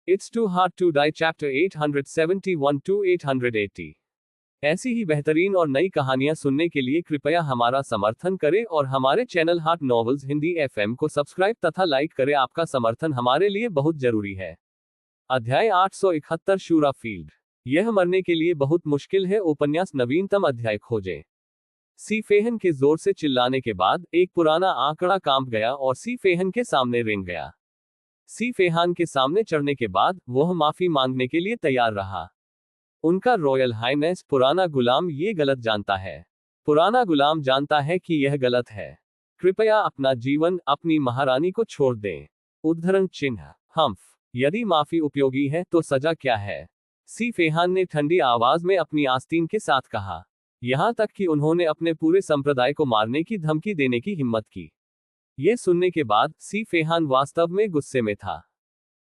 It's Too Hard to Die Chapter 871 to 880। ऐसी ही बेहतरीन और नई कहानियां सुनने के लिए कृपया हमारा समर्थन करें और हमारे channel heart novels Hindi FM को सब्सक्राइब तथा लाइक करें। आपका समर्थन हमारे लिए बहुत जरूरी है। अध्याय 871 शूरा फील्ड। यह मरने के लिए बहुत मुश्किल है। उपन्यास नवीनतम अध्याय खोजें। सी फेहन के जोर से चिल्लाने के बाद एक पुराना आंकड़ा कांप गया और सी फेहन के सामने रेंग गया। सी फेहान के सामने चढ़ने के बाद वह माफी मांगने के लिए तैयार रहा। उनका रॉयल हाइनेस पुराना गुलाम ये गलत जानता है। पुराना गुलाम जानता है कि यह गलत है। कृपया अपना जीवन अपनी महारानी को छोड़ दें। उद्धरण चिन्ह हम्फ। यदि माफी उपयोगी है तो सजा क्या है? सी फेहान ने ठंडी आवाज में अपनी आस्तीन के साथ कहा। यहां तक कि उन्होंने अपने पूरे संप्रदाय को मारने की धमकी देने की हिम्मत की। ये सुनने के बाद सी फेहान वास्तव में गुस्से में था।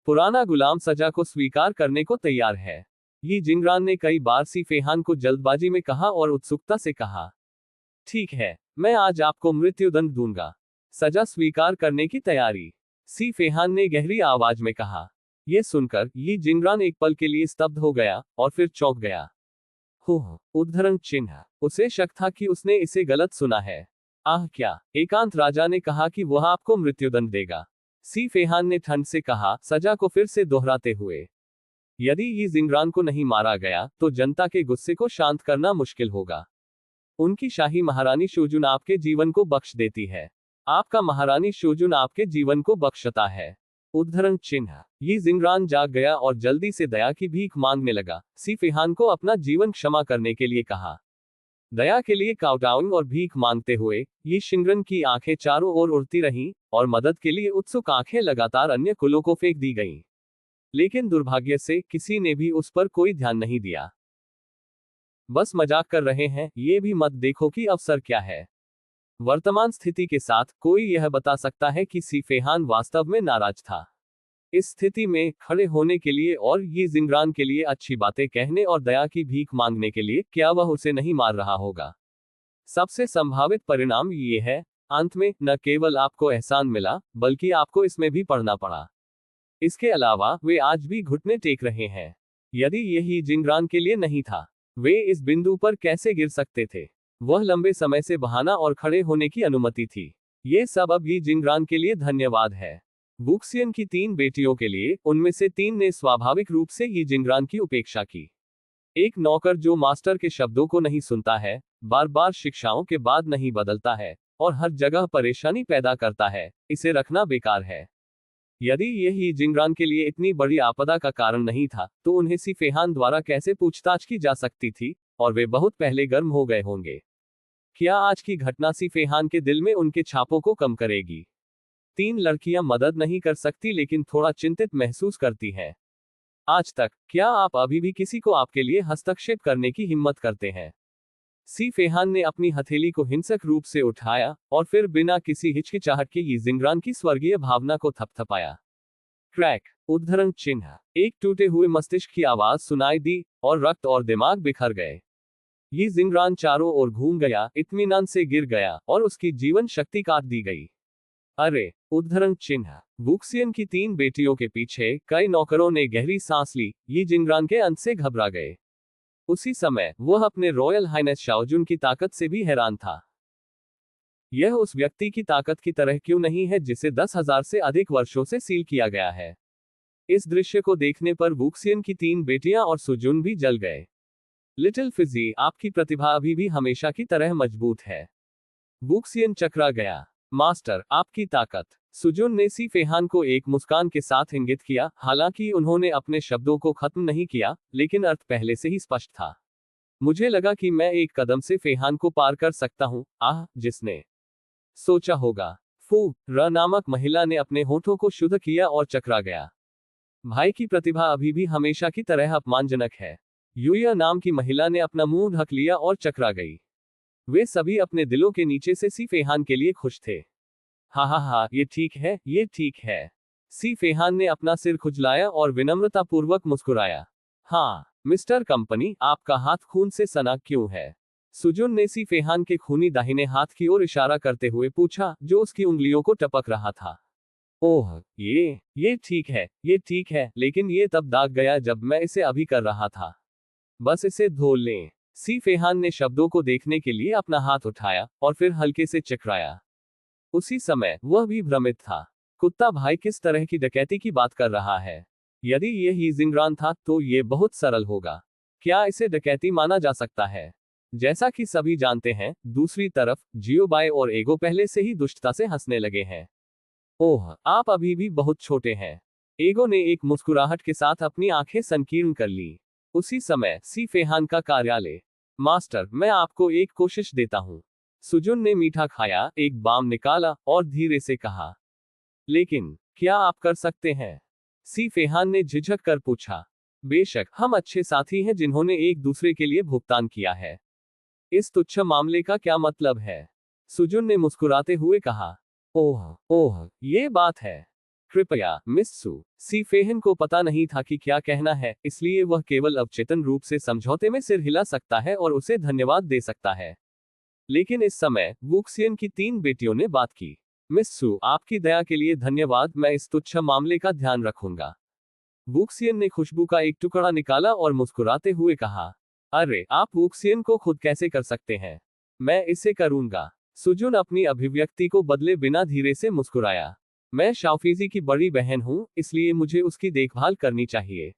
पुराना गुलाम सजा को स्वीकार करने को तैयार है। ये जिंगरान ने कई बार सी फेहान को जल्दबाजी में कहा और उत्सुकता से कहा, ठीक है, मैं आज आपको मृत्युदंड दूंगा। सजा स्वीकार करने की तैयारी? सी फेहान ने गहरी आवाज में कहा। यह सुनकर ये जिंगरान एक पल के लिए स्तब्ध हो गया और फिर चौंक गया। उद्धरण चिन्ह उसे शक था कि उसने इसे गलत सुना है। आह क्या! एकांत राजा ने कहा कि वह आपको मृत्युदंड देगा। सी फेहान ने ठंड से कहा, सजा को फिर से दोहराते हुए। यदि ये जिंगरान को नहीं मारा गया तो जनता के गुस्से को शांत करना मुश्किल होगा। उनकी शाही महारानी शोजुन आपके जीवन को बख्श देती है। आपका महारानी शोजुन आपके जीवन को बख्शता है। उद्धरण चिन्ह ये जिंगरान जाग गया और जल्दी से दया की भीख मांगने लगा। सी फेहान को अपना जीवन क्षमा करने के लिए कहा। दया के लिए काउडाउन और भीख मांगते हुए ये शिंगरन की आंखें चारों ओर उड़ती रहीं और मदद के लिए उत्सुक आंखें लगातार अन्य कुलों को फेंक दी गईं। लेकिन दुर्भाग्य से किसी ने भी उस पर कोई ध्यान नहीं दिया। बस मजाक कर रहे हैं, ये भी मत देखो कि अवसर क्या है। वर्तमान स्थिति के साथ कोई यह बता सकता है कि सी फेहान वास्तव में नाराज था। इस स्थिति में खड़े होने के लिए और ये जिंगरान के लिए अच्छी बातें कहने और दया की भीख मांगने के लिए क्या वह उसे नहीं मार रहा होगा? सबसे संभावित परिणाम ये है, अंत में न केवल आपको एहसान मिला बल्कि आपको इसमें भी पड़ना पड़ा। इसके अलावा वे आज भी घुटने टेक रहे हैं। यदि यही जिंगरान के लिए नहीं था, वे इस बिंदु पर कैसे गिर सकते थे? वह लंबे समय से बहाना और खड़े होने की अनुमति थी। ये सब अब ये जिंगरान के लिए धन्यवाद है। वुक्सियन की 3 बेटियों के लिए उनमें से 3 ने स्वाभाविक रूप से ये जिंगरान की उपेक्षा की। एक नौकर जो मास्टर के शब्दों को नहीं सुनता है, बार बार शिक्षाओं के बाद नहीं बदलता है और हर जगह परेशानी पैदा करता है, इसे रखना बेकार है। यदि यही जिंगरान के लिए इतनी बड़ी आपदा का कारण नहीं था तो उन्हें सी फेहान द्वारा कैसे पूछताछ की जा सकती थी और वे बहुत पहले गर्म हो गए होंगे। क्या आज की घटना सी फेहान के दिल में उनके छापों को कम करेगी? 3 लड़कियां मदद नहीं कर सकती लेकिन थोड़ा चिंतित महसूस करती हैं। आज तक क्या आप अभी भी किसी को आपके लिए हस्तक्षेप करने की हिम्मत करते हैं? सी फेहान ने अपनी हथेली को हिंसक रूप से उठाया और फिर बिना किसी हिचकिचाहट के ये जिंगरान की स्वर्गीय भावना को थपथपाया। क्रैक! उद्धरण चिन्ह एक टूटे हुए मस्तिष्क की आवाज सुनाई दी और रक्त और दिमाग बिखर गए। ये जिंगरान चारों ओर घूम गया, इत्मीनान से गिर गया और उसकी जीवन शक्ति काट दी गई। अरे! उद्धरण चिन्ह वुक्सियन की 3 बेटियों के पीछे कई नौकरों ने गहरी सांस ली। ये जिंगरान के अंत से घबरा गए। उसी समय वह अपने रॉयल हाइनेस शाओजुन की ताकत से भी हैरान था। यह उस व्यक्ति की ताकत की तरह क्यों नहीं है जिसे 10,000 से अधिक वर्षों से सील किया गया है? इस दृश्य को देखने पर वुक्सियन की 3 बेटियां और सुजुन भी जल गए। लिटिल फिजी, आपकी प्रतिभा अभी भी हमेशा की तरह मजबूत है। वुक्सियन चकरा गया। मास्टर, आपकी ताकत। सुजुन ने सी फेहान को एक मुस्कान के साथ इंगित किया। हालांकि उन्होंने अपने शब्दों को खत्म नहीं किया, लेकिन अर्थ पहले से ही स्पष्ट था। मुझे लगा कि मैं एक कदम से फेहान को पार कर सकता हूं। आह, जिसने सोचा होगा। फू र नामक महिला ने अपने होठों को शुद्ध किया और चकरा गया। भाई की प्रतिभा अभी भी हमेशा की तरह अपमानजनक है। यूया नाम की महिला ने अपना मुंह ढक लिया और चकरा गई। वे सभी अपने दिलों के नीचे से सी फेहान के लिए खुश थे। हा, ये ठीक है, ये ठीक है। सी फेहान ने अपना सिर खुजलाया और विनम्रतापूर्वक मुस्कुराया। हाँ, मिस्टर कंपनी, आपका हाथ खून से सना क्यों है? सुजुन ने सी फेहान के खूनी दाहिने हाथ की ओर इशारा करते हुए पूछा, जो उसकी उंगलियों को टपक रहा था। ओह, ये ठीक है, ये ठीक है, लेकिन ये तब दाग गया जब मैं इसे अभी कर रहा था। बस इसे धो लें। सी फेहान ने शब्दों को देखने के लिए अपना हाथ उठाया और फिर हल्के से चकराया। उसी समय वह भी भ्रमित था। कुत्ता भाई किस तरह की डकैती की बात कर रहा है? यदि ये ही जिंगरान था तो ये बहुत सरल होगा। क्या इसे डकैती माना जा सकता है? जैसा कि सभी जानते हैं, दूसरी तरफ जियोबाई और एगो पहले से ही दुष्टता से हंसने लगे हैं। ओह, आप अभी भी बहुत छोटे हैं। एगो ने एक मुस्कुराहट के साथ अपनी आंखें संकीर्ण कर ली। उसी समय सी फेहान का कार्यालय। मास्टर, मैं आपको एक कोशिश देता हूं। सुजुन ने मीठा खाया, एक बाम निकाला और धीरे से कहा, लेकिन क्या आप कर सकते हैं? सी फेहान ने झिझक कर पूछा। बेशक, हम अच्छे साथी हैं जिन्होंने एक दूसरे के लिए भुगतान किया है। इस तुच्छ मामले का क्या मतलब है? सुजुन ने मुस्कुराते हुए कहा। ओह, ओह, ये बात है। कृपया, मिस सू। सी फेहन को पता नहीं था कि क्या कहना है, इसलिए वह केवल अवचेतन रूप से समझौते में सिर हिला सकता है और उसे धन्यवाद दे सकता है। लेकिन इस समय वुक्सियन की 3 बेटियों ने बात की। मिस सू, आपकी दया के लिए धन्यवाद, मैं इस तुच्छ मामले का ध्यान रखूंगा। वुक्सियन ने खुशबू का एक टुकड़ा निकाला और मुस्कुराते हुए कहा, अरे, आप वुक्सियन को खुद कैसे कर सकते हैं? मैं इसे करूंगा। सुजुन अपनी अभिव्यक्ति को बदले बिना धीरे से मुस्कुराया। मैं शाओफीजी की बड़ी बहन हूं, इसलिए मुझे उसकी देखभाल करनी चाहिए।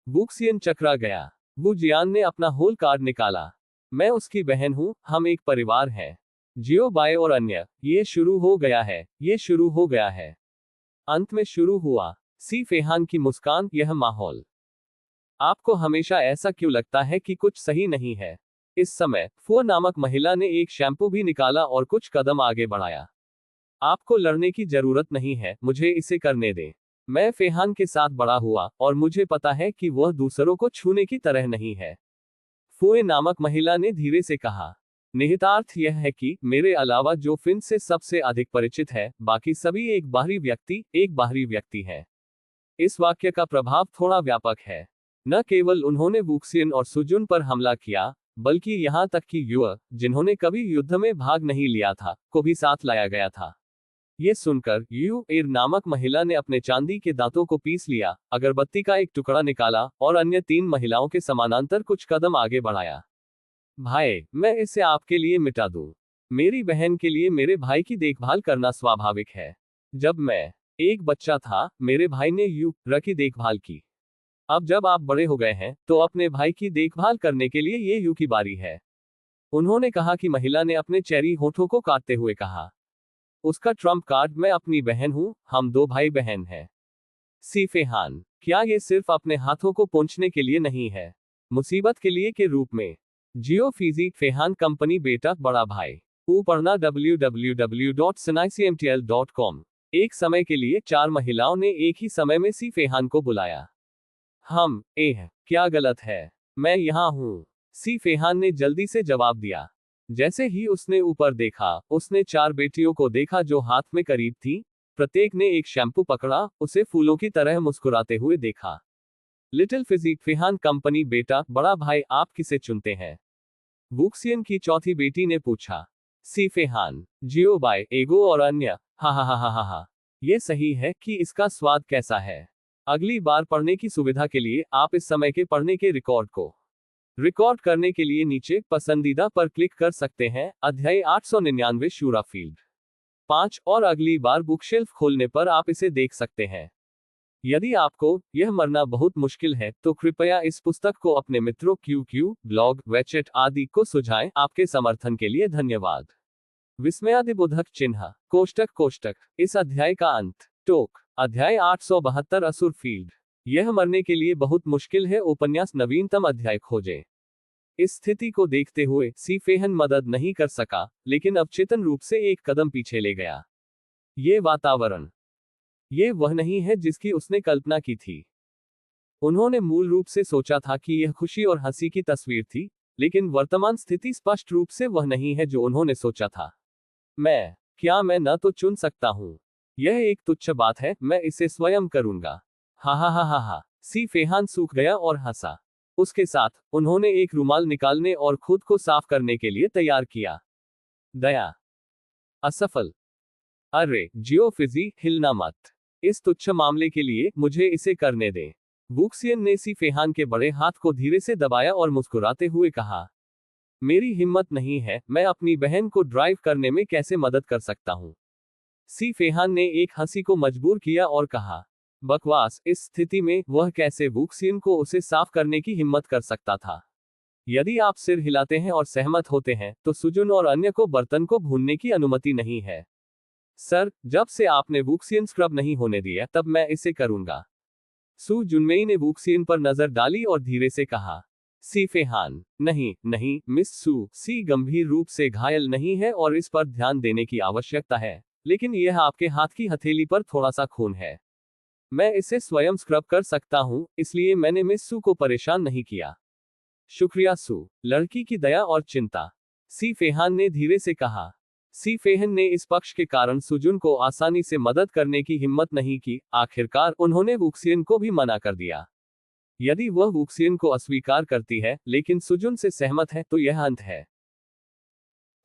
वुक्सियन चकरा गया। वू जियान ने अपना होल कार्ड निकाला। मैं उसकी बहन हूं, हम एक परिवार हैं। जियो बाय और अन्य, ये शुरू हो गया है, ये शुरू हो गया है। अंत में शुरू हुआ। सी फेहान की मुस्कान, यह माहौल। आपको हमेशा ऐसा क्यों लगता है कि कुछ सही नहीं है? इस समय फुआ नामक महिला ने एक शैम्पू भी निकाला और कुछ कदम आगे बढ़ाया। आपको लड़ने की जरूरत नहीं है, मुझे इसे करने दें। मैं फेहान के साथ बड़ा हुआ और मुझे पता है कि वह दूसरों को छूने की तरह नहीं है। फुए नामक महिला ने धीरे से कहा। निहितार्थ यह है कि मेरे अलावा जो फिन से सबसे अधिक परिचित है, बाकी सभी एक बाहरी व्यक्ति है। इस वाक्य का प्रभाव थोड़ा व्यापक है। न केवल उन्होंने वुक्सियन और सुजुन पर हमला किया, बल्कि यहां तक कि युवा, जिन्होंने कभी युद्ध में भाग नहीं लिया था, को भी साथ लाया गया था। ये सुनकर यू एर नामक महिला ने अपने चांदी के दांतों को पीस लिया, अगरबत्ती का एक टुकड़ा निकाला और अन्य 3 महिलाओं के समानांतर कुछ कदम आगे बढ़ाया। भाई, मैं इसे आपके लिए मिटा दूं। मेरी बहन के लिए मेरे भाई की देखभाल करना स्वाभाविक है। जब मैं एक बच्चा था, मेरे भाई ने यू र की देखभाल की। अब जब आप बड़े हो गए हैं, तो अपने भाई की देखभाल करने के लिए ये यू की बारी है। उन्होंने कहा कि महिला ने अपने चेरी होठों को काटते हुए कहा। उसका ट्रम्प कार्ड, मैं अपनी बहन हूं, हम 2 भाई बहन हैं। सी फेहान, क्या ये सिर्फ अपने हाथों को पोंछने के लिए नहीं है? मुसीबत के लिए के रूप में। जियो फिजी फेहान कंपनी बेटा बड़ा भाई। ऊपरना www.sinaicmtl.com। एक समय के लिए 4 महिलाओं ने एक ही समय में सी फेहान को बुलाया। क्या गलत है? मैं यहां हूं। सी फेहान ने जल्दी से जवाब दिया। जैसे ही उसने ऊपर देखा, उसने 4 बेटियों को देखा जो हाथ में करीब थी। प्रत्येक ने एक शैम्पू पकड़ा, उसे फूलों की तरह मुस्कुराते हुए देखा। लिटिल फिजिक फेहान कंपनी बेटा बड़ा भाई, आप किसे चुनते हैं? वुक्सियन की चौथी बेटी ने पूछा। सी फेहान, जियो बाय, एगो और अन्य। हा हा हा हा हा हा। ये सही है कि इसका स्वाद कैसा है? अगली बार पढ़ने की सुविधा के लिए आप इस समय के पढ़ने के रिकॉर्ड को रिकॉर्ड करने के लिए नीचे पसंदीदा पर क्लिक कर सकते हैं। अध्याय 899 शूरा फील्ड 5 और अगली बार बुकशेल्फ खोलने पर आप इसे देख सकते हैं। यदि आपको यह मरना बहुत मुश्किल है, तो कृपया इस पुस्तक को अपने मित्रों क्यू ब्लॉग वेचेट आदि को सुझाएं। आपके समर्थन के लिए धन्यवाद। विस्मयादिबोधक चिन्ह कोष्टक इस अध्याय का अंत। टोक अध्याय 872 असुर फील्ड। यह मरने के लिए बहुत मुश्किल है। उपन्यास नवीनतम अध्याय खोजें। इस स्थिति को देखते हुए सी फेहन मदद नहीं कर सका, लेकिन अवचेतन रूप से एक कदम पीछे ले गया। ये वातावरण, ये वह नहीं है जिसकी उसने कल्पना की थी। उन्होंने मूल रूप से सोचा था कि यह खुशी और हंसी की तस्वीर थी, लेकिन वर्तमान स्थिति स्पष्ट रूप से वह नहीं है जो उन्होंने सोचा था। मैं न तो चुन सकता हूं। यह एक तुच्छ बात है, मैं इसे स्वयं करूंगा। हा हा हा हा हा। सी फेहान सूख गया और हंसा। उसके साथ उन्होंने एक रुमाल निकालने और खुद को साफ करने के लिए तैयार किया। दया असफल। अरे जियो फिजी, हिलना मत। इस तुच्छ मामले के लिए मुझे इसे करने दें। वुक्सियन ने सी फेहान के बड़े हाथ को धीरे से दबाया और मुस्कुराते हुए कहा, मेरी हिम्मत नहीं है, मैं अपनी बहन को ड्राइव करने में कैसे मदद कर सकता हूं। सी फेहान ने एक हंसी को मजबूर किया और कहा, बकवास, इस स्थिति में वह कैसे वुक्सियन को उसे साफ करने की हिम्मत कर सकता था। यदि आप सिर हिलाते हैं और सहमत होते हैं, तो सुजुन और अन्य को बर्तन को भूनने की अनुमति नहीं है। सर, जब से आपने वुक्सियन स्क्रब नहीं होने दिया, तब मैं इसे करूंगा। सु जुनमेई ने वुक्सियन पर नजर डाली और धीरे से कहा, सी फेहान, नहीं नहीं मिस सु, सी गंभीर रूप से घायल नहीं है और इस पर ध्यान देने की आवश्यकता है, लेकिन यह आपके हाथ की हथेली पर थोड़ा सा खून है। मैं इसे स्वयं स्क्रब कर सकता हूं, इसलिए मैंने मिस सु को परेशान नहीं किया। शुक्रिया सु, लड़की की दया और चिंता, सी फेहान ने धीरे से कहा। सी फेहन ने इस पक्ष के कारण सुजुन को आसानी से मदद करने की हिम्मत नहीं की। आखिरकार उन्होंने वुक्सियन को भी मना कर दिया। यदि वह वुक्सियन को अस्वीकार करती है लेकिन सुजुन से सहमत है, तो यह अंत है।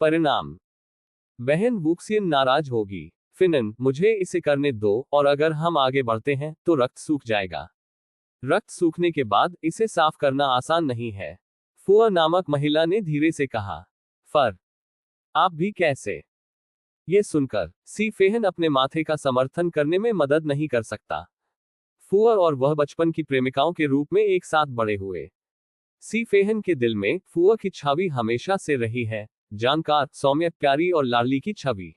परिणाम, बहन वुक्सियन नाराज होगी। फिनन, मुझे इसे करने दो, और अगर हम आगे बढ़ते हैं तो रक्त सूख जाएगा। रक्त सूखने के बाद इसे साफ करना आसान नहीं है, फुआ नामक महिला ने धीरे से कहा। फर, आप भी कैसे? ये सुनकर सी फेहन अपने माथे का समर्थन करने में मदद नहीं कर सकता। फुआ और वह बचपन की प्रेमिकाओं के रूप में एक साथ बड़े हुए। सी फेहन के दिल में फुआ की छवि हमेशा से रही है, जानकार, सौम्य, प्यारी और लाडली की छवि।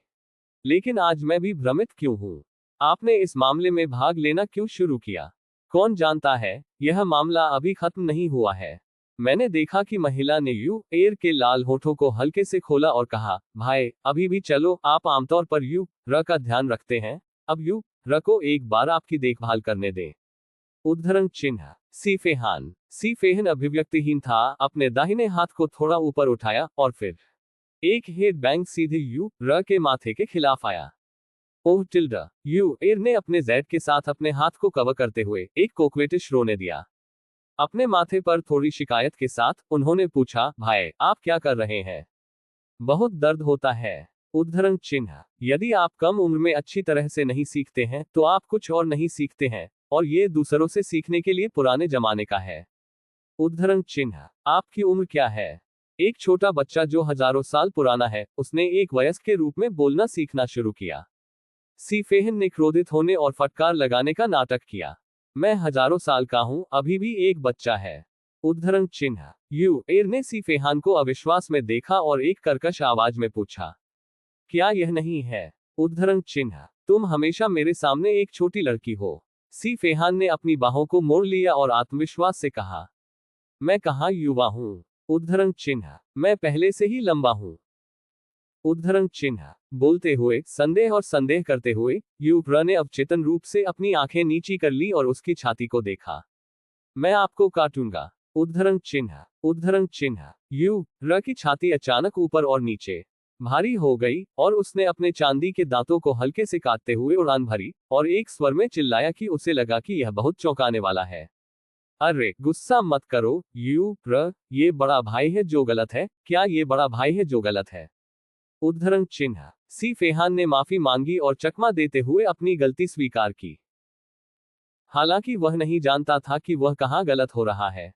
लेकिन आज मैं भी भ्रमित क्यों हूं? आपने इस मामले में भाग लेना क्यों शुरू किया? कौन जानता है, यह मामला अभी खत्म नहीं हुआ है। मैंने देखा कि महिला ने यू एयर के लाल होठों को हल्के से खोला और कहा, भाई, अभी भी चलो, आप आमतौर पर यू र का ध्यान रखते हैं, अब यू र को एक बार आपकी देखभाल करने दें। उद्धरण चिन्ह, सी फेहन अभिव्यक्तिहीन था, अपने दाहिने हाथ को थोड़ा ऊपर उठाया और फिर एक हेड बैंग सीधे यू र के माथे के खिलाफ आया। ओह टिल्डा, यू एयर ने अपने जेड के साथ अपने हाथ को कवर करते हुए एक कोक्वेटिश रोने दिया। अपने माथे पर थोड़ी शिकायत के साथ उन्होंने पूछा, भाई, आप क्या कर रहे हैं? बहुत दर्द होता है। उद्धरण चिन्ह, यदि आप कम उम्र में अच्छी तरह से नहीं सीखते हैं, तो आप कुछ और नहीं सीखते हैं, और ये दूसरों से सीखने के लिए पुराने जमाने का है। उद्धरण चिन्ह, आपकी उम्र क्या है? एक छोटा बच्चा जो हजारों साल पुराना है, उसने एक वयस्क के रूप में बोलना सीखना शुरू किया। सी फेहन ने क्रोधित होने और फटकार लगाने का नाटक किया। मैं हजारों साल का हूं, अभी भी एक बच्चा है। उद्धरण चिन्ह, यू एयर ने सी फेहान को अविश्वास में देखा और एक कर्कश आवाज में पूछा, क्या यह नहीं है? उद्धरण चिन्ह, तुम हमेशा मेरे सामने एक छोटी लड़की हो। सी फेहान ने अपनी बाहों को मोड़ लिया और आत्मविश्वास से कहा, मैं कहाँ युवा हूं? उद्धरण चिन्ह, मैं पहले से ही लंबा हूं। उद्धरण चिन्ह, बोलते हुए, संदेह और संदेह करते हुए, यू र ने अवचेतन रूप से अपनी आंखें नीची कर ली और उसकी छाती को देखा। मैं आपको काटूंगा। उद्धरण चिन्ह, यू र की छाती अचानक ऊपर और नीचे भारी हो गई, और उसने अपने चांदी के दांतों को हल्के से काटते हुए उड़ान भरी, और एक स्वर में चिल्लाया कि उसे लगा कि यह बहुत चौंकाने वाला है। अरे, गुस्सा मत करो, यू र, ये बड़ा भाई है जो गलत है, क्या ये बड़ा भाई है जो गलत है? उद्धरण चिन्ह, सी फेहान ने माफी मांगी और चकमा देते हुए अपनी गलती स्वीकार की। हालांकि वह नहीं जानता था कि वह कहां गलत हो रहा है।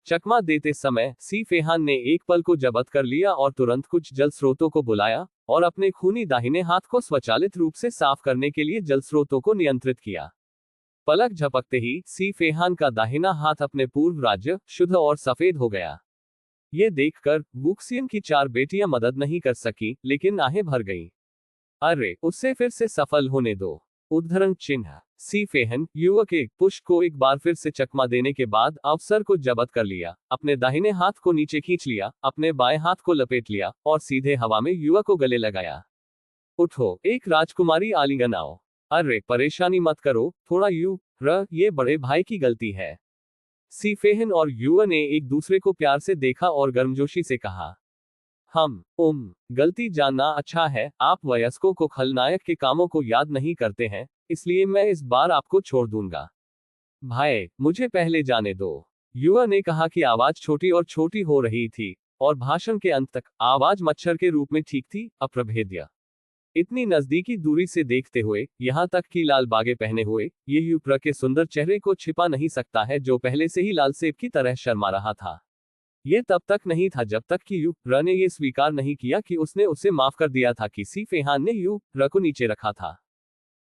चकमा देते समय सी फेहान ने एक पल को जब्त कर लिया और तुरंत कुछ जल स्रोतों को बुलाया और अपने खूनी दाहिने हाथ को स्वचालित रूप से साफ करने के लिए जल स्रोतों को नियंत्रित किया। पलक झपकते ही सी फेहान का दाहिना हाथ अपने पूर्व राज्य, शुद्ध और सफेद हो गया। ये देखकर वुक्सियन की 4 बेटियां मदद नहीं कर सकी, लेकिन आहें भर गईं। अरे, उससे फिर से सफल होने दो। उद्धरण चिन्ह, सी फेहन युवक एक पुश को एक बार फिर से चकमा देने के बाद अवसर को जब्त कर लिया, अपने दाहिने हाथ को नीचे खींच लिया, अपने बाएं हाथ को लपेट लिया और सीधे हवा में युवक को गले लगाया। उठो, एक राजकुमारी आलिंगन आओ। अरे, परेशानी मत करो, थोड़ा यू र, ये बड़े भाई की गलती है। सी फेहन और युवा ने एक दूसरे को प्यार से देखा और गर्मजोशी से कहा, गलती जानना अच्छा है, आप वयस्कों को खलनायक के कामों को याद नहीं करते हैं, इसलिए मैं इस बार आपको छोड़ दूंगा। भाई, मुझे पहले जाने दो। युवा ने कहा कि आवाज छोटी और छोटी हो रही थी, और भाषण के अंत तक, आवाज मच्छर के रूप में ठीक थी, अप्रभेद्य। इतनी नजदीकी दूरी से देखते हुए, यहाँ तक कि लाल बागे पहने हुए, ये युप्र के सुंदर चेहरे को छिपा नहीं सकता है, जो पहले से ही लाल सेब की तरह शर्मा रहा था। ये तब तक नहीं था जब तक कि युप्र ने ये स्वीकार नहीं किया कि उसने उसे माफ कर दिया था कि सी फेहान ने युप्र को नीचे रखा था।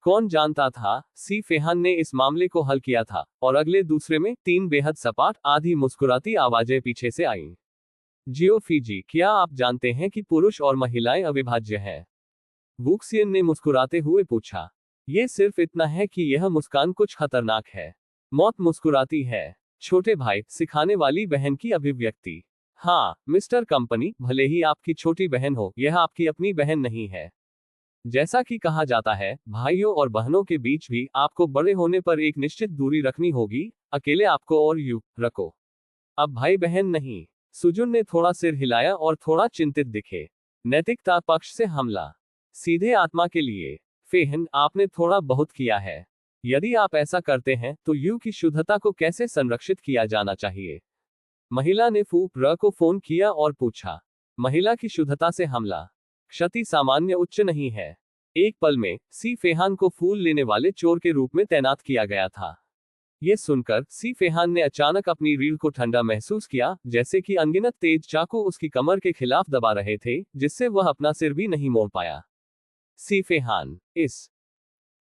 कौन जानता था, सी फेहान ने इस मामले को हल किया था, और अगले दूसरे में 3 बेहद सपाट, आधी मुस्कुराती आवाजें पीछे से आईं। जियो फीजी, क्या आप जानते हैं कि पुरुष और महिलाएं अविभाज्य हैं? वुक्सियन ने मुस्कुराते हुए पूछा। ये सिर्फ इतना है कि यह मुस्कान कुछ खतरनाक है। मौत मुस्कुराती है। छोटे भाई, सिखाने वाली बहन की अभिव्यक्ति। हाँ, मिस्टर कंपनी, भले ही आपकी छोटी बहन हो, यह आपकी अपनी बहन नहीं है। जैसा कि कहा जाता है, भाइयों और बहनों के बीच भी आपको बड़े होने पर एक निश्चित दूरी रखनी होगी, अकेले आपको और रखो। अब भाई बहन नहीं। सुजुन ने थोड़ा सिर हिलाया और थोड़ा चिंतित दिखे। नैतिकता पक्ष से हमला। सीधे आत्मा के लिए। फेहन, आपने थोड़ा बहुत किया है। यदि आप ऐसा करते हैं तो की शुद्धता को कैसे संरक्षित किया जाना चाहिए? महिला ने फू को फोन किया और पूछा। महिला की शुद्धता से हमला। क्षति सामान्य उच्च नहीं है। एक पल में सी फेहान को फूल लेने वाले चोर के रूप में तैनात किया गया था। ये सुनकर सी फेहान ने अचानक अपनी रीढ़ को ठंडा महसूस किया, जैसे कि अनगिनत तेज चाकू उसकी कमर के खिलाफ दबा रहे थे, जिससे वह अपना सिर भी नहीं मोड़ पाया। सी फेहान, इस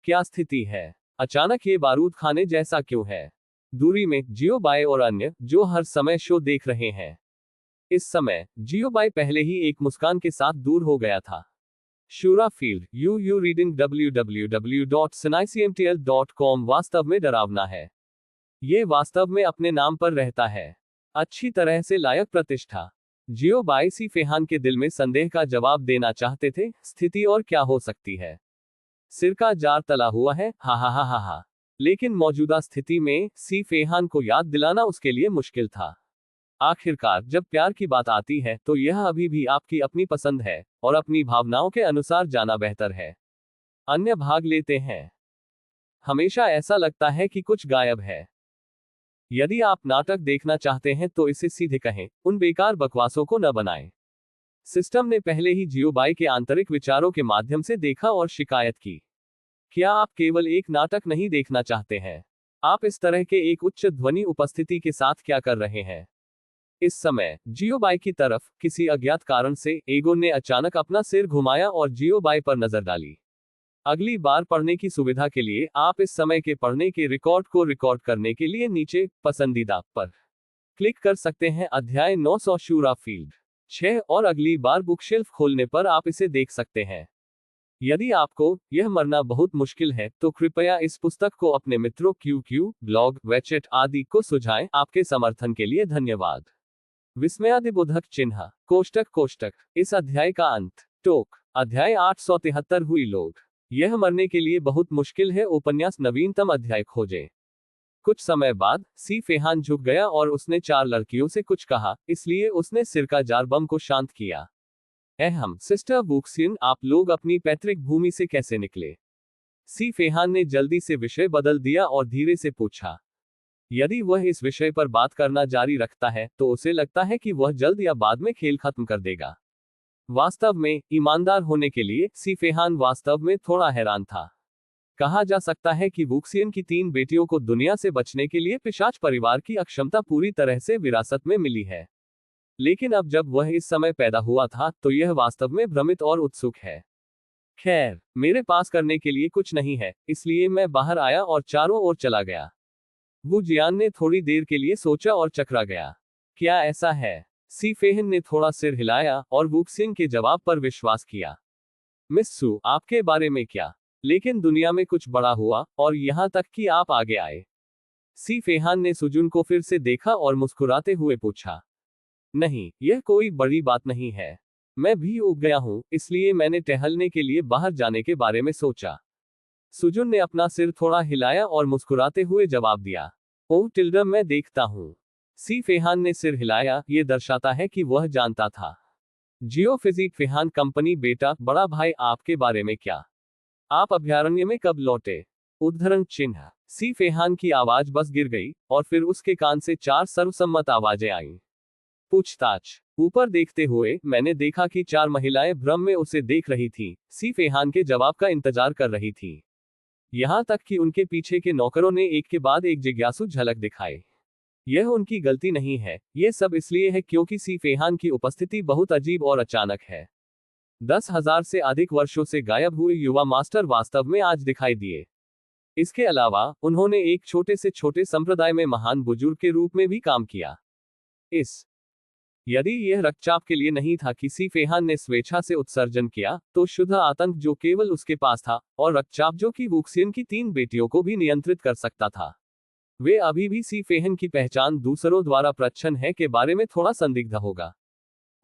क्या स्थिति है? अचानक ये बारूद खाने जैसा क्यों है? दूरी में जियोबाई और अन्य, जो हर समय शो देख रहे हैं। इस समय जियोबाई पहले ही एक मुस्कान के साथ दूर हो गया था। शूरा फील्ड, यू रीडिंग www.sinaicmtl.com वास्तव में डरावना है। ये वास्तव में अपने नाम पर रहता है। अच्छी तरह से लायक प्रतिष्ठा। जियोबाई सी फेहान के दिल में संदेह का जवाब देना चाहते थे, स्थिति और क्या हो सकती है? सिर का जार तला हुआ है, हा हा हा हा हा। लेकिन मौजूदा स्थिति में सी फेहान को याद दिलाना उसके लिए मुश्किल था। आखिरकार जब प्यार की बात आती है तो यह अभी भी आपकी अपनी पसंद है, और अपनी भावनाओं के अनुसार जाना बेहतर है। अन्य भाग लेते हैं। हमेशा ऐसा लगता है कि कुछ गायब है। यदि आप नाटक देखना चाहते हैं तो इसे सीधे कहें, उन बेकार बकवासों को न बनाएं। सिस्टम ने पहले ही जियोबाई के आंतरिक विचारों के माध्यम से देखा और शिकायत की। क्या आप केवल एक नाटक नहीं देखना चाहते हैं? आप इस तरह के एक उच्च ध्वनि उपस्थिति के साथ क्या कर रहे हैं? इस समय जियोबाई की तरफ किसी अज्ञात कारण से एगोन ने अचानक अपना सिर घुमाया और जियोबाई पर नजर डाली। अगली बार पढ़ने की सुविधा के लिए आप इस समय के पढ़ने के रिकॉर्ड को रिकॉर्ड करने के लिए नीचे पसंदीदा पर क्लिक कर सकते हैं। अध्याय 900 शूरा फील्ड 6 और अगली बार बुकशेल्फ खोलने पर आप इसे देख सकते हैं। यदि आपको यह मरना बहुत मुश्किल है तो कृपया इस पुस्तक को अपने मित्रों QQ, ब्लॉग, वेचेट आदि को सुझाएं। आपके समर्थन के लिए धन्यवाद। विस्मयादिबोधक चिन्ह कोष्टक। इस अध्याय का अंत। टोक। अध्याय 873 हुई लोग। यह मरने के लिए बहुत मुश्किल है। उपन्यास नवीनतम अध्याय खोजें। कुछ समय बाद सी फेहान झुक गया और उसने 4 लड़कियों से कुछ कहा, इसलिए उसने सिर का जार बम को शांत किया। अहम सिस्टर वुक्सियन, आप लोग अपनी पैतृक भूमि से कैसे निकले? सी फेहान ने जल्दी से विषय बदल दिया और धीरे से पूछा। यदि वह इस विषय पर बात करना जारी रखता है तो उसे लगता है कि वह जल्द या बाद में खेल खत्म कर देगा। वास्तव में, ईमानदार होने के लिए सी फेहान वास्तव में थोड़ा हैरान था। कहा जा सकता है कि वुक्सियन की 3 बेटियों को दुनिया से बचने के लिए पिशाच परिवार की अक्षमता पूरी तरह से विरासत में मिली है। लेकिन अब जब वह इस समय पैदा हुआ था तो यह वास्तव में भ्रमित और उत्सुक है। खैर, मेरे पास करने के लिए कुछ नहीं है, इसलिए मैं बाहर आया और चारों ओर चला गया। वू जियान ने थोड़ी देर के लिए सोचा और चकरा गया। क्या ऐसा है? सी फेहन ने थोड़ा सिर हिलाया और वुक्सियन के जवाब पर विश्वास किया। मिस सू, आपके बारे में क्या? लेकिन दुनिया में कुछ बड़ा हुआ, और यहां तक कि आप आगे आए। सी फेहान ने सुजुन को फिर से देखा और मुस्कुराते हुए पूछा। नहीं, यह कोई बड़ी बात नहीं है। मैं भी ऊब गया हूं, इसलिए मैंने टहलने के लिए बाहर जाने के बारे में सोचा। सुजुन ने अपना सिर थोड़ा हिलाया और मुस्कुराते हुए जवाब दिया। ओह टिल्डर, मैं देखता हूं। सी फेहान ने सिर हिलाया, यह दर्शाता है कि वह जानता था। जियोफिजिक फेहान कंपनी, बेटा, बड़ा भाई, आपके बारे में क्या? आप अभयारण्य में कब लौटे? उद्धरण चिन्ह। सी फेहान की आवाज बस गिर गई, और फिर उसके कान से 4 सर्वसम्मत आवाजें आईं। पूछताछ। ऊपर देखते हुए मैंने देखा कि 4 महिलाएं भ्रम में उसे देख रही थीं, सी फेहान के जवाब का इंतजार कर रही थीं। यहां तक कि उनके पीछे के नौकरों ने एक के बाद एक जिज्ञासु झलक दिखाए। यह उनकी गलती नहीं है, यह सब इसलिए है क्योंकि सी फेहान की उपस्थिति बहुत अजीब और अचानक है। 10,000 से अधिक वर्षों से गायब हुए युवा मास्टर वास्तव में आज दिखाई दिए। इसके अलावा उन्होंने एक छोटे से छोटे संप्रदाय में महान बुजुर्ग के रूप में भी काम किया। यदि यह रक्तचाप के लिए नहीं था कि सी फेहान ने स्वेच्छा से उत्सर्जन किया, तो शुद्ध आतंक जो केवल उसके पास था, और रक्तचाप जो कि वुक्सियन की 3 बेटियों को भी नियंत्रित कर सकता था। वे अभी भी सी फेहन की पहचान दूसरों द्वारा प्रच्छन्न है के बारे में थोड़ा संदिग्ध होगा।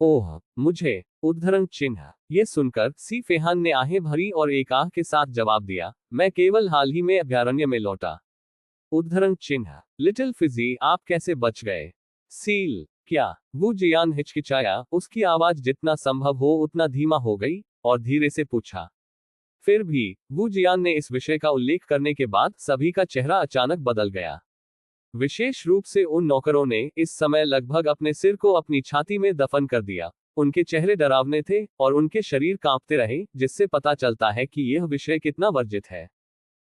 ओह मुझे, उद्धरण चिन्ह। ये सुनकर सी फेहान ने आहें भरी और एक आह के साथ जवाब दिया, मैं केवल हाल ही में अभयारण्य में लौटा। उद्धरण चिन्ह। लिटिल फिजी, आप कैसे बच गए? सील, क्या? वू जियान हिचकिचाया, उसकी आवाज जितना संभव हो उतना धीमा हो गई, और धीरे से पूछा। फिर भी वू जियान ने इस विषय का उल्लेख करने के बाद सभी का चेहरा अचानक बदल गया। विशेष रूप से उन नौकरों ने इस समय लगभग अपने सिर को अपनी छाती में दफन कर दिया। उनके चेहरे डरावने थे और उनके शरीर कांपते रहे, जिससे पता चलता है कि यह विषय कितना वर्जित है।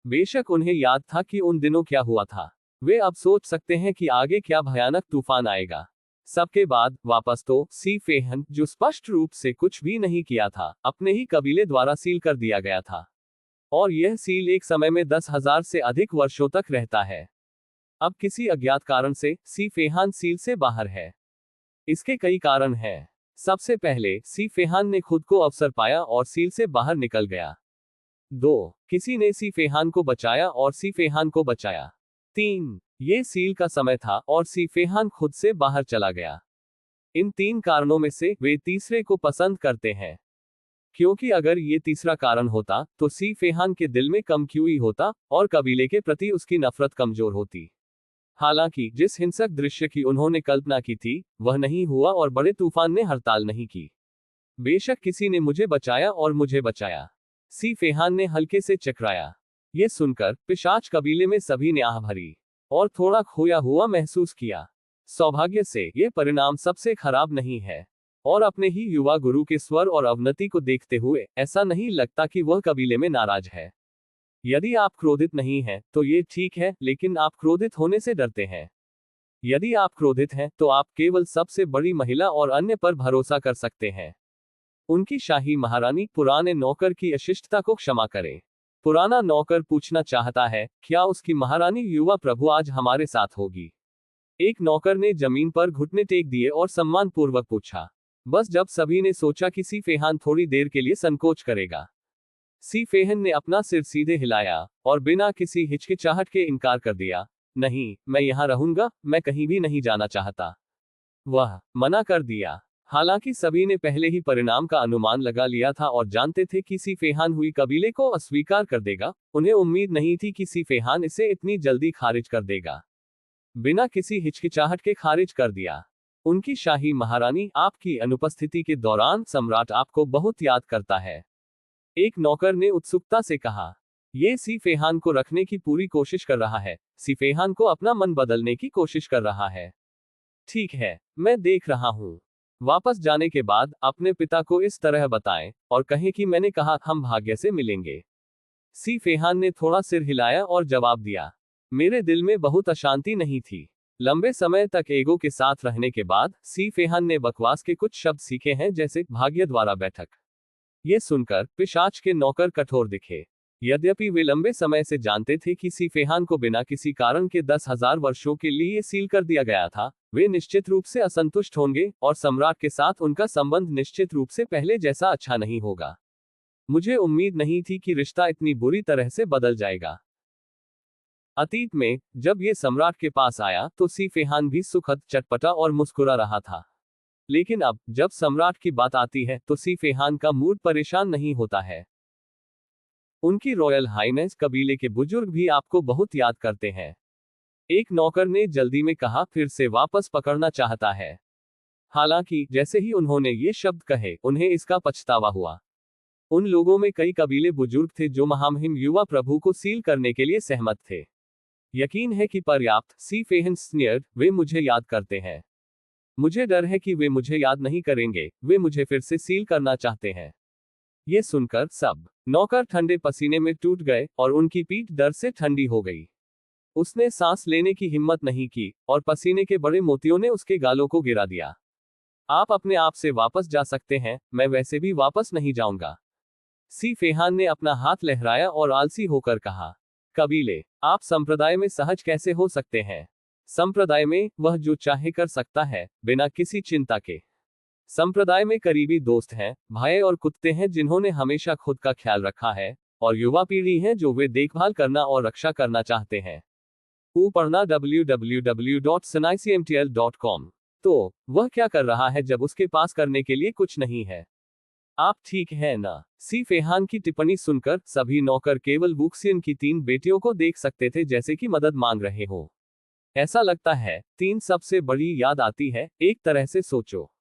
बेशक उन्हें याद था कि उन दिनों क्या हुआ था। वे अब सोच सकते हैं कि आगे क्या भयानक तूफान आएगा। सबके बाद वापस तो सी फेहन, जो स्पष्ट रूप से कुछ भी नहीं किया था, अपने ही कबीले द्वारा सील कर दिया गया था। और यह सील एक समय में 10,000 से अधिक वर्षों तक रहता है। अब किसी अज्ञात कारण से सी फेहान सील से बाहर है। इसके कई कारण हैं। सबसे पहले सी फेहान ने खुद को अवसर पाया और सील से बाहर निकल गया। 2. किसी ने सी फेहान को बचाया और सी फेहान को बचाया। 3. ये सील का समय था और सी फेहान खुद से बाहर चला गया। इन 3 कारणों में से वे तीसरे को पसंद करते हैं, क्योंकि अगर ये तीसरा कारण होता तो सी फेहान के दिल में कम क्यूई होता और कबीले के प्रति उसकी नफरत कमजोर होती। हालांकि जिस हिंसक दृश्य की उन्होंने कल्पना की थी वह नहीं हुआ और बड़े तूफान ने हड़ताल नहीं की। बेशक किसी ने मुझे बचाया और मुझे बचाया। सी फेहान ने हल्के से चकराया। ये सुनकर पिशाच कबीले में सभी ने आह भरी और थोड़ा खोया हुआ महसूस किया। सौभाग्य से यह परिणाम सबसे खराब नहीं है, और अपने ही युवा गुरु के स्वर और अवनति को देखते हुए ऐसा नहीं लगता कि वह कबीले में नाराज है। यदि आप क्रोधित नहीं हैं तो ये ठीक है, लेकिन आप क्रोधित होने से डरते हैं। यदि आप क्रोधित हैं तो आप केवल सबसे बड़ी महिला और अन्य पर भरोसा कर सकते हैं। उनकी शाही महारानी पुराने नौकर की अशिष्टता को क्षमा करें। पुराना नौकर पूछना चाहता है, क्या उसकी महारानी युवा प्रभु आज हमारे साथ होगी? एक नौकर ने जमीन पर घुटने टेक दिए और सम्मान पूर्वक पूछा। बस जब सभी ने सोचा कि सी फेहान थोड़ी देर के लिए संकोच करेगा, सी फेहन ने अपना सिर सीधे हिलाया और बिना किसी हिचकिचाहट के इनकार कर दिया। नहीं, मैं यहां रहूंगा, मैं कहीं भी नहीं जाना चाहता। वह मना कर दिया। हालांकि सभी ने पहले ही परिणाम का अनुमान लगा लिया था और जानते थे कि सी फेहान हुई कबीले को अस्वीकार कर देगा। उन्हें उम्मीद नहीं थी कि सी फेहान इसे इतनी जल्दी खारिज कर देगा। बिना किसी हिचकिचाहट के खारिज कर दिया। उनकी शाही महारानी, आपकी अनुपस्थिति के दौरान सम्राट आपको बहुत याद करता है, एक नौकर ने उत्सुकता से कहा। ये सी फेहान को रखने की पूरी कोशिश कर रहा है। सी फेहान को अपना मन बदलने की कोशिश कर रहा है। ठीक है, मैं देख रहा हूं। वापस जाने के बाद अपने पिता को इस तरह बताएं और कहें कि मैंने कहा हम भाग्य से मिलेंगे। सी फेहान ने थोड़ा सिर हिलाया और जवाब दिया, मेरे दिल में बहुत अशांति नहीं थी। लंबे समय तक एगो के साथ रहने के बाद सी फेहान ने बकवास के कुछ शब्द सीखे हैं, जैसे भाग्य द्वारा बैठक। ये सुनकर पिशाच के नौकर कठोर दिखे। यद्यपि वे लंबे समय से जानते थे कि सी फेहान को बिना किसी कारण के 10,000 वर्षों के लिए सील कर दिया गया था, वे निश्चित रूप से असंतुष्ट होंगे और सम्राट के साथ उनका संबंध निश्चित रूप से पहले जैसा अच्छा नहीं होगा। मुझे उम्मीद नहीं थी कि रिश्ता इतनी बुरी तरह से बदल जाएगा। अतीत में जब ये सम्राट के पास आया तो सी फेहान भी सुखद, चटपटा और मुस्कुरा रहा था। लेकिन अब जब सम्राट की बात आती है तो सी फेहान का मूड परेशान नहीं होता है। उनकी रॉयल हाइनेस कबीले के बुजुर्ग भी आपको बहुत याद करते हैं, एक नौकर ने जल्दी में कहा, फिर से वापस पकड़ना चाहता है। हालांकि जैसे ही उन्होंने ये शब्द कहे उन्हें इसका पछतावा हुआ। उन लोगों में कई कबीले बुजुर्ग थे जो महामहिम युवा प्रभु को सील करने के लिए सहमत थे। यकीन है कि पर्याप्त, सी फेहन स्नियर्ड, वे मुझे याद करते हैं। मुझे डर है कि वे मुझे याद नहीं करेंगे, वे मुझे फिर से सील करना चाहते हैं। ये सुनकर सब नौकर ठंडे पसीने में टूट गए और उनकी पीठ डर से ठंडी हो गई। उसने सांस लेने की हिम्मत नहीं की और पसीने के बड़े मोतियों ने उसके गालों को गिरा दिया। आप अपने आप से वापस जा सकते हैं, मैं वैसे भी वापस नहीं जाऊंगा। सी फेहान ने अपना हाथ लहराया और आलसी होकर कहा, कबीले, आप संप्रदाय में सहज कैसे हो सकते हैं? संप्रदाय में वह जो चाहे कर सकता है, बिना किसी चिंता के। संप्रदाय में करीबी दोस्त हैं, भाई और कुत्ते हैं जिन्होंने हमेशा खुद का ख्याल रखा है, और युवा पीढ़ी है जो वे देखभाल करना और रक्षा करना चाहते हैं। पढ़ना www.sanaicmtl.com। तो वह क्या कर रहा है जब उसके पास करने के लिए कुछ नहीं है? आप ठीक है ना? सी फेहान की टिप्पणी सुनकर सभी नौकर केवल वुक्सियन की 3 बेटियों को देख सकते थे, जैसे कि मदद मांग रहे हो। ऐसा लगता है 3 सबसे बड़ी याद आती है, एक तरह से सोचो।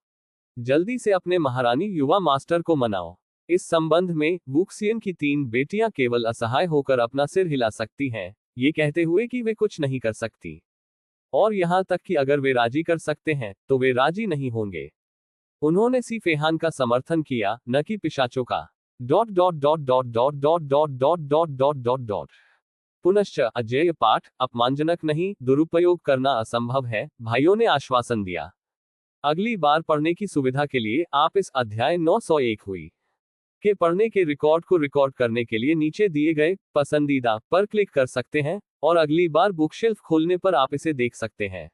जल्दी से अपने महारानी युवा मास्टर को मनाओ। इस संबंध में वुक्सियन की 3 बेटियां केवल असहाय होकर अपना सिर हिला सकती हैं, ये कहते हुए कि वे कुछ नहीं कर सकती। और यहां तक कि अगर वे राजी कर सकते हैं, तो वे राजी नहीं होंगे। उन्होंने सी फेहान का समर्थन किया, न कि पिशाचों का। पुनश्च अजेय पाठ अपमानजनक नहीं, दुरुपयोग करना असंभव है, भाइयों ने आश्वासन दिया। अगली बार पढ़ने की सुविधा के लिए आप इस अध्याय 901 हुई के पढ़ने के रिकॉर्ड को रिकॉर्ड करने के लिए नीचे दिए गए पसंदीदा पर क्लिक कर सकते हैं, और अगली बार बुकशेल्फ खोलने पर आप इसे देख सकते हैं।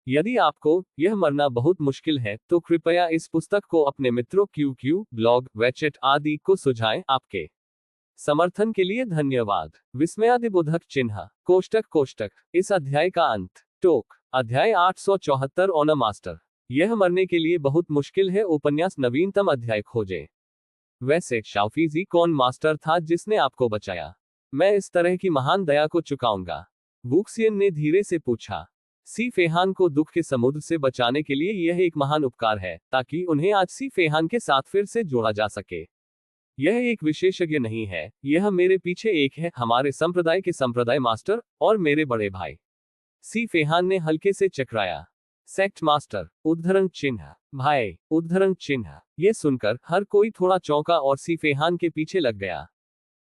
यदि आपको यह मरना बहुत मुश्किल है, तो कृपया इस पुस्तक को अपने मित्रों QQ, ब्लॉग, वेचेट आदि को सुझाएं। आपके समर्थन के लिए धन्यवाद। विस्मयादिबोधक चिन्ह कोष्टक। इस अध्याय का अंत। टोक अध्याय 874 ऑन अ मास्टर। यह मरने के लिए बहुत मुश्किल है उपन्यास नवीनतम अध्याय खोजें। वैसे शाओफीजी कौन मास्टर था जिसने आपको बचाया? मैं इस तरह की महान दया को चुकाऊंगा, वुक्सियन ने धीरे से पूछा। सी फेहान को दुख के समुद्र से बचाने के लिए यह एक महान उपकार है, ताकि उन्हें आज सी फेहान के साथ फिर से जोड़ा जा सके। यह एक विशेषज्ञ नहीं है, यह मेरे पीछे एक है, हमारे संप्रदाय के संप्रदाय मास्टर और मेरे बड़े भाई। सी फेहान ने हल्के से चकराया। सेक्ट मास्टर उद्धरण चिन्ह भाई उद्धरण चिन्ह। यह सुनकर हर कोई थोड़ा चौंका और सी फेहान के पीछे लग गया।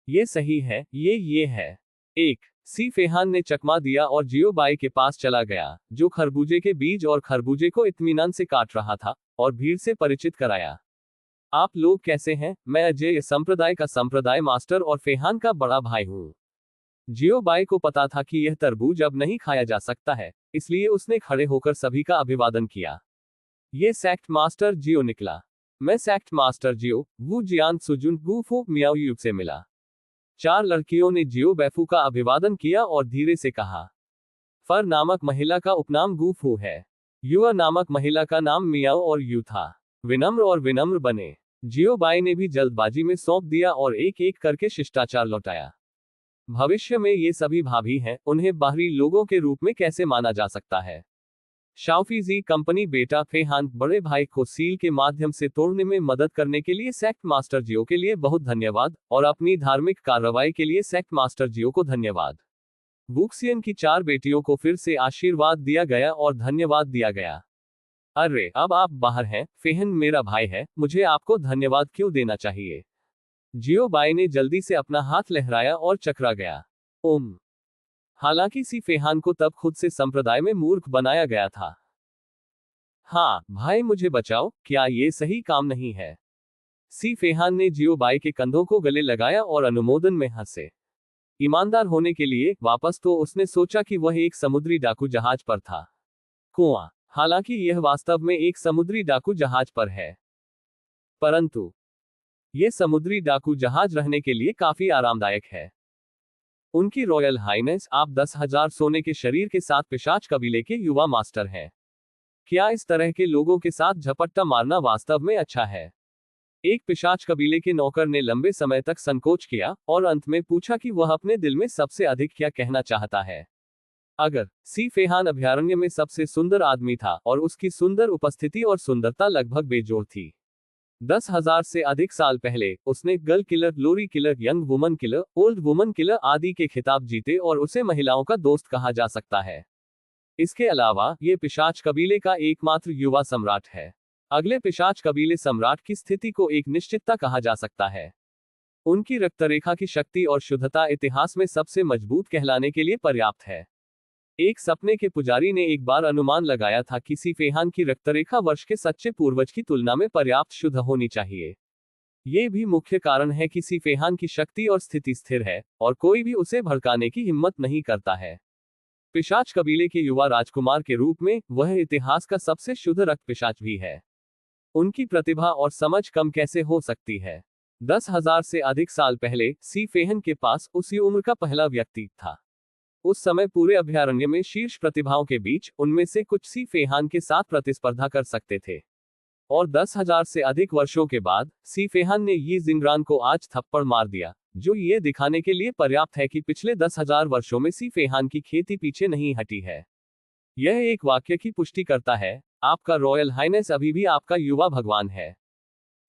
ये सही है, ये है। एक सी फेहान ने चकमा दिया और जियो बाई के पास चला गया, जो खरबूजे के बीज और खरबूजे को इत्मीनान से काट रहा था, और भीड़ से परिचित कराया। आप लोग कैसे हैं? मैं अजय संप्रदाय का संप्रदाय मास्टर और फेहान का बड़ा भाई हूँ। जियो बाई को पता था कि यह तरबूज अब नहीं खाया जा सकता है, इसलिए उसने खड़े होकर सभी का अभिवादन किया। ये सेक्ट मास्टर जियो निकला। मैं सेक्ट मास्टर जियो वू जियान सुजुन गूफू मियाओ युग से मिला। 4 लड़कियों ने जियो बैफू का अभिवादन किया और धीरे से कहा। फर नामक महिला का उपनाम गूफू है। युवा नामक महिला का नाम मियाओ और यू था। विनम्र और विनम्र बने। जियो बाई ने भी जल्दबाजी में सौंप दिया और एक एक करके शिष्टाचार लौटाया। भविष्य में ये सभी भाभी हैं, उन्हें बाहरी लोगों के रूप में कैसे माना जा सकता है? शाओफीजी कंपनी बेटा फेहान बड़े भाई को सील के माध्यम से तोड़ने में मदद करने के लिए सेक्ट मास्टर जियो के लिए बहुत धन्यवाद, और अपनी धार्मिक कार्रवाई के लिए सेक्ट मास्टर जियो को धन्यवाद। वुक्सियन की 4 बेटियों को फिर से आशीर्वाद दिया गया और धन्यवाद दिया गया। अरे अब आप बाहर हैं, फेहन मेरा भाई है, मुझे आपको धन्यवाद क्यों देना चाहिए? जियो बाई ने जल्दी से अपना हाथ लहराया और चकरा गया। हालांकि सी फेहान को तब खुद से संप्रदाय में मूर्ख बनाया गया था। हाँ भाई मुझे बचाओ, क्या ये सही काम नहीं है? सी फेहान ने जियो बाई के कंधों को गले लगाया और अनुमोदन में हंसे। ईमानदार होने के लिए वापस तो उसने सोचा कि वह एक समुद्री डाकू जहाज पर था। कुआं हालांकि यह वास्तव में एक समुद्री डाकू जहाज पर है, परंतु यह समुद्री डाकू जहाज रहने के लिए काफी आरामदायक है। उनकी रॉयल हाइनेस आप 10,000 सोने के शरीर के साथ पिशाच कबीले के युवा मास्टर हैं। क्या इस तरह के लोगों के साथ झपट्टा मारना वास्तव में अच्छा है? एक पिशाच कबीले के नौकर ने लंबे समय तक संकोच किया और अंत में पूछा कि वह अपने दिल में सबसे अधिक क्या कहना चाहता है। अगर सी फेहान अभयारण्य में सबसे सुंदर आदमी था और उसकी सुंदर उपस्थिति और सुंदरता लगभग बेजोड़ थी। 10,000 से अधिक साल पहले उसने girl killer, lorry killer, young woman killer, old woman killer आदि के खिताब जीते और उसे महिलाओं का दोस्त कहा जा सकता है। इसके अलावा ये पिशाच कबीले का एकमात्र युवा सम्राट है। अगले पिशाच कबीले सम्राट की स्थिति को एक निश्चितता कहा जा सकता है। उनकी रक्तरेखा की शक्ति और शुद्धता इतिहास में सबसे मजबूत कहलाने के लिए पर्याप्त है। एक सपने के पुजारी ने एक बार अनुमान लगाया था कि सीफेहान की रक्तरेखा वर्ष के सच्चे पूर्वज की तुलना में पर्याप्त शुद्ध होनी चाहिए। ये भी मुख्य कारण है कि सीफेहान की शक्ति और स्थिति स्थिर है और कोई भी उसे भड़काने की हिम्मत नहीं करता है। पिशाच कबीले के युवा राजकुमार के रूप में वह इतिहास का सबसे शुद्ध रक्त पिशाच भी है। उनकी प्रतिभा और समझ कम कैसे हो सकती है। 10,000 से अधिक साल पहले सीफेहन के पास उसी उम्र का पहला व्यक्ति था। उस समय पूरे अभयारण्य में शीर्ष प्रतिभाओं के बीच उनमें से कुछ सीफेहान के साथ प्रतिस्पर्धा कर सकते थे। और 10,000 से अधिक वर्षों के बाद सीफेहान ने यी जिंगरान को आज थप्पड़ मार दिया, जो ये दिखाने के लिए पर्याप्त है कि पिछले 10,000 वर्षों में सीफेहान की खेती पीछे नहीं हटी है। यह एक वाक्य की पुष्टि करता है, आपका रॉयल हाइनेस अभी भी आपका युवा भगवान है।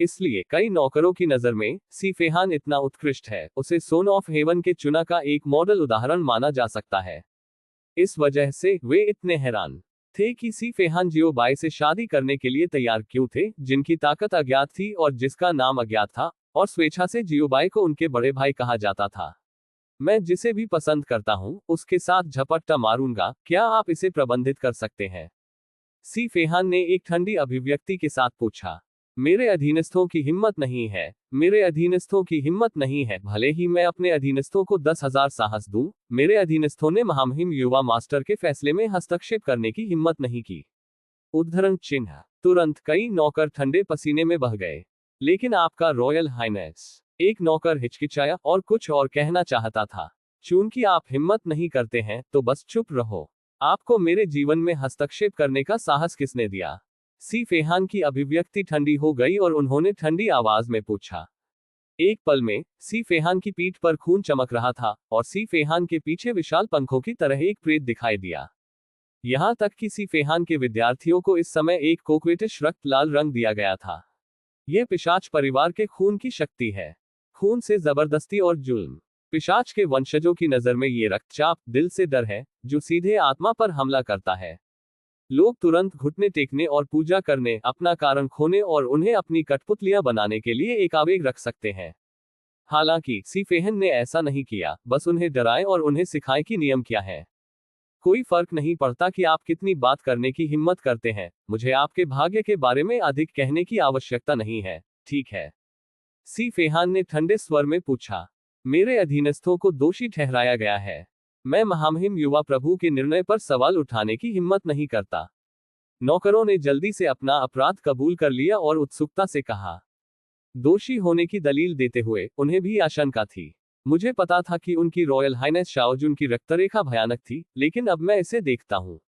इसलिए कई नौकरों की नजर में सीफेहान इतना उत्कृष्ट है, उसे सोन ऑफ हेवन के चुना का एक मॉडल उदाहरण माना जा सकता है। इस वजह से वे इतने हैरान थे कि सीफेहान जियोबाई से शादी करने के लिए तैयार क्यों थे, जिनकी ताकत अज्ञात थी और जिसका नाम अज्ञात था, और स्वेच्छा से जियोबाई को उनके बड़े भाई कहा जाता था। मैं जिसे भी पसंद करता हूं, उसके साथ झपट्टा मारूंगा, क्या आप इसे प्रबंधित कर सकते हैं? सीफेहान ने एक ठंडी अभिव्यक्ति के साथ पूछा। मेरे अधीनस्थों की हिम्मत नहीं है, मेरे अधीनस्थों की हिम्मत नहीं है, भले ही मैं अपने अधीनस्थों को 10,000 साहस दूं, मेरे अधीनस्थों ने महामहिम युवा मास्टर के फैसले में हस्तक्षेप करने की हिम्मत नहीं की। उद्धरण चिन्ह। तुरंत कई नौकर ठंडे पसीने में बह गए। लेकिन आपका रॉयल हाइनेस, एक नौकर हिचकिचाया और कुछ और कहना चाहता था। चूंकि आप हिम्मत नहीं करते हैं, तो बस चुप रहो। आपको मेरे जीवन में हस्तक्षेप करने का साहस किसने दिया? सीफेहान की अभिव्यक्ति ठंडी हो गई और उन्होंने ठंडी आवाज में पूछा। एक पल में सीफेहान की पीठ पर खून चमक रहा था और सीफेहान के पीछे विशाल पंखों की तरह एक प्रेत दिखाई दिया। यहां तक कि सीफेहान के विद्यार्थियों को इस समय एक कोक्वेटिश रक्त लाल रंग दिया गया था। यह पिशाच परिवार के खून की शक्ति है। खून से जबरदस्ती और जुल्म। पिशाच के वंशजों की नजर में ये रक्तचाप दिल से डर है, जो सीधे आत्मा पर हमला करता है। लोग तुरंत घुटने टेकने और पूजा करने, अपना कारण खोने और उन्हें अपनी कठपुतलियां बनाने के लिए एक आवेग रख सकते हैं। हालांकि सीफेहन ने ऐसा नहीं किया, बस उन्हें डराएं और उन्हें सिखाएं कि नियम क्या है। कोई फर्क नहीं पड़ता कि आप कितनी बात करने की हिम्मत करते हैं, मुझे आपके भाग्य के बारे में अधिक कहने की आवश्यकता नहीं है, ठीक है? सीफेहान ने ठंडे स्वर में पूछा। मेरे अधीनस्थों को दोषी ठहराया गया है। मैं महामहिम युवा प्रभु के निर्णय पर सवाल उठाने की हिम्मत नहीं करता। नौकरों ने जल्दी से अपना अपराध कबूल कर लिया और उत्सुकता से कहा। दोषी होने की दलील देते हुए उन्हें भी आशंका थी। मुझे पता था कि उनकी रॉयल हाइनेस शाओजुन की रक्तरेखा भयानक थी, लेकिन अब मैं इसे देखता हूं।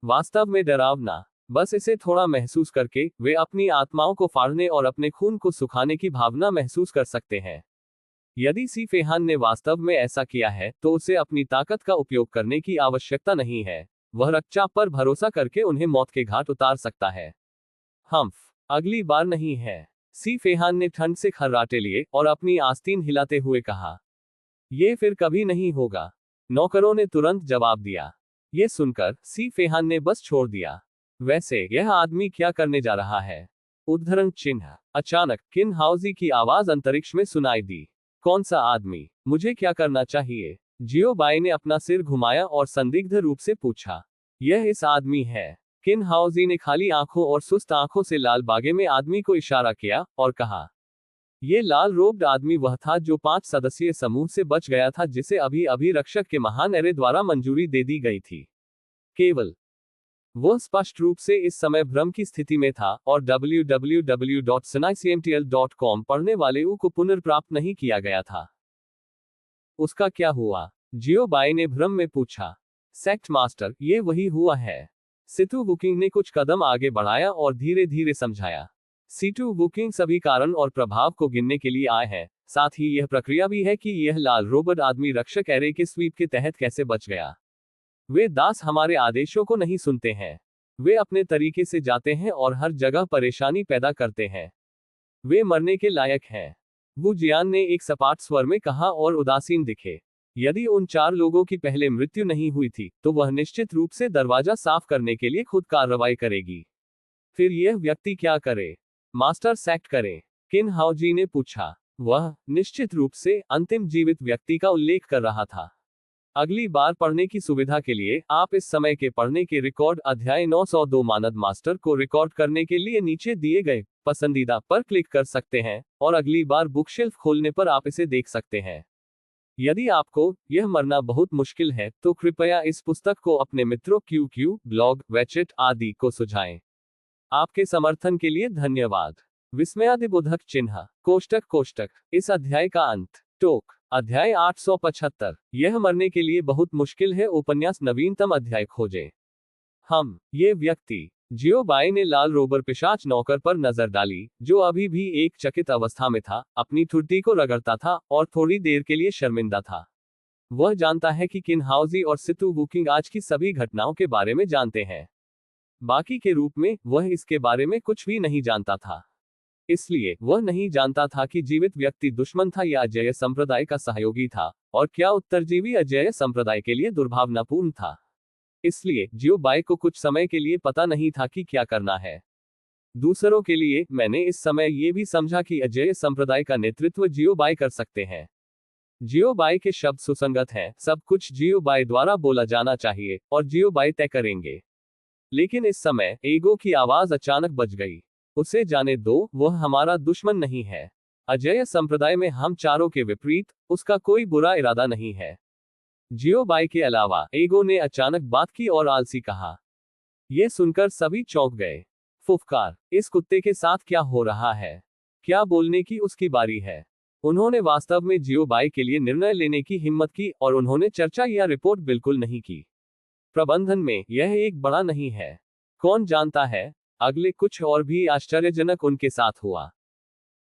वास्तव में डरावना। बस इसे थोड़ा महसूस करके वे अपनी आत्माओं को फाड़ने और अपने खून को सुखाने की भावना महसूस कर सकते हैं। यदि सीफेहान ने वास्तव में ऐसा किया है, तो उसे अपनी ताकत का उपयोग करने की आवश्यकता नहीं है। वह रक्तचाप पर भरोसा करके उन्हें मौत के घाट उतार सकता है। हम्फ, अगली बार नहीं है। सीफेहान ने ठंड से खर्राटे लिए और अपनी आस्तीन हिलाते हुए कहा। यह फिर कभी नहीं होगा। नौकरों ने तुरंत जवाब दिया। यह सुनकर सीफेहान ने बस छोड़ दिया। वैसे यह आदमी क्या करने जा रहा है? उद्धरण चिन्ह। अचानक किन हाउजी की आवाज अंतरिक्ष में सुनाई दी। कौन सा आदमी? मुझे क्या करना चाहिए? जियोबाई ने अपना सिर घुमाया और संदिग्ध रूप से पूछा। यह इस आदमी है। किन हाउजी ने खाली आंखों और सुस्त आंखों से लाल बागे में आदमी को इशारा किया और कहा। यह लाल रोब्ड आदमी वह था जो 5 सदस्यीय समूह से बच गया था, जिसे अभी अभी रक्षक के महान एरे द्वारा मंजूरी दे दी गई थी। केवल वह स्पष्ट रूप से इस समय भ्रम की स्थिति में था और www.sunaicmtl.com पढ़ने वाले को पुनर्प्राप्त नहीं किया गया था। उसका क्या हुआ? जियोबाई ने भ्रम में पूछा। सेक्ट मास्टर, ये वही हुआ है। सितु वुकिंग ने कुछ कदम आगे बढ़ाया और धीरे धीरे समझाया। सितु वुकिंग सभी कारण और प्रभाव को गिनने के लिए आए हैं, साथ ही यह प्रक्रिया भी है कि यह लाल रोबोट आदमी रक्षक एरे के स्वीप के तहत कैसे बच गया। वे दास हमारे आदेशों को नहीं सुनते हैं। वे अपने तरीके से जाते हैं और हर जगह परेशानी पैदा करते हैं। वे मरने के लायक हैं। वू जियान ने एक सपाट स्वर में कहा और उदासीन दिखे। यदि उन 4 लोगों की पहले मृत्यु नहीं हुई थी, तो वह निश्चित रूप से दरवाजा साफ करने के लिए खुद कार्रवाई करेगी। फिर यह व्यक्ति क्या करे? मास्टर सैक्ट करे? किन हाउजी ने पूछा। वह निश्चित रूप से अंतिम जीवित व्यक्ति का उल्लेख कर रहा था। अगली बार पढ़ने की सुविधा के लिए आप इस समय के पढ़ने के रिकॉर्ड अध्याय 902 मानद मास्टर को रिकॉर्ड करने के लिए नीचे दिए गए पसंदीदा पर क्लिक कर सकते हैं और अगली बार बुकशेल्फ खोलने पर आप इसे देख सकते हैं। यदि आपको यह मरना बहुत मुश्किल है तो कृपया इस पुस्तक को अपने मित्रों QQ, ब्लॉग, वेचेट आदि को सुझाएं। आपके समर्थन के लिए धन्यवाद। विस्मयादिबोधक चिन्ह कोष्टक इस अध्याय का अंत। टोक अध्याय 875। यह मरने के लिए बहुत मुश्किल है उपन्यास नवीनतम अध्याय खोजें। ये व्यक्ति जियो बाई ने लाल रोबर पिशाच नौकर पर नजर डाली, जो अभी भी एक चकित अवस्था में था, अपनी ठुड्डी को रगड़ता था और थोड़ी देर के लिए शर्मिंदा था। वह जानता है कि किन हाउजी और सितु बुकिंग आज की सभी घटनाओं के बारे में जानते हैं। बाकी के रूप में वह इसके बारे में कुछ भी नहीं जानता था। इसलिए वह नहीं जानता था कि जीवित व्यक्ति दुश्मन था या अजेय संप्रदाय का सहयोगी था, और क्या उत्तरजीवी अजेय संप्रदाय के लिए दुर्भावनापूर्ण था। इसलिए जियो बाई को कुछ समय के लिए पता नहीं था कि क्या करना है। दूसरों के लिए मैंने इस समय ये भी समझा कि अजेय संप्रदाय का नेतृत्व जियो बाई कर सकते हैं। जियो बाई के शब्द सुसंगत हैं, सब कुछ जियो बाई द्वारा बोला जाना चाहिए और जियो बाई तय करेंगे। लेकिन इस समय ईगो की आवाज अचानक बज गई। उसे जाने दो, वह हमारा दुश्मन नहीं है। अजेय संप्रदाय में हम चारों के विपरीत उसका कोई बुरा इरादा नहीं है। जियो बाई के अलावा ईगो ने अचानक बात की और आलसी कहा। यह सुनकर सभी चौंक गए। फुफकार, इस कुत्ते के साथ क्या हो रहा है? क्या बोलने की उसकी बारी है? उन्होंने वास्तव में जियो बाई के लिए निर्णय लेने की हिम्मत की और उन्होंने चर्चा या रिपोर्ट बिल्कुल नहीं की। प्रबंधन में यह एक बड़ा नहीं है। कौन जानता है, अगले कुछ और भी आश्चर्यजनक उनके साथ हुआ।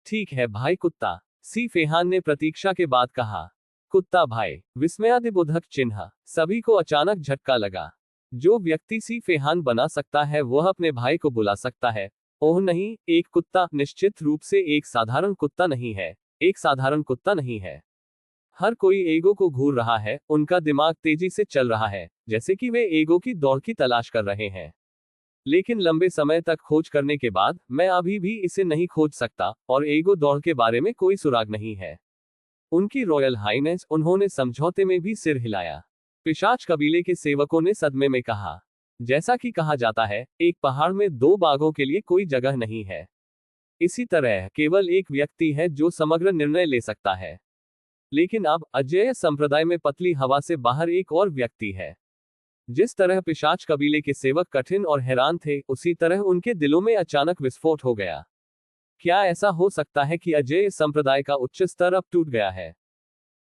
ठीक है भाई कुत्ता, सी फेहान ने प्रतीक्षा के बाद कहा। कुत्ता भाई, विस्मयादिबोधक चिन्ह। सभी को अचानक झटका लगा। जो व्यक्ति सी फेहान बना सकता है वह अपने भाई को बुला सकता है। ओह नहीं, एक कुत्ता निश्चित रूप से एक साधारण कुत्ता नहीं है। एक साधारण कुत्ता नहीं है। हर कोई ईगो को घूर रहा है, उनका दिमाग तेजी से चल रहा है, जैसे कि वे ईगो की दौड़ की तलाश कर रहे हैं। लेकिन लंबे समय तक खोज करने के बाद मैं अभी भी इसे नहीं खोज सकता, और ईगो दौड़ के बारे में कोई सुराग नहीं है। उनकी रॉयल हाइनेस, उन्होंने समझौते में भी सिर हिलाया। पिशाच कबीले के सेवकों ने सदमे में कहा। जैसा कि कहा जाता है, एक पहाड़ में 2 बाघों के लिए कोई जगह नहीं है। इसी तरह केवल एक व्यक्ति है जो समग्र निर्णय ले सकता है। लेकिन अब अजेय संप्रदाय में पतली हवा से बाहर एक और व्यक्ति है। जिस तरह पिशाच कबीले के सेवक कठिन और हैरान थे, उसी तरह उनके दिलों में अचानक विस्फोट हो गया। क्या ऐसा हो सकता है कि अजेय संप्रदाय का उच्च स्तर अब टूट गया है?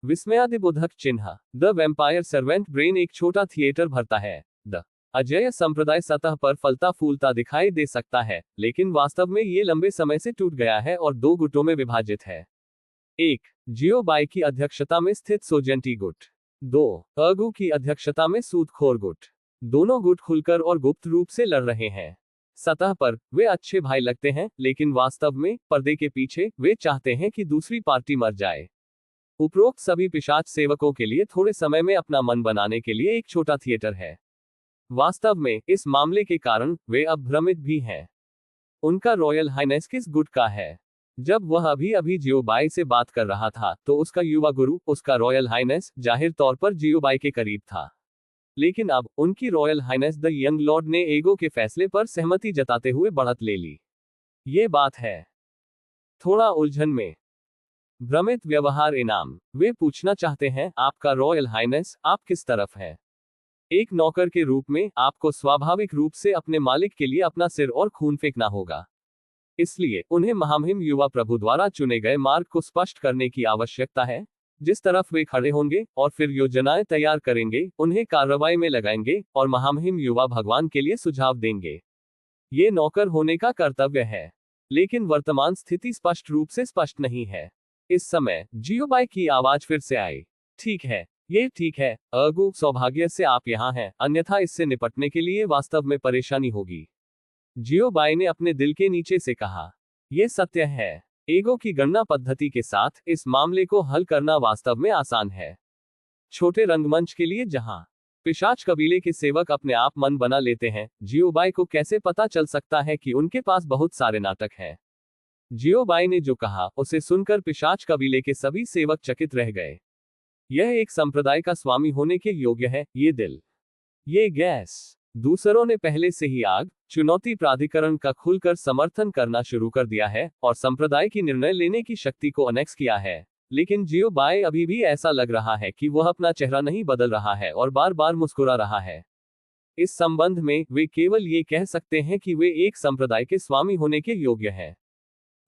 विस्मयादिबोधक चिन्ह। द वैम्पायर सर्वेंट ब्रेन एक छोटा थिएटर भरता है। द अजेय संप्रदाय सतह पर फलता फूलता दिखाई दे सकता है, लेकिन वास्तव में ये लंबे समय से टूट गया है और 2 गुटों में विभाजित है। 1. जियो बाई की अध्यक्षता में स्थित सोजेंटी गुट। 2. अगू की अध्यक्षता में सूदखोर गुट। दोनों गुट खुलकर और गुप्त रूप से लड़ रहे हैं। सतह पर वे अच्छे भाई लगते हैं, लेकिन वास्तव में पर्दे के पीछे वे चाहते हैं कि दूसरी पार्टी मर जाए। उपरोक्त सभी पिशाच सेवकों के लिए थोड़े समय में अपना मन बनाने के लिए एक छोटा थिएटर है। वास्तव में इस मामले के कारण वे अब भ्रमित भी हैं। उनका रॉयल हाइनेस किस गुट का है? जब वह अभी जियो बाई से बात कर रहा था तो उसका युवा गुरु, उसका रॉयल हाइनेस, जाहिर तौर पर जियो बाई के करीब था। लेकिन अब उनकी royal highness the young lord ने ईगो के फैसले पर सहमति जताते हुए बढ़त ले ली। ये बात है थोड़ा उलझन में। भ्रमित व्यवहार इनाम। वे पूछना चाहते हैं, आपका रॉयल हाइनेस, आप किस तरफ है? एक नौकर के रूप में आपको स्वाभाविक रूप से अपने मालिक के लिए अपना सिर और खून फेंकना होगा। इसलिए उन्हें महामहिम युवा प्रभु द्वारा चुने गए मार्ग को स्पष्ट करने की आवश्यकता है। जिस तरफ वे खड़े होंगे और फिर योजनाएं तैयार करेंगे, उन्हें कार्रवाई में लगाएंगे और महामहिम युवा भगवान के लिए सुझाव देंगे। ये नौकर होने का कर्तव्य है। लेकिन वर्तमान स्थिति स्पष्ट रूप से स्पष्ट नहीं है। इस समय जियो बाई की आवाज फिर से आई। ठीक है, ये ठीक है अगू, सौभाग्य से आप यहाँ हैं, अन्यथा इससे निपटने के लिए वास्तव में परेशानी होगी। जियो बाई ने अपने दिल के नीचे से कहा। यह सत्य है, ईगो की गणना पद्धति के साथ इस मामले को हल करना वास्तव में आसान है। छोटे रंगमंच के लिए जहां पिशाच कबीले के सेवक अपने आप मन बना लेते हैं, जियोबाई को कैसे पता चल सकता है कि उनके पास बहुत सारे नाटक हैं। जियोबाई ने जो कहा उसे सुनकर पिशाच कबीले के सभी सेवक चकित रह गए। यह एक संप्रदाय का स्वामी होने के योग्य है, ये दिल, ये गैस। दूसरों ने पहले से ही आग चुनौती प्राधिकरण का खुलकर समर्थन करना शुरू कर दिया है और संप्रदाय की निर्णय लेने की शक्ति को अनेक्स किया है। लेकिन जियोबाई अभी भी ऐसा लग रहा है कि वह अपना चेहरा नहीं बदल रहा है और बार बार मुस्कुरा रहा है। इस संबंध में वे केवल ये कह सकते हैं कि वे एक संप्रदाय के स्वामी होने के योग्य हैं।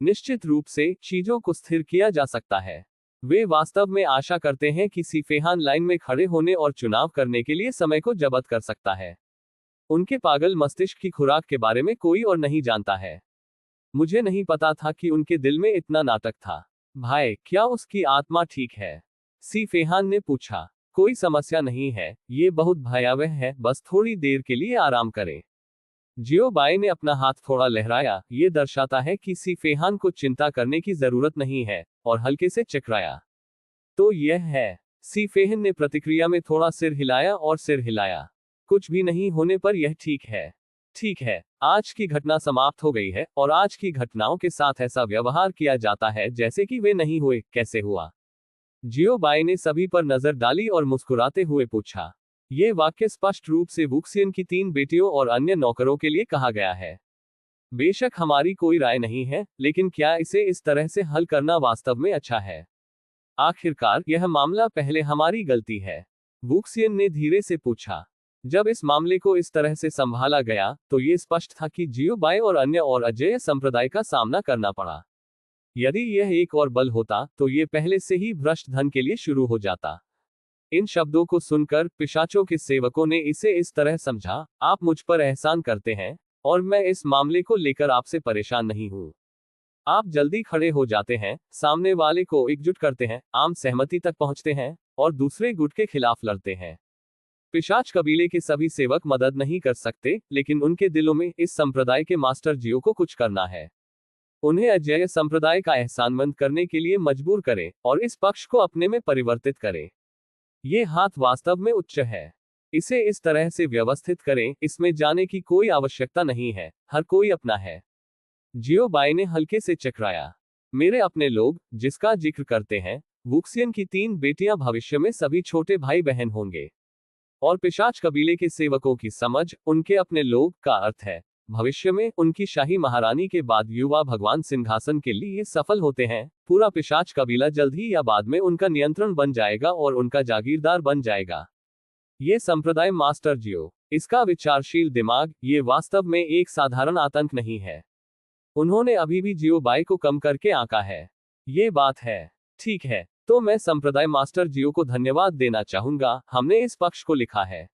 निश्चित रूप से चीजों को स्थिर किया जा सकता है। वे वास्तव में आशा करते हैं कि सीफेहान लाइन में खड़े होने और चुनाव करने के लिए समय को जब्त कर सकता है। उनके पागल मस्तिष्क की खुराक के बारे में कोई और नहीं जानता है। मुझे नहीं पता था कि उनके दिल में इतना नाटक था। भाई, क्या उसकी आत्मा ठीक है? सीफेहान ने पूछा। कोई समस्या नहीं है, ये बहुत भयावह है, बस थोड़ी देर के लिए आराम करें। जियोबाई ने अपना हाथ थोड़ा लहराया, ये दर्शाता है कि सीफेहान को चिंता करने की जरूरत नहीं है, और हल्के से चकराया। तो यह है। सीफेहन ने प्रतिक्रिया में थोड़ा सिर हिलाया और सिर हिलाया। कुछ भी नहीं होने पर यह ठीक है। ठीक है, आज की घटना समाप्त हो गई है और आज की घटनाओं के साथ ऐसा व्यवहार किया जाता है जैसे कि वे नहीं हुए। कैसे हुआ? जियोबाई ने सभी पर नजर डाली और मुस्कुराते हुए पूछा। ये वाक्य स्पष्ट रूप से वुक्सियन की 3 बेटियों और अन्य नौकरों के लिए कहा गया है। बेशक हमारी कोई राय नहीं है, लेकिन क्या इसे इस तरह से हल करना वास्तव में अच्छा है? आखिरकार यह मामला पहले हमारी गलती है, वुक्सियन ने धीरे से पूछा। जब इस मामले को इस तरह से संभाला गया तो ये स्पष्ट था कि जियोबाई और अन्य और अजेय संप्रदाय का सामना करना पड़ा। यदि यह एक और बल होता तो ये पहले से ही भ्रष्ट धन के लिए शुरू हो जाता। इन शब्दों को सुनकर पिशाचों के सेवकों ने इसे इस तरह समझा, आप मुझ पर एहसान करते हैं और मैं इस मामले को लेकर आपसे परेशान नहीं हूं। आप जल्दी खड़े हो जाते हैं, सामने वाले को एकजुट करते हैं, आम सहमति तक पहुंचते हैं और दूसरे गुट के खिलाफ लड़ते हैं। पिशाच कबीले के सभी सेवक मदद नहीं कर सकते, लेकिन उनके दिलों में इस संप्रदाय के मास्टर जियो को कुछ करना है। उन्हें अजेय संप्रदाय का एहसानमंद करने के लिए मजबूर करें और इस पक्ष को अपने में परिवर्तित करें। ये हाथ वास्तव में उच्च है। इसे इस तरह से व्यवस्थित करें, इसमें जाने की कोई आवश्यकता नहीं है, हर कोई अपना है। जियोबाई ने हल्के से चकराया। मेरे अपने लोग, जिसका जिक्र करते हैं, वुक्सियन की 3 बेटियां भविष्य में सभी छोटे भाई बहन होंगे। और पिशाच कबीले के सेवकों की समझ, उनके अपने लोग का अर्थ है, भविष्य में उनकी शाही महारानी के बाद युवा भगवान सिंहासन के लिए सफल होते हैं। पूरा पिशाच कबीला जल्द ही या बाद में उनका नियंत्रण बन जाएगा और उनका जागीरदार बन जाएगा। ये संप्रदाय मास्टर जियो, इसका विचारशील दिमाग, ये वास्तव में एक साधारण आतंक नहीं है। उन्होंने अभी भी जियोबाई को कम करके आंका है। ये बात है। ठीक है, तो मैं संप्रदाय मास्टर जियो को धन्यवाद देना चाहूंगा, हमने इस पक्ष को लिखा है।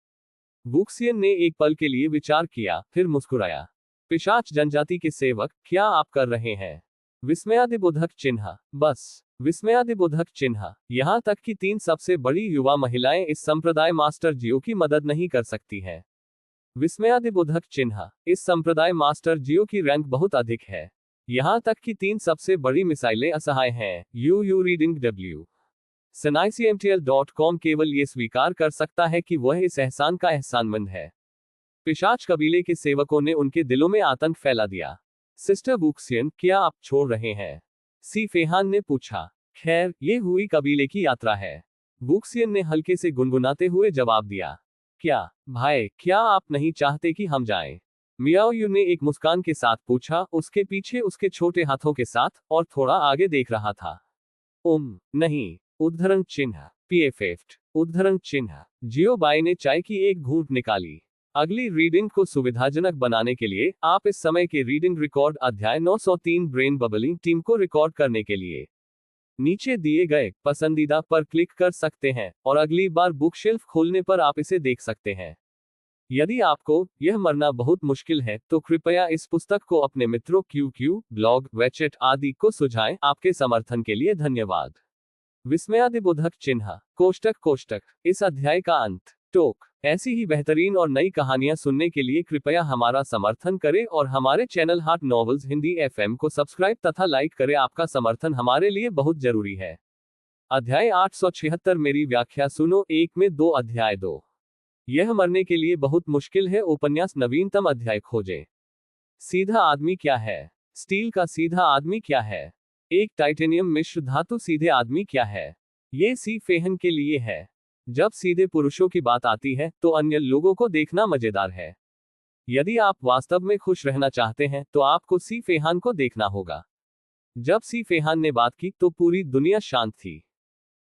वुक्सियन ने एक पल के लिए विचार किया, फिर मुस्कुराया। पिशाच जनजाति के सेवक, क्या आप कर रहे हैं? विस्मयादिबोधक चिन्ह। बस विस्मयादिबोधक चिन्ह। यहां तक कि 3 सबसे बड़ी युवा महिलाएं इस संप्रदाय मास्टर जियो की मदद नहीं कर सकती हैं। विस्मयादिबोधक चिन्ह। इस संप्रदाय मास्टर जियो की रैंक बहुत अधिक है। यहां तक कि 3 सबसे बड़ी मिसाइलें असहाय हैं। यू रीडिंग डब्ल्यू SNICMTL.com केवल ये स्वीकार कर सकता है कि वह इस एहसान का एहसानमंद है। पिशाच कबीले के सेवकों ने उनके दिलों में आतंक फैला दिया। सिस्टर वुक्सियन, क्या आप छोड़ रहे हैं? सीफेहान ने पूछा। खैर, ये हुई कबीले की यात्रा है। वुक्सियन ने हल्के से गुनगुनाते हुए जवाब दिया। क्या भाई, क्या आप नहीं चाहते कि हम जाएं? मियाओयू ने एक मुस्कान के साथ पूछा, उसके पीछे उसके छोटे हाथों के साथ, और थोड़ा आगे देख रहा था। नहीं। उद्धरण चिन्ह। PFF उद्धरण चिन्ह। जियोबाई ने चाय की एक घूंट निकाली। अगली रीडिंग को सुविधाजनक बनाने के लिए आप इस समय के रीडिंग रिकॉर्ड अध्याय 903 ब्रेन बबलिंग टीम को रिकॉर्ड करने के लिए नीचे दिए गए पसंदीदा पर क्लिक कर सकते हैं और अगली बार बुक शेल्फ खोलने पर आप इसे देख सकते हैं। यदि आपको यह मरना बहुत मुश्किल है तो कृपया इस पुस्तक को अपने मित्रों QQ, ब्लॉग, वेचेट आदि को सुझाएं। आपके समर्थन के लिए धन्यवाद। विस्मयादिबोधक चिन्ह। कोष्टक। इस अध्याय का अंत। टोक। ऐसी ही बेहतरीन और नई कहानियां सुनने के लिए कृपया हमारा समर्थन करें और हमारे चैनल हाट नॉवेल्स हिंदी FM को सब्सक्राइब तथा लाइक करें। आपका समर्थन हमारे लिए बहुत जरूरी है। अध्याय 876 मेरी व्याख्या सुनो 1 में 2 अध्याय 2। यह मरने के लिए बहुत मुश्किल है उपन्यास नवीनतम अध्याय खोजें। सीधा आदमी क्या है? स्टील का सीधा आदमी क्या है? एक टाइटेनियम मिश्र धातु सीधे आदमी क्या है? ये सी फेहन के लिए है। जब सीधे पुरुषों की बात आती है तो अन्य लोगों को देखना मजेदार है। यदि आप वास्तव में खुश रहना चाहते हैं तो आपको सी फेहान को देखना होगा। जब सी फेहान ने बात की तो पूरी दुनिया शांत थी।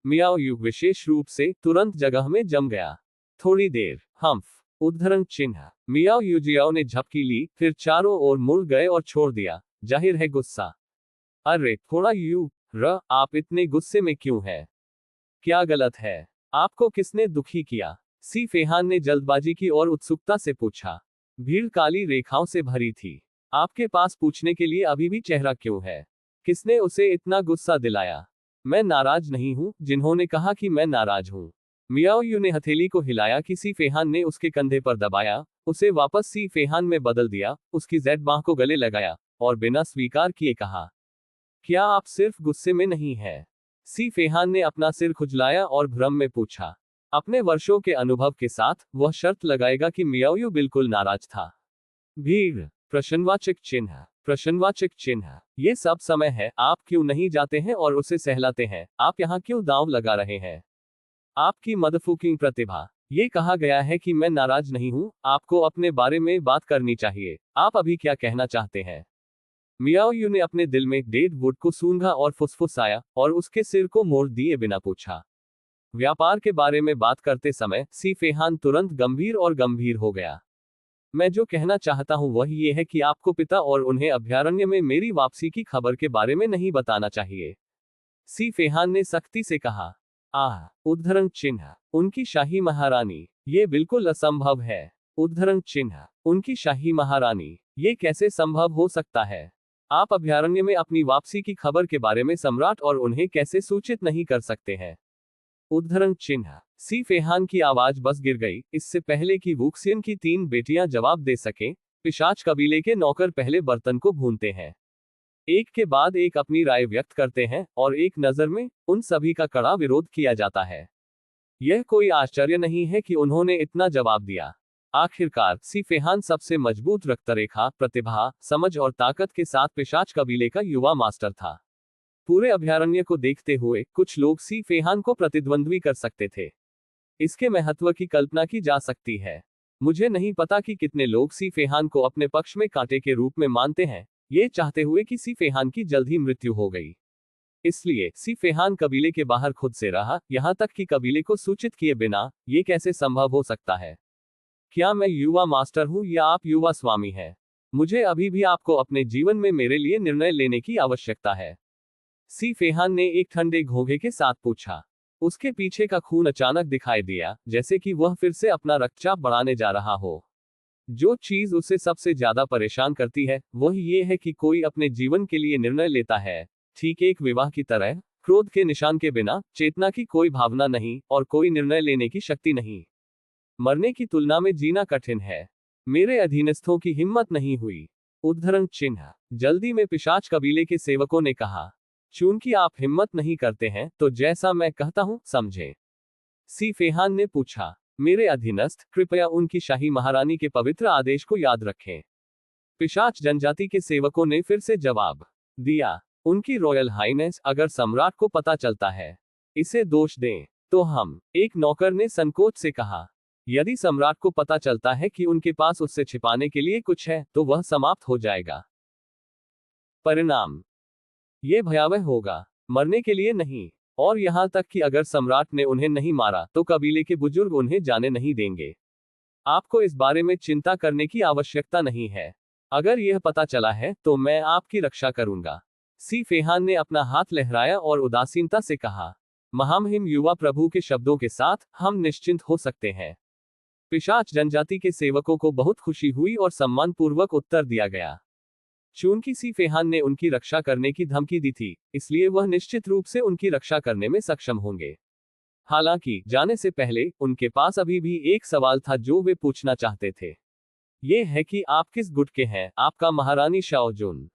मियाओ यू विशेष रूप से तुरंत जगह में जम गया। थोड़ी देर हम्फ उद्धरण चिन्ह मियाओ यूजियाओ ने झपकी ली, फिर चारों ओर मुड़ गए और छोड़ दिया। जाहिर है गुस्सा। अरे थोड़ा आप इतने गुस्से में क्यों हैं? क्या गलत है? आपको किसने दुखी किया? सी फेहान ने जल्दबाजी की और उत्सुकता से पूछा। भीड़ काली रेखाओं से भरी थी। आपके पास पूछने के लिए अभी भी चेहरा क्यों है? किसने उसे इतना गुस्सा दिलाया? मैं नाराज नहीं हूं। जिन्होंने कहा कि मैं नाराज हूं। मियाओ यू ने हथेली को हिलाया कि सी फेहान ने उसके कंधे पर दबाया, उसे वापस सी फेहान में बदल दिया, उसकी जेड बांह को गले लगाया और बिना स्वीकार किए कहा, क्या आप सिर्फ गुस्से में नहीं हैं? सी फेहान ने अपना सिर खुजलाया और भ्रम में पूछा। अपने वर्षों के अनुभव के साथ वह शर्त लगाएगा कि मियाओ यू बिल्कुल नाराज था। भीड़ प्रश्नवाचक चिन्ह ये सब समय है। आप क्यों नहीं जाते हैं और उसे सहलाते हैं? आप यहाँ क्यों दांव लगा रहे हैं? आपकी मदफूकिंग प्रतिभा। ये कहा गया है कि मैं नाराज नहीं हूं। आपको अपने बारे में बात करनी चाहिए। आप अभी क्या कहना चाहते हैं? मियाओ यू ने अपने दिल में डेड वुड को सूंघा और फुसफुसाया और उसके सिर को मोड़ दिए बिना पूछा। व्यापार के बारे में बात करते समय सी फेहान तुरंत गंभीर हो गया। मैं जो कहना चाहता हूं वह ये है कि आपको पिता और उन्हें अभयारण्य में मेरी वापसी की खबर के बारे में नहीं बताना चाहिए। सी फेहान ने सख्ती से कहा। उद्धरण चिन्ह उनकी शाही महारानी, ये बिल्कुल असंभव है। उद्धरण चिन्ह उनकी शाही महारानी, ये कैसे संभव हो सकता है? आप अभयारण्य में अपनी वापसी की खबर के बारे में सम्राट और उन्हें कैसे सूचित नहीं कर सकते हैं? उद्धरण चिन्ह सी फेहान की आवाज बस गिर गई। इससे पहले कि वुक्सियन की 3 बेटियां जवाब दे सकें, पिशाच कबीले के नौकर पहले बर्तन को भूनते हैं, एक के बाद एक अपनी राय व्यक्त करते हैं और एक नजर में उन सभी का कड़ा विरोध किया जाता है। यह कोई आश्चर्य नहीं है कि उन्होंने इतना जवाब दिया। आखिरकार सी फेहान सबसे मजबूत रक्तरेखा, प्रतिभा, समझ और ताकत के साथ पिशाच कबीले का युवा मास्टर था। पूरे अभयारण्य को देखते हुए कुछ लोग सी फेहान को प्रतिद्वंद्वी कर सकते थे। इसके महत्व की कल्पना की जा सकती है। मुझे नहीं पता कि कितने लोग सी फेहान को अपने पक्ष में कांटे के रूप में मानते हैं, ये चाहते हुए कि सी फेहान की जल्द ही मृत्यु हो गई। इसलिए सी फेहान कबीले के बाहर खुद से रहा, यहां तक कि कबीले को सूचित किए बिना। ये कैसे संभव हो सकता है? क्या मैं युवा मास्टर हूं या आप युवा स्वामी हैं? मुझे अभी भी आपको अपने जीवन में मेरे लिए निर्णय लेने की आवश्यकता है। सी फेहान ने एक ठंडे घोंघे के साथ पूछा। उसके पीछे का खून अचानक दिखाई दिया, जैसे कि वह फिर से अपना रक्तचाप बढ़ाने जा रहा हो। जो चीज उसे सबसे ज्यादा परेशान करती है वह ये है कि कोई अपने जीवन के लिए निर्णय लेता है, ठीक एक विवाह की तरह, क्रोध के निशान के बिना, चेतना की कोई भावना नहीं और कोई निर्णय लेने की शक्ति नहीं। मरने की तुलना में जीना कठिन है। मेरे अधीनस्थों की हिम्मत नहीं हुई। उद्धरण चिन्ह जल्दी में पिशाच कबीले के सेवकों ने कहा। चूंकि आप हिम्मत नहीं करते हैं तो जैसा मैं कहता हूं समझें। सी फेहान ने पूछा। मेरे अधीनस्थ कृपया उनकी शाही महारानी के पवित्र आदेश को याद रखें। पिशाच जनजाति के सेवकों ने फिर से जवाब दिया। उनकी रॉयल हाइनेस, अगर सम्राट को पता चलता है, इसे दोष दें तो हम, एक नौकर ने संकोच से कहा। यदि सम्राट को पता चलता है कि उनके पास उससे छिपाने के लिए कुछ है तो वह समाप्त हो जाएगा। परिणाम ये भयावह होगा, मरने के लिए नहीं। और यहां तक कि अगर सम्राट ने उन्हें नहीं मारा तो कबीले के बुजुर्ग उन्हें जाने नहीं देंगे। आपको इस बारे में चिंता करने की आवश्यकता नहीं है। अगर यह पता चला है तो मैं आपकी रक्षा करूंगा। सी फेहान ने अपना हाथ लहराया और उदासीनता से कहा। महामहिम युवा प्रभु के शब्दों के साथ हम निश्चिंत हो सकते हैं। पिशाच जनजाति के सेवकों को बहुत खुशी हुई और सम्मानपूर्वक उत्तर दिया गया। चूंकि सी फेहान ने उनकी रक्षा करने की धमकी दी थी, इसलिए वह निश्चित रूप से उनकी रक्षा करने में सक्षम होंगे। हालांकि जाने से पहले उनके पास अभी भी एक सवाल था जो वे पूछना चाहते थे। ये है कि आप किस गुट के हैं? आपका महारानी शाओजुन।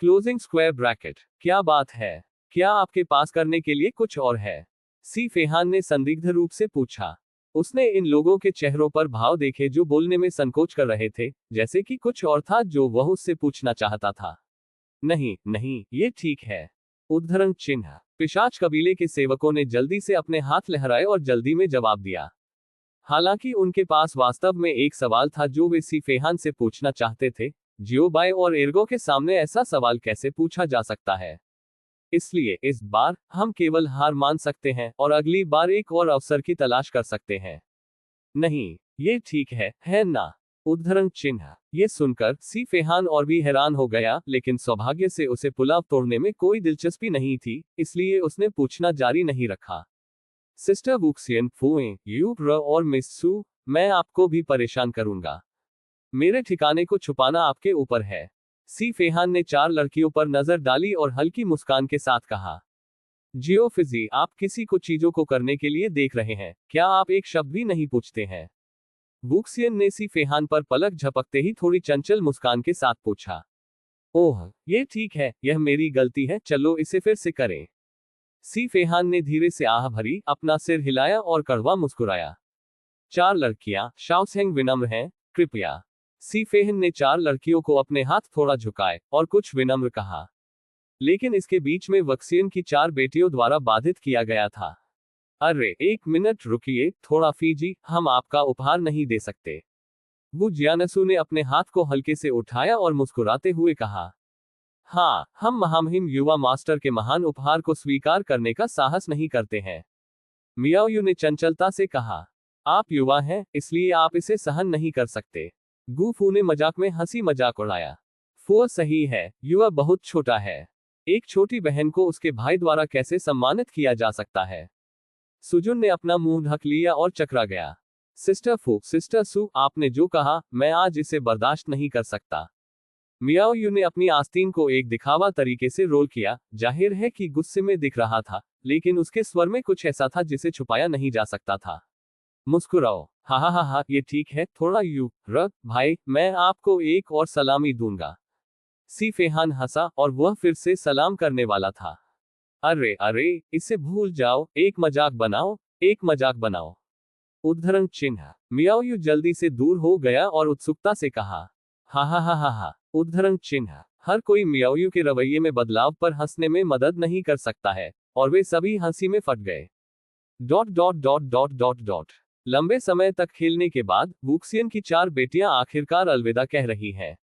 Closing square bracket. क्या बात है? क्या आपके पास करने के लिए कुछ और है? सी फेहान ने संदिग्ध रूप से पूछा। उसने इन लोगों के चेहरों पर भाव देखे जो बोलने में संकोच कर रहे थे, जैसे कि कुछ और था जो वह उससे पूछना चाहता था। नहीं नहीं, ये ठीक है। उद्धरण चिन्ह। पिशाच कबीले के सेवकों ने जल्दी से अपने हाथ लहराए और जल्दी में जवाब दिया। हालांकि उनके पास वास्तव में एक सवाल था जो वे सी फेहान से पूछना चाहते थे। जियोबाई और एर्गो के सामने ऐसा सवाल कैसे पूछा जा सकता है? इसलिए इस बार हम केवल हार मान सकते हैं और अगली बार एक और अवसर की तलाश कर सकते हैं। नहीं, ये ठीक है ना? उद्धरण चिन्ह। ये सुनकर सी फेहान और भी हैरान हो गया, लेकिन सौभाग्य से उसे पुलाव तोड़ने में कोई दिलचस्पी नहीं थी, इसलिए उसने पूछना जारी नहीं रखा। सिस्टर वुक्सियन, फुए, यू र और मिस सू, मैं आपको भी परेशान करूंगा। मेरे ठिकाने को छुपाना आपके ऊपर है। सी फेहान ने 4 लड़कियों पर नजर डाली और हल्की मुस्कान के साथ कहा। जियोफिजी, आप किसी को चीजों को करने के लिए देख रहे हैं, क्या आप एक शब्द भी नहीं पूछते हैं? वुक्सियन ने सी फेहान पर पलक झपकते ही थोड़ी चंचल मुस्कान के साथ पूछा। ओह, ये ठीक है, यह मेरी गलती है, चलो इसे फिर से करें। सी फेहान ने धीरे से आह भरी, अपना सिर हिलाया और कड़वा मुस्कुराया। 4 लड़कियां, शाओसेंग विनम्र हैं, कृपया। सी फेहन ने 4 लड़कियों को अपने हाथ थोड़ा झुकाए और कुछ विनम्र कहा। लेकिन इसके बीच में वक्सियन की 4 बेटियों द्वारा बाधित किया गया था। अरे एक मिनट रुकिए, थोड़ा फीजी, हम आपका उपहार नहीं दे सकते। वो जियानसू ने अपने हाथ को हल्के से उठाया और मुस्कुराते हुए कहा। हाँ, हम महामहिम युवा मास्टर के महान उपहार को स्वीकार करने का साहस नहीं करते हैं। मियाओयू ने चंचलता से कहा। आप युवा हैं, इसलिए आप इसे सहन नहीं कर सकते। गूफू ने मजाक में हंसी मजाक उड़ाया। फुआ सही है, युवा बहुत छोटा है। एक छोटी बहन को उसके भाई द्वारा कैसे सम्मानित किया जा सकता है? सुजुन ने अपना मुंह ढक लिया और चकरा गया। सिस्टर फू, सिस्टर सू, आपने जो कहा, मैं आज इसे बर्दाश्त नहीं कर सकता। मियाओयू ने अपनी आस्तीन को एक दिखावा तरीके से रोल किया, जाहिर है कि गुस्से में दिख रहा था, लेकिन उसके स्वर में कुछ ऐसा था जिसे छुपाया नहीं जा सकता था। मुस्कुराओ, हा हा हा हा, ये ठीक है, थोड़ा यू र भाई, मैं आपको एक और सलामी दूंगा। सी फेहान हंसा और वह फिर से सलाम करने वाला था। अरे अरे, इसे भूल जाओ, एक मजाक बनाओ, एक मजाक बनाओ। उद्धरण चिन्ह। मियाओयू जल्दी से दूर हो गया और उत्सुकता से कहा। हा हा हा हा हा। उद्धरण चिन्ह। हर कोई मियाओयू के रवैये में बदलाव पर हंसने में मदद नहीं कर सकता है, और वे सभी हंसी में फट गए। Dot dot dot dot dot dot. लंबे समय तक खेलने के बाद वुक्सियन की 4 बेटियां आखिरकार अलविदा कह रही हैं।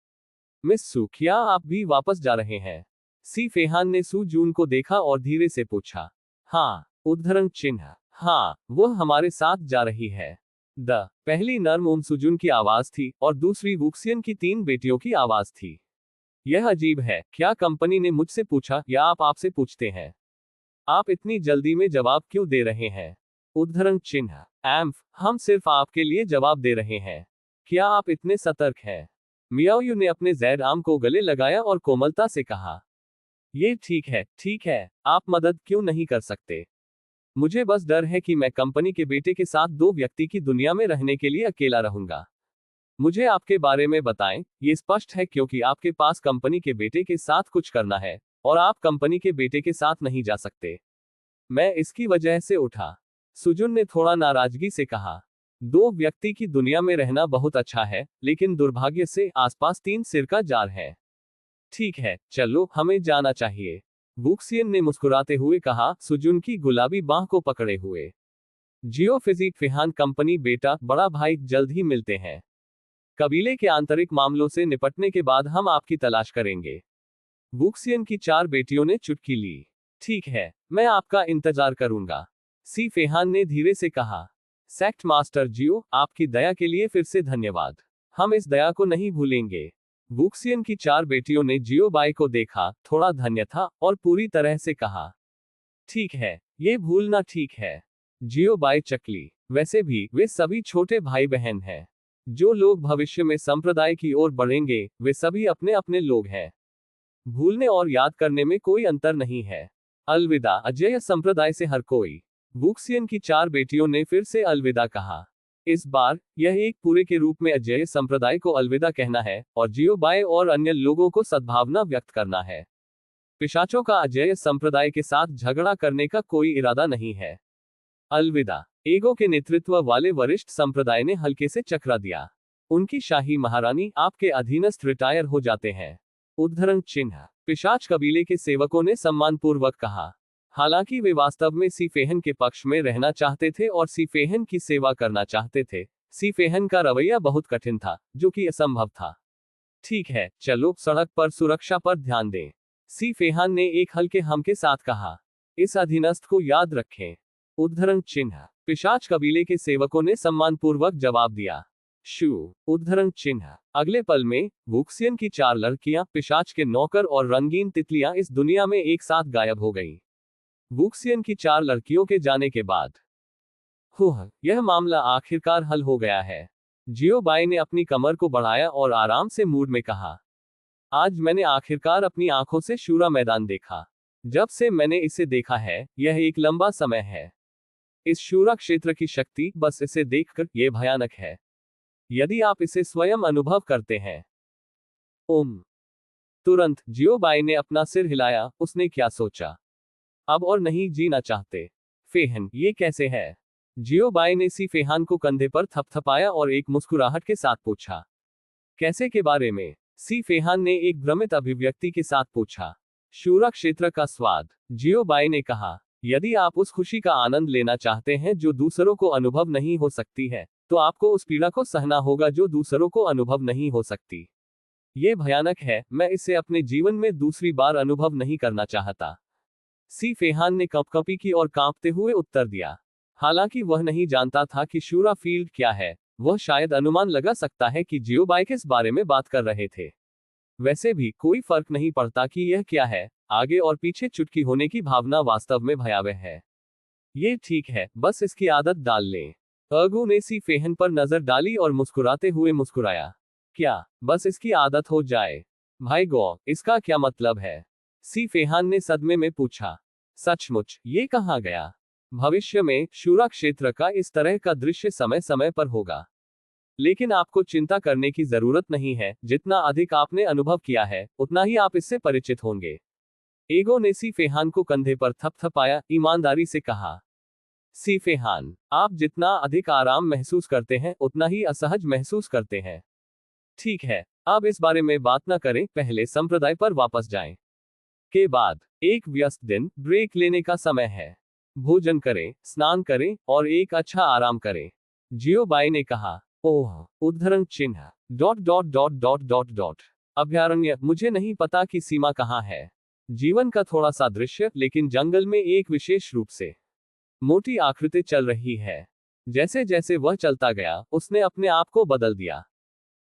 मिस सू, क्या आप भी वापस जा रहे हैं? सी फेहान ने सू जून को देखा और धीरे से पूछा। हाँ। उद्धरण चिन्ह। हाँ, वह हमारे साथ जा रही है। द पहली नर्म सुजुन की आवाज थी और दूसरी वुक्सियन की 3 बेटियों की आवाज थी। यह अजीब है, क्या कंपनी ने मुझसे पूछा या आप आपसे पूछते हैं? आप इतनी जल्दी में जवाब क्यों दे रहे हैं? उद्धरण चिन्ह। एम्फ, हम सिर्फ आपके लिए जवाब दे रहे हैं। क्या आप इतने सतर्क हैं? मियाओयू ने अपने जैद आम को गले लगाया और कोमलता से कहा। ये ठीक है, आप मदद क्यों नहीं कर सकते? मुझे बस डर है कि मैं कंपनी के बेटे के साथ 2 व्यक्ति की दुनिया में रहने के लिए अकेला रहूंगा। मुझे आपके बारे में बताएं, ये स्पष्ट है क्योंकि आपके पास कंपनी के बेटे के साथ कुछ करना है, और आप कंपनी के बेटे के साथ नहीं जा सकते। मैं इसकी वजह से उठा। सुजुन ने थोड़ा नाराजगी से कहा। 2 व्यक्ति की दुनिया में रहना बहुत अच्छा है, लेकिन दुर्भाग्य से आसपास 3 सिर का जाल है। ठीक है, चलो, हमें जाना चाहिए। वुक्सियन ने मुस्कुराते हुए कहा, सुजुन की गुलाबी बाह को पकड़े हुए। जियोफिजिक फेहान कंपनी बेटा, बड़ा भाई, जल्द ही मिलते हैं। कबीले के आंतरिक मामलों से निपटने के बाद हम आपकी तलाश करेंगे। वुक्सियन की 4 बेटियों ने चुटकी ली। ठीक है, मैं आपका इंतजार करूंगा। सी फेहान ने धीरे से कहा। सेक्ट मास्टर जियो, आपकी दया के लिए फिर से धन्यवाद। हम इस दया को नहीं भूलेंगे। वुक्सियन की 4 बेटियों ने जियोबाई को देखा, थोड़ा धन्य था, और पूरी तरह से कहा। ठीक है, ये भूलना ठीक है। जियोबाई चकली। वैसे भी वे सभी छोटे भाई बहन हैं। जो लोग भविष्य में संप्रदाय की ओर बढ़ेंगे, वे सभी अपने अपने लोग हैं। भूलने और याद करने में कोई अंतर नहीं है। अलविदा अजेय संप्रदाय से हर कोई। वुक्सियन की 4 बेटियों ने फिर से अलविदा कहा। इस बार यह एक पूरे के रूप में अजेय संप्रदाय को अलविदा कहना है, और जियोबाई और अन्य लोगों को सद्भावना व्यक्त करना है। पिशाचों का अजेय संप्रदाय के साथ झगड़ा करने का कोई इरादा नहीं है। अलविदा। ईगो के नेतृत्व वाले वरिष्ठ संप्रदाय ने हल्के से चकरा दिया। उनकी शाही महारानी आपके अधीनस्थ रिटायर हो जाते हैं। उद्धरण चिन्ह। पिशाच कबीले के सेवकों ने सम्मानपूर्वक कहा। हालांकि वे वास्तव में सीफेहन के पक्ष में रहना चाहते थे और सीफेहन की सेवा करना चाहते थे। सीफेहन का रवैया बहुत कठिन था, जो कि असंभव था। ठीक है, चलो सड़क पर सुरक्षा पर ध्यान दें, सीफेहान ने एक हल्के हम के साथ कहा। इस अधीनस्थ को याद रखें। उद्धरण चिन्ह। पिशाच कबीले के सेवकों ने सम्मानपूर्वक जवाब दिया। शू। उद्धरण चिन्ह। अगले पल में वुक्सियन की 4 लड़कियां, पिशाच के नौकर और रंगीन तितलियां इस दुनिया में एक साथ गायब हो गईं। वुक्सियन की 4 लड़कियों के जाने के बाद यह मामला आखिरकार हल हो गया है। जियोबाई ने अपनी कमर को बढ़ाया और आराम से मूड में कहा, आज मैंने आखिरकार अपनी आंखों से शूरा मैदान देखा। जब से मैंने इसे देखा है, यह एक लंबा समय है। इस शूरा क्षेत्र की शक्ति, बस इसे देखकर, यह भयानक है। यदि आप इसे स्वयं अनुभव करते हैं। तुरंत जियोबाई ने अपना सिर हिलाया। उसने क्या सोचा? अब और नहीं जीना चाहते। फेहन, ये कैसे है? जियोबाई ने सी फेहान को कंधे पर थपथपाया और एक मुस्कुराहट के साथ पूछा। कैसे के बारे में? सी फेहान ने एक भ्रमित अभिव्यक्ति के साथ पूछा। शूरा क्षेत्र का स्वाद, जियोबाई ने कहा। यदि आप उस खुशी का आनंद लेना चाहते हैं जो दूसरों को अनुभव नहीं हो सकती है, तो आपको उस पीड़ा को सहना होगा जो दूसरों को अनुभव नहीं हो सकती। ये भयानक है, मैं इसे अपने जीवन में दूसरी बार अनुभव नहीं करना चाहता। सी फेहान ने कंपकंपी की और कांपते हुए उत्तर दिया। हालांकि वह नहीं जानता था कि शूरा फील्ड क्या है, वह शायद अनुमान लगा सकता है कि जियोबाई किस बारे में बात कर रहे थे। वैसे भी कोई फर्क नहीं पड़ता कि यह क्या है, आगे और पीछे चुटकी होने की भावना वास्तव में भयावह है। ये ठीक है, बस इसकी आदत डाल लें। अगू ने सी फेहन पर नजर डाली और मुस्कुराते हुए मुस्कुराया। क्या बस इसकी आदत हो जाए? भाई गो, इसका क्या मतलब है? सी फेहान ने सदमे में पूछा। सचमुच, ये कहाँ गया? भविष्य में शूरा क्षेत्र का इस तरह का दृश्य समय समय पर होगा। लेकिन आपको चिंता करने की जरूरत नहीं है। जितना अधिक आपने अनुभव किया है, उतना ही आप इससे परिचित होंगे। ईगो ने सी फेहान को कंधे पर थपथपाया, ईमानदारी से कहा। सी फेहान, आप जितना अधिक आराम महसूस करते हैं, उतना ही असहज महसूस करते हैं। ठीक है, अब इस बारे में बात न करें, पहले संप्रदाय पर वापस जाएं। के बाद एक व्यस्त दिन, ब्रेक लेने का समय है। भोजन करें, स्नान करें और एक अच्छा आराम करें, जियोबाई ने कहा। ओह, उद्धरण चिन्ह। Dot dot dot dot dot dot. अभयारण्य, मुझे नहीं पता कि सीमा कहाँ है। जीवन का थोड़ा सा दृश्य, लेकिन जंगल में एक विशेष रूप से मोटी आकृति चल रही है। जैसे जैसे वह चलता गया, उसने अपने आप को बदल दिया।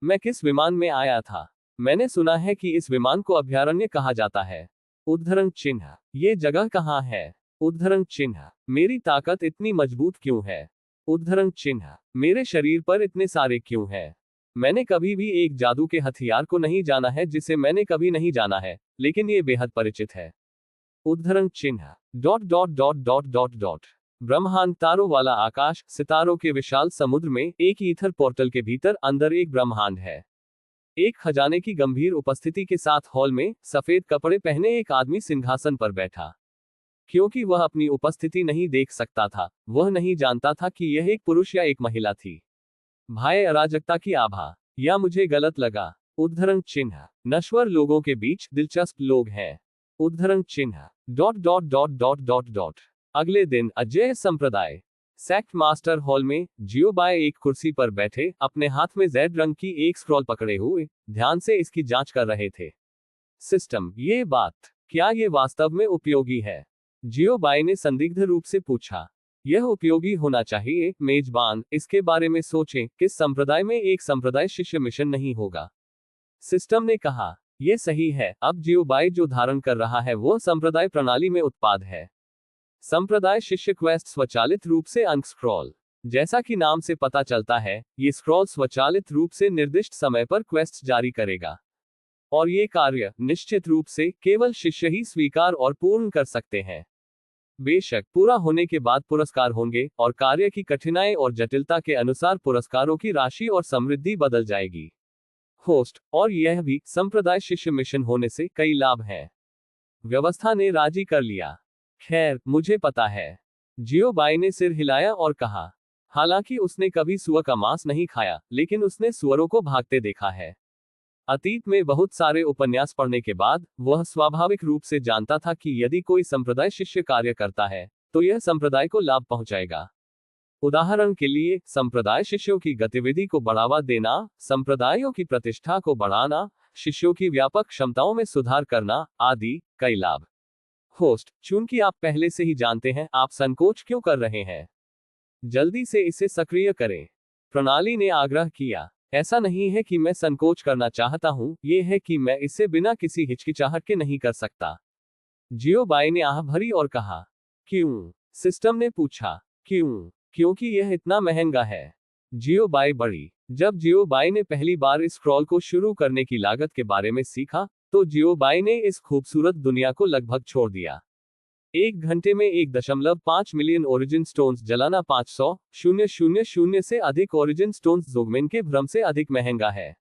मैं किस विमान में आया था? मैंने सुना है कि इस विमान को अभयारण्य कहा जाता है। उद्धरण चिन्ह। ये जगह कहाँ है? उद्धरण चिन्ह। मेरी ताकत इतनी मजबूत क्यों है? उद्धरण चिन्ह। मेरे शरीर पर इतने सारे क्यों हैं? मैंने कभी भी एक जादू के हथियार को नहीं जाना है जिसे मैंने कभी नहीं जाना है, लेकिन ये बेहद परिचित है। उद्धरण चिन्ह। Dot dot dot dot dot dot. ब्रह्मांड, तारों वाला आकाश, सितारों के विशाल समुद्र में एक ईथर पोर्टल के भीतर अंदर एक ब्रह्मांड है। एक खजाने की गंभीर उपस्थिति के साथ हॉल में सफेद कपड़े पहने एक आदमी सिंहासन पर बैठा। क्योंकि वह अपनी उपस्थिति नहीं देख सकता था, वह नहीं जानता था कि यह एक पुरुष या एक महिला थी। भय, अराजकता की आभा, या मुझे गलत लगा? उद्धरण चिन्ह। नश्वर लोगों के बीच दिलचस्प लोग हैं। उद्धरण चिन्ह। Dot dot dot dot dot dot. अगले दिन अजेय संप्रदाय सेक्ट मास्टर हॉल में जियोबाई एक कुर्सी पर बैठे, अपने हाथ में जेड रंग की एक स्क्रॉल पकड़े हुए, ध्यान से इसकी जांच कर रहे थे। सिस्टम, ये बात, क्या ये वास्तव में उपयोगी है? जियोबाई ने संदिग्ध रूप से पूछा। यह उपयोगी होना चाहिए, मेजबान, इसके बारे में सोचें, किस संप्रदाय में एक संप्रदाय शिष्य मिशन नहीं होगा? सिस्टम ने कहा। यह सही है, अब जियोबाई जो धारण कर रहा है वह संप्रदाय प्रणाली में उत्पाद है। संप्रदाय शिष्य क्वेस्ट स्वचालित रूप से अंक स्क्रॉल। जैसा कि नाम से पता चलता है, ये स्क्रॉल स्वचालित रूप से निर्दिष्ट समय पर क्वेस्ट जारी करेगा। और ये कार्य निश्चित रूप से केवल शिष्य ही स्वीकार और पूर्ण कर सकते हैं। बेशक पूरा होने के बाद पुरस्कार होंगे, और कार्य की कठिनाई और जटिलता के अनुसार पुरस्कारों की राशि और समृद्धि बदल जाएगी। होस्ट, और यह भी संप्रदाय शिष्य मिशन होने से कई लाभ हैं। व्यवस्था ने राजी कर लिया। खैर, मुझे पता है। जियोबाई ने सिर हिलाया और कहा। हालांकि उसने कभी सुअर का मांस नहीं खाया, लेकिन उसने सुअरों को भागते देखा है। अतीत में बहुत सारे उपन्यास पढ़ने के बाद वह स्वाभाविक रूप से जानता था कि यदि कोई संप्रदाय शिष्य कार्य करता है तो यह संप्रदाय को लाभ पहुंचाएगा। उदाहरण के लिए, संप्रदाय शिष्यों की गतिविधि को बढ़ावा देना, संप्रदायों की प्रतिष्ठा को बढ़ाना, शिष्यों की व्यापक क्षमताओं में सुधार करना आदि कई लाभ। होस्ट, चूंकि आप पहले से ही जानते हैं, आप संकोच क्यों कर रहे हैं? जल्दी से इसे सक्रिय करें। प्रणाली ने आग्रह किया। ऐसा नहीं है कि मैं संकोच करना चाहता हूं, यह है कि मैं इसे बिना किसी हिचकिचाहट के नहीं कर सकता। जियोबाई ने आह भरी और कहा। क्यों? सिस्टम ने पूछा। क्यों? क्योंकि यह इतना महंगा है। जियोबाई बढ़ी। जब जियोबाई ने पहली बार इस स्क्रॉल को शुरू करने की लागत के बारे में सीखा, तो जियोबाई ने इस खूबसूरत दुनिया को लगभग छोड़ दिया। 1 घंटे में 1.5 मिलियन ओरिजिन स्टोन्स जलाना 500,000 से अधिक ओरिजिन स्टोन्स जोगमेन के भ्रम से अधिक महंगा है।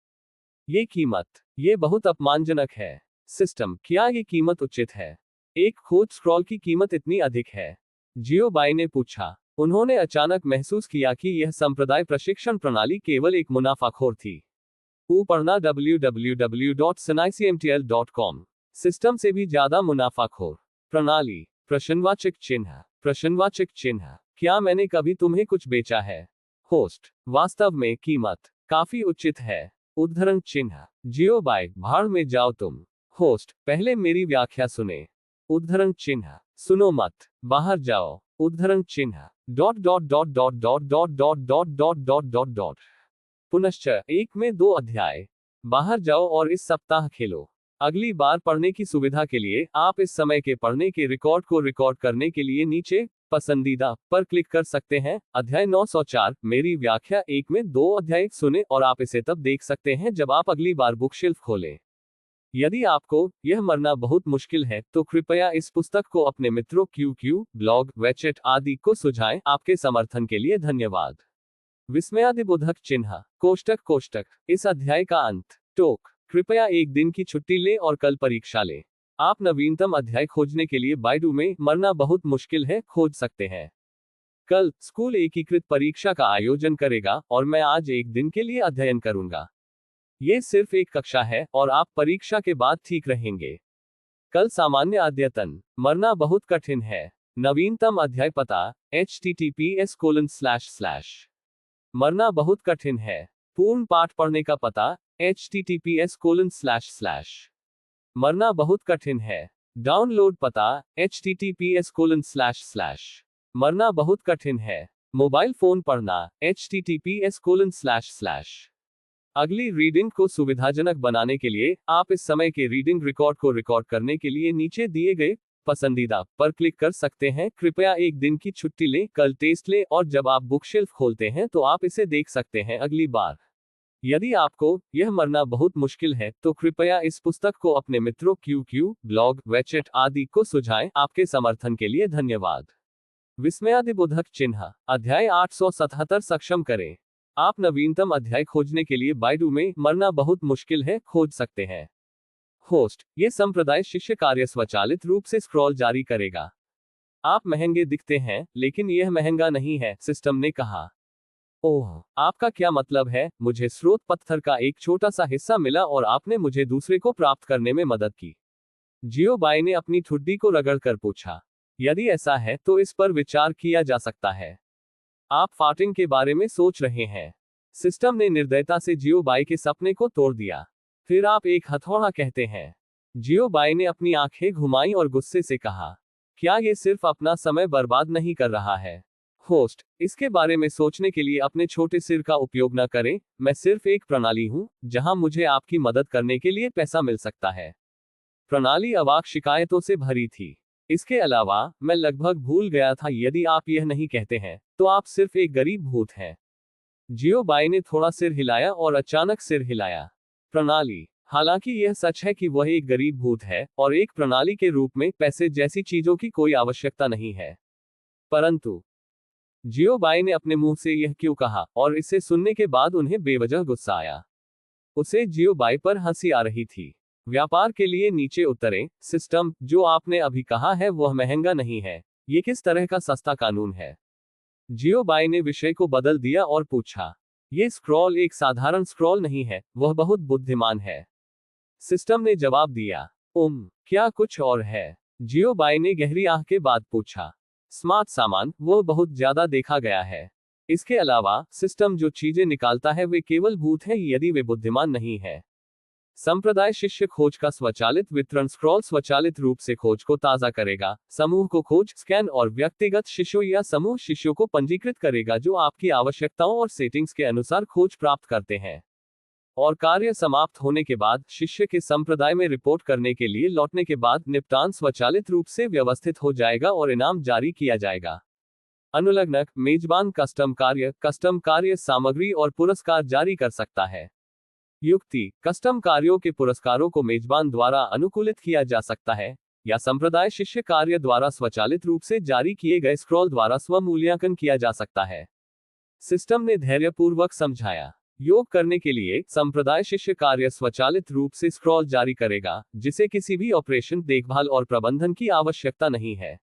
ये बहुत अपमानजनक है। सिस्टम, क्या ये कीमत उचित है? एक खोज स्क्रॉल की कीमत इतनी अधिक है? जियोबाई ने पूछा। उन्होंने अचानक महसूस किया कि यह संप्रदाय प्रशिक्षण प्रणाली केवल एक मुनाफाखोर थी। पढ़ना www.snicmtl.com। सिस्टम से भी ज्यादा मुनाफाखोर प्रणाली। प्रश्नवाचक चिन्ह। प्रश्नवाचक चिन्ह। क्या मैंने कभी तुम्हें कुछ बेचा है? होस्ट, वास्तव में कीमत काफी उचित है। उद्धरण चिन्ह। जियोबाई, भाड़ में जाओ तुम। होस्ट, पहले मेरी व्याख्या सुने। उद्धरण चिन्ह। सुनो मत, बाहर जाओ। उद्धरण चिन्ह। Dot dot dot dot dot dot dot dot dot dot dot dot. पुनश्च 1 में 2 अध्याय। बाहर जाओ और इस सप्ताह खेलो। अगली बार पढ़ने की सुविधा के लिए आप इस समय के पढ़ने के रिकॉर्ड को रिकॉर्ड करने के लिए नीचे पसंदीदा पर क्लिक कर सकते हैं। अध्याय 904, मेरी व्याख्या 1 में 2 अध्याय सुने और आप इसे तब देख सकते हैं जब आप अगली बार बुक शेल्फ खोलें। यदि आपको यह मरना बहुत मुश्किल है तो कृपया इस पुस्तक को अपने मित्रों QQ, ब्लॉग, वेचेट आदि को सुझाएं। आपके समर्थन के लिए धन्यवाद। विस्मयादिबोधक चिन्ह। कोष्टक कोष्टक। इस अध्याय का अंत। टोक, कृपया 1 दिन की छुट्टी लें और कल परीक्षा लें। आप नवीनतम अध्याय खोजने के लिए बाइडू में मरना बहुत मुश्किल है खोज सकते हैं। कल स्कूल एकीकृत परीक्षा का आयोजन करेगा और मैं आज 1 दिन के लिए अध्ययन करूंगा। ये सिर्फ एक कक्षा है और आप परीक्षा के बाद ठीक रहेंगे। कल सामान्य अद्यतन। मरना बहुत कठिन है। नवीनतम अध्याय पता https:// मरना बहुत कठिन है। पूर्ण पाठ पढ़ने का पता https:// मरना बहुत कठिन है। डाउनलोड पता https:// मरना बहुत कठिन है। मोबाइल फोन पढ़ना https:// अगली रीडिंग को सुविधाजनक बनाने के लिए आप इस समय के रीडिंग रिकॉर्ड को रिकॉर्ड करने के लिए नीचे दिए गए पसंदीदा पर क्लिक कर सकते हैं। कृपया 1 दिन की छुट्टी लें, कल टेस्ट लें और जब आप बुक शेल्फ खोलते हैं तो आप इसे देख सकते हैं अगली बार। यदि आपको यह मरना बहुत मुश्किल है तो कृपया इस पुस्तक को अपने मित्रों QQ, ब्लॉग, वेचेट आदि को सुझाएं। आपके समर्थन के लिए धन्यवाद। विस्मयादिबोधक चिन्ह। अध्याय 877 सक्षम करें। आप नवीनतम अध्याय खोजने के लिए बाइडू में मरना बहुत मुश्किल है खोज सकते हैं। होस्ट, ये संप्रदाय शिष्य कार्य स्वचालित रूप से स्क्रॉल जारी करेगा। आप महंगे दिखते हैं, लेकिन यह महंगा नहीं है, सिस्टम ने कहा। ओह, आपका क्या मतलब है? मुझे स्रोत पत्थर का एक छोटा सा हिस्सा मिला और आपने मुझे दूसरे को प्राप्त करने में मदद की। जियोबाई ने अपनी ठुड्डी को रगड़कर पूछा। यदि ऐसा है तो इस पर विचार किया जा सकता है। आप फार्टिंग के बारे में सोच रहे हैं। सिस्टम ने निर्दयता से जियोबाई के सपने को तोड़ दिया। फिर आप एक हथौड़ा कहते हैं। जियोबाई ने अपनी आंखें घुमाई और गुस्से से कहा, क्या ये सिर्फ अपना समय बर्बाद नहीं कर रहा है? होस्ट, इसके बारे में सोचने के लिए अपने छोटे सिर का उपयोग न करें। मैं सिर्फ एक प्रणाली हूं जहां मुझे आपकी मदद करने के लिए पैसा मिल सकता है। प्रणाली अवाक शिकायतों से भरी थी। इसके अलावा मैं लगभग भूल गया था, यदि आप यह नहीं कहते हैं तो आप सिर्फ एक गरीब भूत हैं। जियोबाई ने थोड़ा सिर हिलाया और अचानक सिर हिलाया। प्रणाली, हालांकि यह सच है कि वह एक गरीब भूत है और एक प्रणाली के रूप में पैसे जैसी चीजों की कोई आवश्यकता नहीं है। परंतु जियोबाई ने अपने मुंह से यह क्यों कहा और इसे सुनने के बाद उन्हें बेवजह गुस्सा आया। उसे जियोबाई पर हंसी आ रही थी। व्यापार के लिए नीचे उतरें। सिस्टम, जो आपने अभी कहा है वह महंगा नहीं है। ये किस तरह का सस्ता कानून है? जियो बाई ने विषय को बदल दिया और पूछा। ये स्क्रॉल एक साधारण स्क्रॉल नहीं है, वह बहुत बुद्धिमान है। सिस्टम ने जवाब दिया। क्या कुछ और है? जियो बाई ने गहरी आंख के बाद पूछा। स्मार्ट सामान, वो बहुत ज्यादा देखा गया है। इसके अलावा सिस्टम जो चीजें निकालता है वे केवल भूत हैं यदि वे बुद्धिमान नहीं है। संप्रदाय शिष्य खोज का स्वचालित वितरण स्क्रॉल स्वचालित रूप से खोज को ताज़ा करेगा, समूह को खोज, स्कैन और व्यक्तिगत शिष्यों या समूह शिष्यों को पंजीकृत करेगा जो आपकी आवश्यकताओं और सेटिंग्स के अनुसार खोज प्राप्त करते हैं। और कार्य समाप्त होने के बाद शिष्य के संप्रदाय में रिपोर्ट करने के लिए लौटने के बाद निपटान स्वचालित रूप से व्यवस्थित हो जाएगा और इनाम जारी किया जाएगा। अनुलग्नक, मेजबान कस्टम कार्य सामग्री और पुरस्कार जारी कर सकता है। युक्ति, कस्टम कार्यों के पुरस्कारों को मेजबान द्वारा अनुकूलित किया जा सकता है या संप्रदाय शिष्य कार्य द्वारा स्वचालित रूप से जारी किए गए स्क्रॉल द्वारा स्वमूल्यांकन किया जा सकता है। सिस्टम ने धैर्यपूर्वक समझाया। योग करने के लिए संप्रदाय शिष्य कार्य स्वचालित रूप से स्क्रॉल जारी करेगा, जिसे किसी भी ऑपरेशन, देखभाल और प्रबंधन की आवश्यकता नहीं है।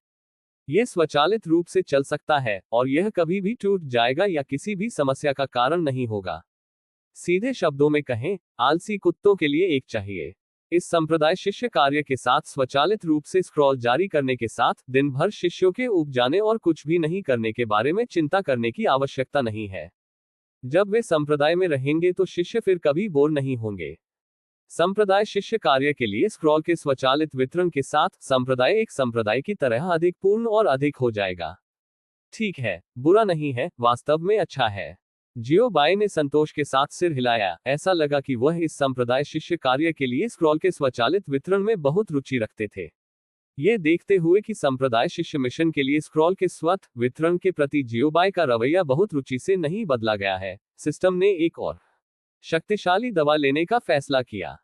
यह स्वचालित रूप से चल सकता है और यह कभी भी टूट जाएगा या किसी भी समस्या का कारण नहीं होगा। सीधे शब्दों में कहें, आलसी कुत्तों के लिए एक चाहिए। इस संप्रदाय शिष्य कार्य के साथ स्वचालित रूप से स्क्रॉल जारी करने के साथ दिन भर शिष्यों के ऊब जाने और कुछ भी नहीं करने के बारे में चिंता करने की आवश्यकता नहीं है। जब वे संप्रदाय में रहेंगे तो शिष्य फिर कभी बोर नहीं होंगे। संप्रदाय शिष्य कार्य के लिए स्क्रॉल के स्वचालित वितरण के साथ संप्रदाय एक संप्रदाय की तरह अधिक पूर्ण और अधिक हो जाएगा। ठीक है, बुरा नहीं है, वास्तव में अच्छा है। जियो बाई ने संतोष के साथ सिर हिलाया। ऐसा लगा कि वह इस संप्रदाय शिष्य कार्य के लिए स्क्रॉल के स्वचालित वितरण में बहुत रुचि रखते थे। ये देखते हुए कि संप्रदाय शिष्य मिशन के लिए स्क्रॉल के स्वत वितरण के प्रति जियो बाई का रवैया बहुत रुचि से नहीं बदला गया है, सिस्टम ने एक और शक्तिशाली दवा लेने का फैसला किया।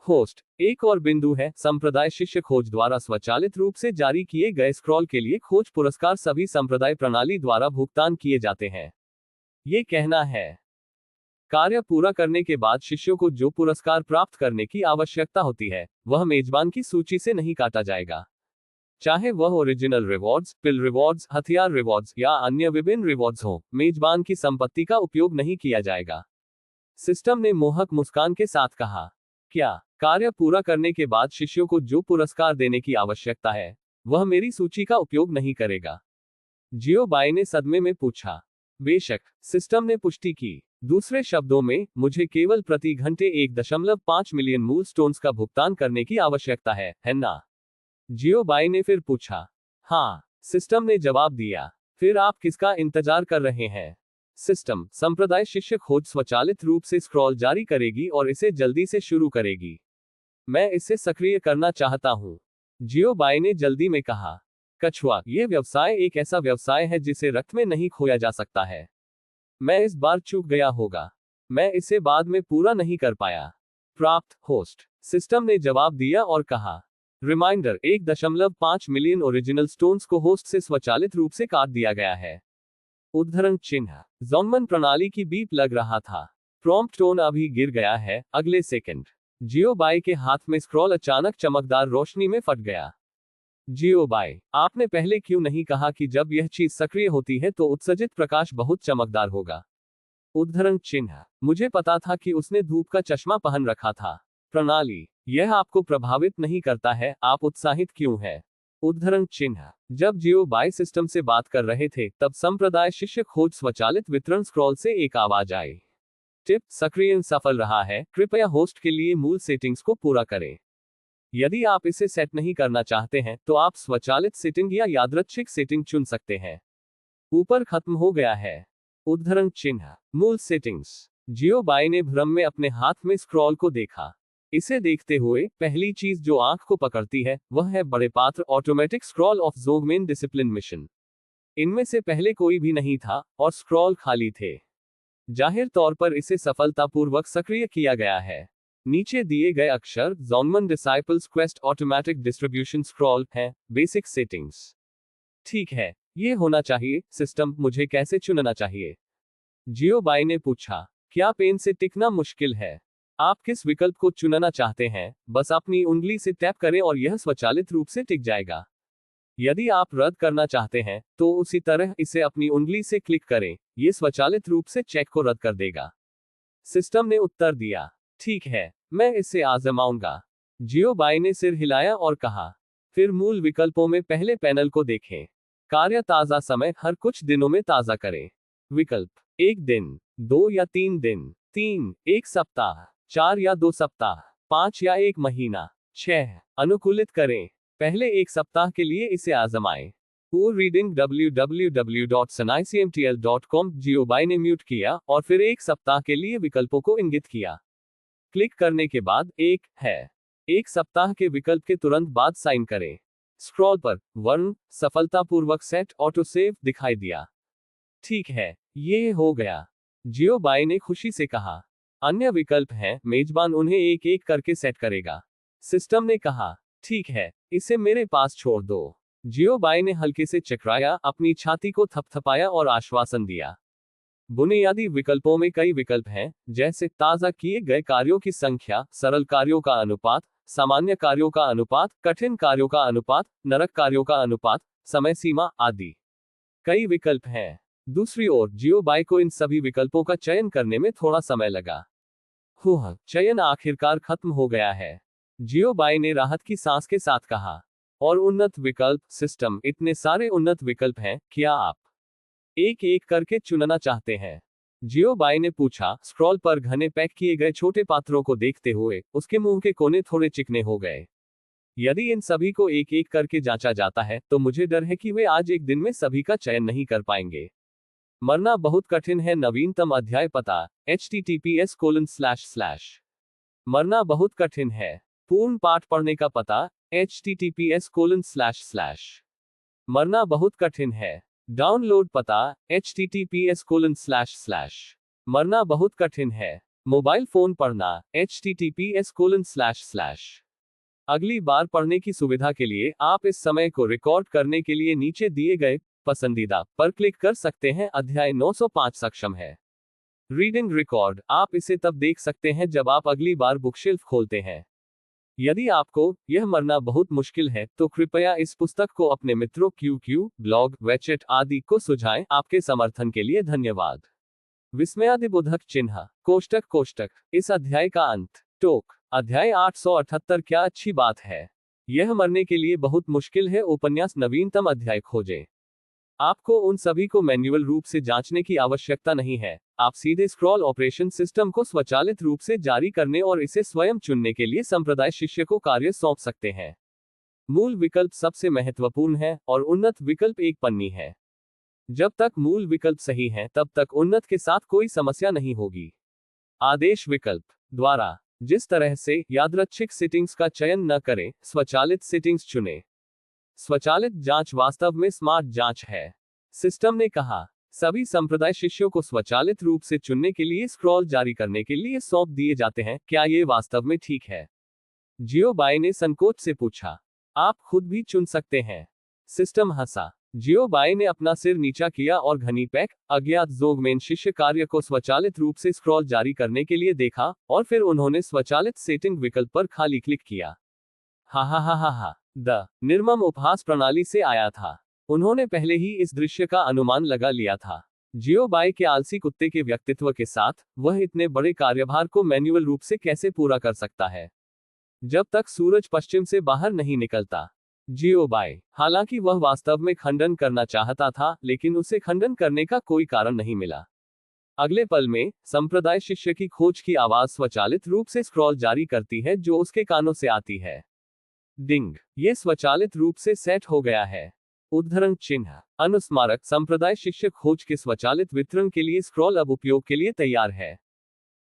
होस्ट, एक और बिंदु है, संप्रदाय शिष्य खोज द्वारा स्वचालित रूप से जारी किए गए स्क्रॉल के लिए खोज पुरस्कार सभी संप्रदाय प्रणाली द्वारा भुगतान किए जाते हैं। ये कहना है, कार्य पूरा करने के बाद शिष्यों को जो पुरस्कार प्राप्त करने की आवश्यकता होती है, वह मेजबान की सूची से नहीं काटा जाएगा। चाहे वह ओरिजिनल रिवॉर्ड्स, पिल रिवॉर्ड्स, हथियार रिवॉर्ड्स या अन्य विभिन्न रिवॉर्ड्स हो, मेजबान की संपत्ति का उपयोग नहीं किया जाएगा। सिस्टम ने मोहक मुस्कान के साथ कहा। क्या कार्य पूरा करने के बाद शिष्यों को जो पुरस्कार देने की आवश्यकता है, वह मेरी सूची का उपयोग नहीं करेगा? जियो बाई ने सदमे में पूछा। बेशक, सिस्टम ने पुष्टि की। दूसरे शब्दों में, मुझे केवल प्रति घंटे 1.5 मिलियन मूल स्टोन्स का भुगतान करने की आवश्यकता है ना? जियो बाई ने फिर पूछा। हाँ, सिस्टम ने जवाब दिया। फिर आप किसका इंतजार कर रहे हैं? सिस्टम, संप्रदाय शिष्य खोज स्वचालित रूप से स्क्रॉल जारी करेगी और इसे जल्दी से शुरू करेगी। मैं इसे सक्रिय करना चाहता हूँ, जियो बाई ने जल्दी में कहा। कछुआ, यह व्यवसाय एक ऐसा व्यवसाय है जिसे रक्त में नहीं खोया जा सकता है। मैं इस बार चूक गया होगा। मैं इसे बाद में पूरा नहीं कर पाया। प्राप्त, होस्ट, सिस्टम ने जवाब दिया और कहा। रिमाइंडर, 1.5 मिलियन ओरिजिनल स्टोन्स को होस्ट से स्वचालित रूप से काट दिया गया है। उद्धरण चिन्ह, ज़ोंगमन प्रणाली की बीप लग रहा था। प्रॉम्प्ट टोन अभी गिर गया है। अगले सेकंड, जियो बाई के हाथ में स्क्रॉल अचानक चमकदार रोशनी में फट गया। जियो बाई, आपने पहले क्यों नहीं कहा कि जब यह चीज सक्रिय होती है तो उत्सर्जित प्रकाश बहुत चमकदार होगा? उद्धरण चिन्ह, मुझे पता था कि उसने धूप का चश्मा पहन रखा था। प्रणाली, यह आपको प्रभावित नहीं करता है, आप उत्साहित क्यों हैं? उद्धरण चिन्ह, जब जियो बाई सिस्टम से बात कर रहे थे तब संप्रदाय शिष्य खोज स्वचालित वितरण स्क्रॉल से एक आवाज आई। टिप, सक्रियण सफल रहा है, कृपया होस्ट के लिए मूल सेटिंग्स को पूरा करें। यदि आप इसे सेट नहीं करना चाहते हैं तो आप स्वचालित सेटिंग या यादृच्छिक सेटिंग चुन सकते हैं। ऊपर खत्म हो गया है। उद्धरण चिन्ह, मूल सेटिंग्स। जियो बाई ने भ्रम में अपने हाथ में स्क्रॉल को देखा। इसे देखते हुए पहली चीज जो आंख को पकड़ती है वह है बड़े पात्र automatic scroll of Zongmen discipline mission. इनमें से पहले कोई भी नहीं था और स्क्रॉल खाली थे। जाहिर तौर पर इसे सफलतापूर्वक सक्रिय किया गया है। नीचे दिए गए अक्षर Zongmen disciples quest automatic distribution scroll है। Basic settings. ठीक है, ये होना चाहिए। सिस्टम, मुझे कैसे चुनना चाहिए? जियो बाई ने पूछा। क्या पेन से टिकना मुश्किल है? आप किस विकल्प को चुनना चाहते हैं, बस अपनी उंगली से टैप करें और यह स्वचालित रूप से टिक जाएगा। यदि आप रद्द करना चाहते हैं, तो उसी तरह इसे अपनी उंगली से क्लिक करें, ये स्वचालित रूप से चेक को रद्द कर देगा। सिस्टम ने उत्तर दिया, ठीक है, मैं इसे आजमाऊंगा। जियोबाई ने सिर हिलाया और कहा। फिर मूल विकल्पों में पहले पैनल को देखें। कार्य ताज़ा समय हर कुछ दिनों में ताज़ा करें। विकल्प 1 दिन, 2 या 3 दिन, 3, 1 सप्ताह, 4 या 2 सप्ताह, 5 या 1 महीना, 6, अनुकूलित करें। पहले 1 सप्ताह के लिए इसे आजमाएं। पूर्ण रीडिंग www.sanaicmtl.com। जियोबाई ने म्यूट किया और फिर 1 सप्ताह के लिए विकल्पों को इंगित किया। क्लिक करने के बाद 1 सप्ताह के विकल्प के तुरंत बाद साइन करें। स्क्रॉल पर वर्ण सफलतापूर्वक सेट ऑटो सेव दिखाई दिया। ठीक है, ये हो गया, जियोबाई ने खुशी से कहा। अन्य विकल्प हैं, मेजबान उन्हें एक एक करके सेट करेगा। सिस्टम ने कहा, ठीक है, इसे मेरे पास छोड़ दो। जियोबाई ने हल्के से चकराया, अपनी छाती को थपथपाया और आश्वासन दिया। बुनियादी विकल्पों में कई विकल्प हैं, जैसे ताज़ा किए गए कार्यों की संख्या, सरल कार्यों का अनुपात, सामान्य कार्यों का अनुपात, कठिन कार्यों का अनुपात, नरक कार्यों का अनुपात, समय सीमा आदि। कई विकल्प हैं। दूसरी ओर जियोबाई को इन सभी विकल्पों का चयन करने में थोड़ा समय लगा। चयन आखिरकार खत्म हो गया है, जियोबाई ने राहत की सांस के साथ कहा। और उन्नत विकल्प, सिस्टम, इतने सारे उन्नत विकल्प हैं, क्या आप एक एक करके चुनना चाहते हैं? जियोबाई ने पूछा, स्क्रॉल पर घने पैक किए गए छोटे पात्रों को देखते हुए उसके मुंह के कोने थोड़े चिकने हो गए। यदि इन सभी को एक एक करके जांचा जाता है, तो मुझे डर है कि वे आज एक दिन में सभी का चयन नहीं कर पाएंगे। मरना बहुत कठिन है। नवीनतम अध्याय पता https:// मरना बहुत कठिन है। पूर्ण पाठ पढ़ने का पता https:// मरना बहुत कठिन है। डाउनलोड पता https:// मरना बहुत कठिन है। मोबाइल फोन पढ़ना https:// अगली बार पढ़ने की सुविधा के लिए आप इस समय को रिकॉर्ड करने के लिए नीचे दिए गए पसंदीदा पर क्लिक कर सकते हैं। अध्याय 905 सक्षम है। रीडिंग रिकॉर्ड, आप इसे तब देख सकते हैं जब आप अगली बार बुकशेल्फ खोलते हैं। यदि आपको यह मरना बहुत मुश्किल है, तो कृपया इस पुस्तक को अपने मित्रों QQ, ब्लॉग, वेचेट आदि को सुझाएं। आपके समर्थन के लिए धन्यवाद। विस्मयादिबोधक चिन्ह कोष्टक। इस अध्याय का अंत। टोक अध्याय 878। क्या अच्छी बात है, यह मरने के लिए बहुत मुश्किल है। उपन्यास नवीनतम अध्याय खोजें। आपको उन सभी को मैन्युअल रूप से जांचने की आवश्यकता नहीं है। आप सीधे स्क्रॉल ऑपरेशन सिस्टम को स्वचालित रूप से जारी करने और इसे स्वयं चुनने के लिए संप्रदाय शिष्य को कार्य सौंप सकते हैं। मूल विकल्प सबसे महत्वपूर्ण है और उन्नत विकल्प एक पन्नी है। जब तक मूल विकल्प सही है, तब तक उन्नत के साथ कोई समस्या नहीं होगी। आदेश विकल्प द्वारा जिस तरह से यादृच्छिक सेटिंग्स का चयन न करें, स्वचालित सेटिंग्स चुनें। स्वचालित जांच वास्तव में स्मार्ट जांच है, सिस्टम ने कहा। सभी संप्रदाय शिष्यों को स्वचालित रूप से चुनने के लिए स्क्रॉल जारी करने के लिए सौंप दिए जाते हैं। क्या ये वास्तव में ठीक है? जियोबाई ने संकोच से पूछा। आप खुद भी चुन सकते हैं, सिस्टम हंसा। जियोबाई ने अपना सिर नीचा किया और घनी पैक अज्ञात जोगमेन शिष्य कार्य को स्वचालित रूप से स्क्रॉल जारी करने के लिए देखा, और फिर उन्होंने स्वचालित सेटिंग विकल्प पर खाली क्लिक किया। हा। द निर्मम उपहास प्रणाली से आया था। उन्होंने पहले ही इस दृश्य का अनुमान लगा लिया था। जियोबाई के आलसी कुत्ते के व्यक्तित्व के साथ वह इतने बड़े कार्यभार को मैन्युअल रूप से कैसे पूरा कर सकता है, जब तक सूरज पश्चिम से बाहर नहीं निकलता। जियोबाई, हालांकि वह वास्तव में खंडन करना चाहता था, लेकिन उसे खंडन करने का कोई कारण नहीं मिला। अगले पल में संप्रदाय शिष्य की खोज की आवाज स्वचालित रूप से स्क्रॉल जारी करती है, जो उसके कानों से आती है। डिंग, ये स्वचालित रूप से सेट हो गया है। उद्धरण चिन्ह अनुस्मारक संप्रदाय शिष्य खोज के स्वचालित वितरण के लिए स्क्रॉल अब उपयोग के लिए तैयार है।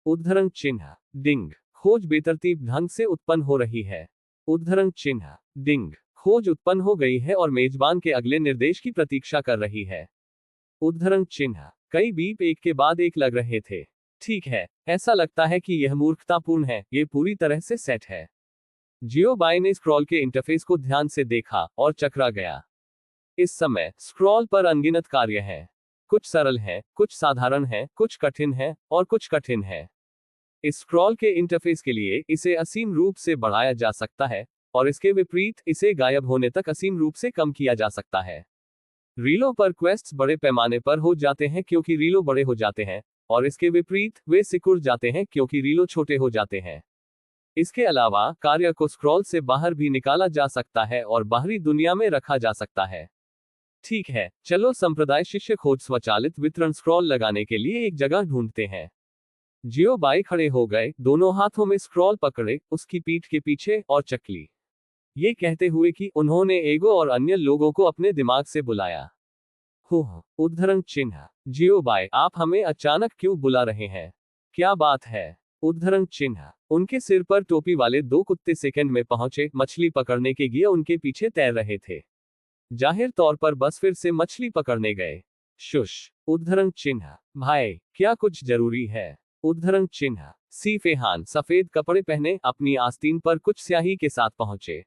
उद्धरण चिन्ह डिंग, खोज बेतरतीब ढंग से उत्पन्न हो रही है। उद्धरण चिन्ह डिंग, खोज उत्पन्न हो गई है और मेजबान के अगले निर्देश की प्रतीक्षा कर रही है। उद्धरण चिन्ह, कई बीप एक के बाद एक लग रहे थे। ठीक है, ऐसा लगता है कि यह मूर्खतापूर्ण है। ये पूरी तरह से सेट है। जियोबाई ने स्क्रॉल के इंटरफेस को ध्यान से देखा और चकरा गया। इस समय स्क्रॉल पर अनगिनत कार्य हैं। कुछ सरल हैं, कुछ साधारण हैं, कुछ कठिन हैं और कुछ कठिन हैं। इस स्क्रॉल के इंटरफेस के लिए इसे असीम रूप से बढ़ाया जा सकता है, और इसके विपरीत इसे गायब होने तक असीम रूप से कम किया जा सकता है। रीलों पर क्वेस्ट्स बड़े पैमाने पर हो जाते हैं क्योंकि रीलो बड़े हो जाते हैं, और इसके विपरीत वे सिकुड़ जाते हैं क्योंकि रीलो छोटे हो जाते हैं। इसके अलावा कार्य को स्क्रॉल से बाहर भी निकाला जा सकता है और बाहरी दुनिया में रखा जा सकता है। ठीक है, चलो संप्रदाय शिष्य खोज स्वचालित वितरण स्क्रॉल लगाने के लिए एक जगह ढूंढते हैं। जियो बाई खड़े हो गए, दोनों हाथों में स्क्रॉल पकड़े, उसकी पीठ के पीछे, और चकली, ये कहते हुए कि उन्होंने एगो और अन्य लोगों को अपने दिमाग से बुलाया। उद्धरण चिन्ह। जियो बाई, आप हमें अचानक क्यों बुला रहे हैं? क्या बात है? उद्धरण चिन्ह। उनके सिर पर टोपी वाले दो कुत्ते सेकंड में पहुंचे, मछली पकड़ने के लिए उनके पीछे तैर रहे थे। जाहिर तौर पर बस फिर से मछली पकड़ने गए। शुश। उद्धरण चिन्ह। भाई, क्या कुछ जरूरी है? उद्धरण चिन्ह। सी फेहान सफेद कपड़े पहने अपनी आस्तीन पर कुछ स्याही के साथ पहुंचे।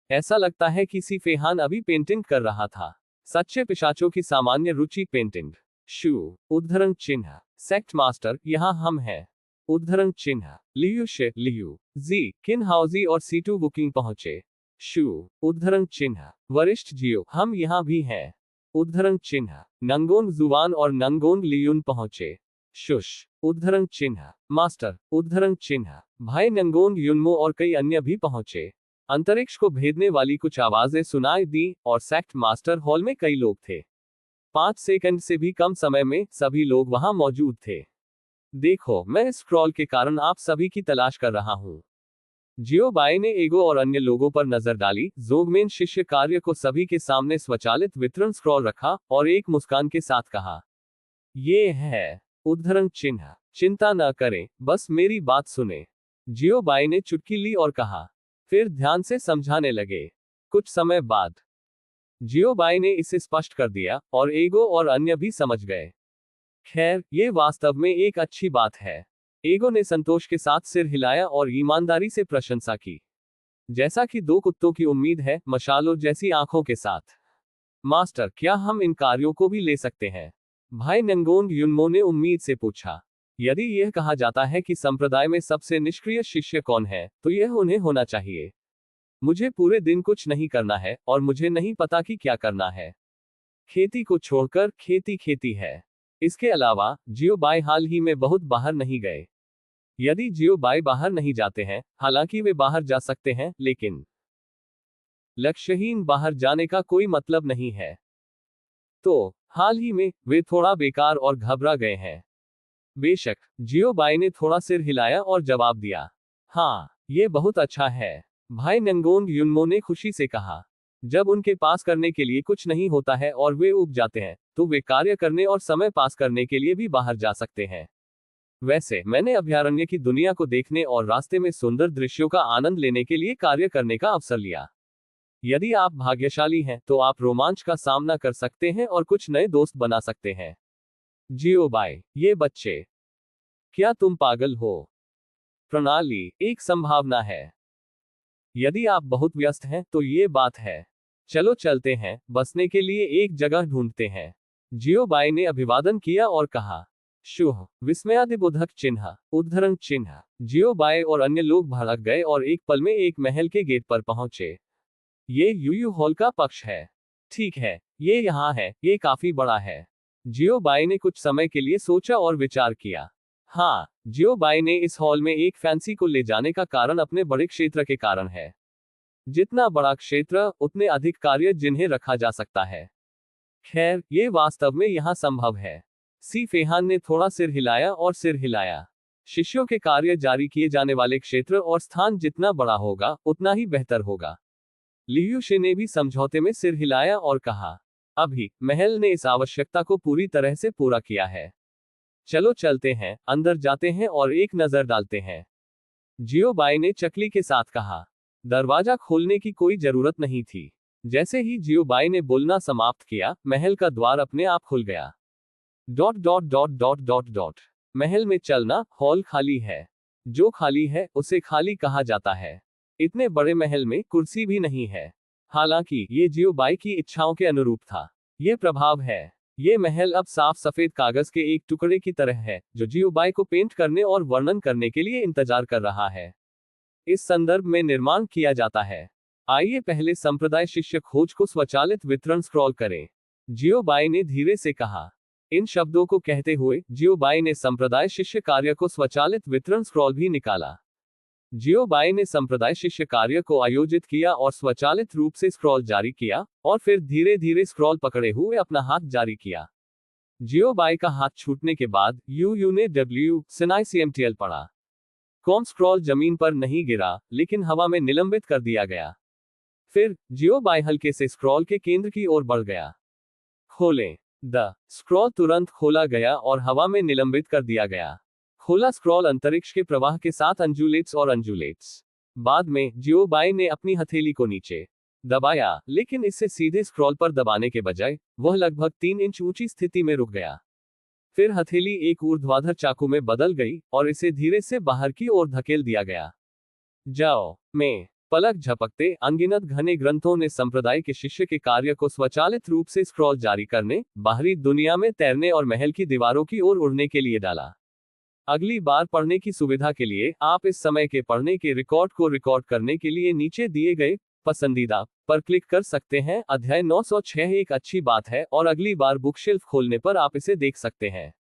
ऐसा लगता है कि सी फेहान अभी पेंटिंग कर रहा था। सच्चे पिशाचों की सामान्य रुचि पेंटिंग। शू। उद्धरण चिन्ह। सेक्ट मास्टर, यहां हम हैं। उद्धरण चिन्ह। लियू शे, लियू जी, किन हाउजी और सीटू बुकिंग पहुंचे। शू। उद्धरण चिन्ह। वरिष्ठ जियो, हम यहां भी हैं। उद्धरण चिन्ह। नंगोंग जुवान और नंगोंग लियून पहुंचे। शुश। उद्धरण चिन्ह। मास्टर। उद्धरण चिन्ह। भाई नंगोंग युनमो और कई अन्य भी पहुंचे। अंतरिक्ष को भेदने वाली कुछ आवाजें सुनाई दी, और सेक्ट मास्टर हॉल में कई लोग थे। 5 सेकंड से भी कम समय में सभी लोग वहां मौजूद थे। देखो, मैं इस स्क्रॉल के कारण आप सभी की तलाश कर रहा हूं। जियो बाई ने एगो और अन्य लोगों पर नजर डाली। जोगमेन शिष्य कार्य को सभी के सामने स्वचालित वितरण स्क्रॉल रखा और एक मुस्कान के साथ कहा, ये है। उद्धरण चिन्ह। चिंता न करें, बस मेरी बात सुने। जियो बाई ने चुटकी ली और कहा, फिर ध्यान से समझाने लगे। कुछ समय बाद जियो बाई ने इसे स्पष्ट कर दिया, और एगो और अन्य भी समझ गए। खैर, ये वास्तव में एक अच्छी बात है। एगो ने संतोष के साथ सिर हिलाया और ईमानदारी से प्रशंसा की। जैसा कि दो कुत्तों की उम्मीद है, मशालों जैसी आंखों के साथ। मास्टर, क्या हम इन कार्यों को भी ले सकते हैं? भाई नंगोंग युनमो ने उम्मीद से पूछा। यदि यह कहा जाता है कि संप्रदाय में सबसे निष्क्रिय शिष्य कौन है, तो यह उन्हें होना चाहिए। मुझे पूरे दिन कुछ नहीं करना है, और मुझे नहीं पता कि क्या करना है। खेती को छोड़कर खेती खेती है। इसके अलावा जियो बाई हाल ही में बहुत बाहर नहीं गए। यदि जियो बाई बाहर नहीं जाते हैं, हालांकि वे बाहर जा सकते हैं, लेकिन लक्ष्यहीन बाहर जाने का कोई मतलब नहीं है। तो हाल ही में वे थोड़ा बेकार और घबरा गए हैं। बेशक, जियो बाई ने थोड़ा सिर हिलाया और जवाब दिया, हाँ, ये बहुत अच्छा है। भाई नंगोंग युनमो ने खुशी से कहा। जब उनके पास करने के लिए कुछ नहीं होता है और वे ऊब जाते हैं, तो वे कार्य करने और समय पास करने के लिए भी बाहर जा सकते हैं। वैसे, मैंने अभयारण्य की दुनिया को देखने और रास्ते में सुंदर दृश्यों का आनंद लेने के लिए कार्य करने का अवसर लिया। यदि आप भाग्यशाली हैं, तो आप रोमांच का सामना कर सकते हैं और कुछ नए दोस्त बना सकते हैं। जियो बाई, ये बच्चे, क्या तुम पागल हो? प्रणाली, एक संभावना है। यदि आप बहुत व्यस्त हैं, तो ये बात है। चलो चलते हैं, बसने के लिए एक जगह ढूंढते हैं। जियो बाई ने अभिवादन किया और कहा, शुभ विस्मयादिबोधक चिन्ह। उद्धरण चिन्ह। जियो बाई और अन्य लोग भड़क गए और एक पल में एक महल के गेट पर पहुंचे। ये यूयू हॉल का पक्ष है। ठीक है, ये यहाँ है, ये काफी बड़ा है। जियो बाई ने कुछ समय के लिए सोचा और विचार किया। हाँ, जियो बाई ने इस हॉल में एक फैंसी को ले जाने का कारण अपने बड़े क्षेत्र के कारण है। जितना बड़ा क्षेत्र, उतने अधिक कार्य जिन्हें रखा जा सकता है। खैर, ये वास्तव में यहाँ संभव है। सी फेहान ने थोड़ा सिर हिलाया और सिर हिलाया। शिष्यों के कार्य जारी किए जाने वाले क्षेत्र और स्थान जितना बड़ा होगा, उतना ही बेहतर होगा। लियू शे ने भी समझौते में सिर हिलाया और कहा, अभी महल ने इस आवश्यकता को पूरी तरह से पूरा किया है। चलो चलते हैं, अंदर जाते हैं और एक नजर डालते हैं। जियो बाई ने चकली के साथ कहा। दरवाजा खोलने की कोई जरूरत नहीं थी। जैसे ही जियो बाई ने बोलना समाप्त किया, महल का द्वार अपने आप खुल गया। ... महल में चलना, हॉल खाली है। जो खाली है, उसे खाली कहा जाता है। इतने बड़े महल में कुर्सी भी नहीं है। हालांकि ये जियो बाई की इच्छाओं के अनुरूप था। ये प्रभाव है। ये महल अब साफ सफेद कागज के एक टुकड़े की तरह है, जो जियोबाई को पेंट करने और वर्णन करने के लिए इंतजार कर रहा है। इस संदर्भ में निर्माण किया जाता है। आइए पहले संप्रदाय शिष्य खोज को स्वचालित वितरण स्क्रॉल करें। जियोबाई ने धीरे से कहा। इन शब्दों को कहते हुए जियोबाई ने संप्रदाय शिष्य कार्य को स्वचालित वितरण स्क्रॉल भी निकाला। जियोबाई ने संप्रदाय शिष्य कार्य को आयोजित किया और स्वचालित रूप से स्क्रॉल जारी किया, और फिर धीरे धीरे स्क्रॉल पकड़े हुए अपना हाथ जारी किया। जियोबाई का हाथ छूटने के बाद यू ने WCMTL पढ़ा। कॉम स्क्रॉल जमीन पर नहीं गिरा, लेकिन हवा में निलंबित कर दिया गया। फिर जियोबाई हल्के से स्क्रॉल के केंद्र की ओर बढ़ गया। खोलें। द स्क्रॉल तुरंत खोला गया और हवा में निलंबित कर दिया गया। खोला स्क्रॉल अंतरिक्ष के प्रवाह के साथ अंजुलेट्स। बाद में जियोबाई ने अपनी हथेली को नीचे दबाया, लेकिन इससे सीधे स्क्रॉल पर दबाने के बजाय वह लगभग 3 इंच ऊंची स्थिति में रुक गया। फिर हथेली एक ऊर्ध्वाधर चाकू में बदल गई और इसे धीरे से बाहर की ओर धकेल दिया गया। जाओ में पलक झपकते अनगिनत घने ग्रंथों ने संप्रदाय के शिष्य के कार्य को स्वचालित रूप से स्क्रॉल जारी करने, बाहरी दुनिया में तैरने और महल की दीवारों की ओर उड़ने के लिए डाला। अगली बार पढ़ने की सुविधा के लिए आप इस समय के पढ़ने के रिकॉर्ड को रिकॉर्ड करने के लिए नीचे दिए गए पसंदीदा पर क्लिक कर सकते हैं। अध्याय 906 एक अच्छी बात है, और अगली बार बुक शेल्फ खोलने पर आप इसे देख सकते हैं।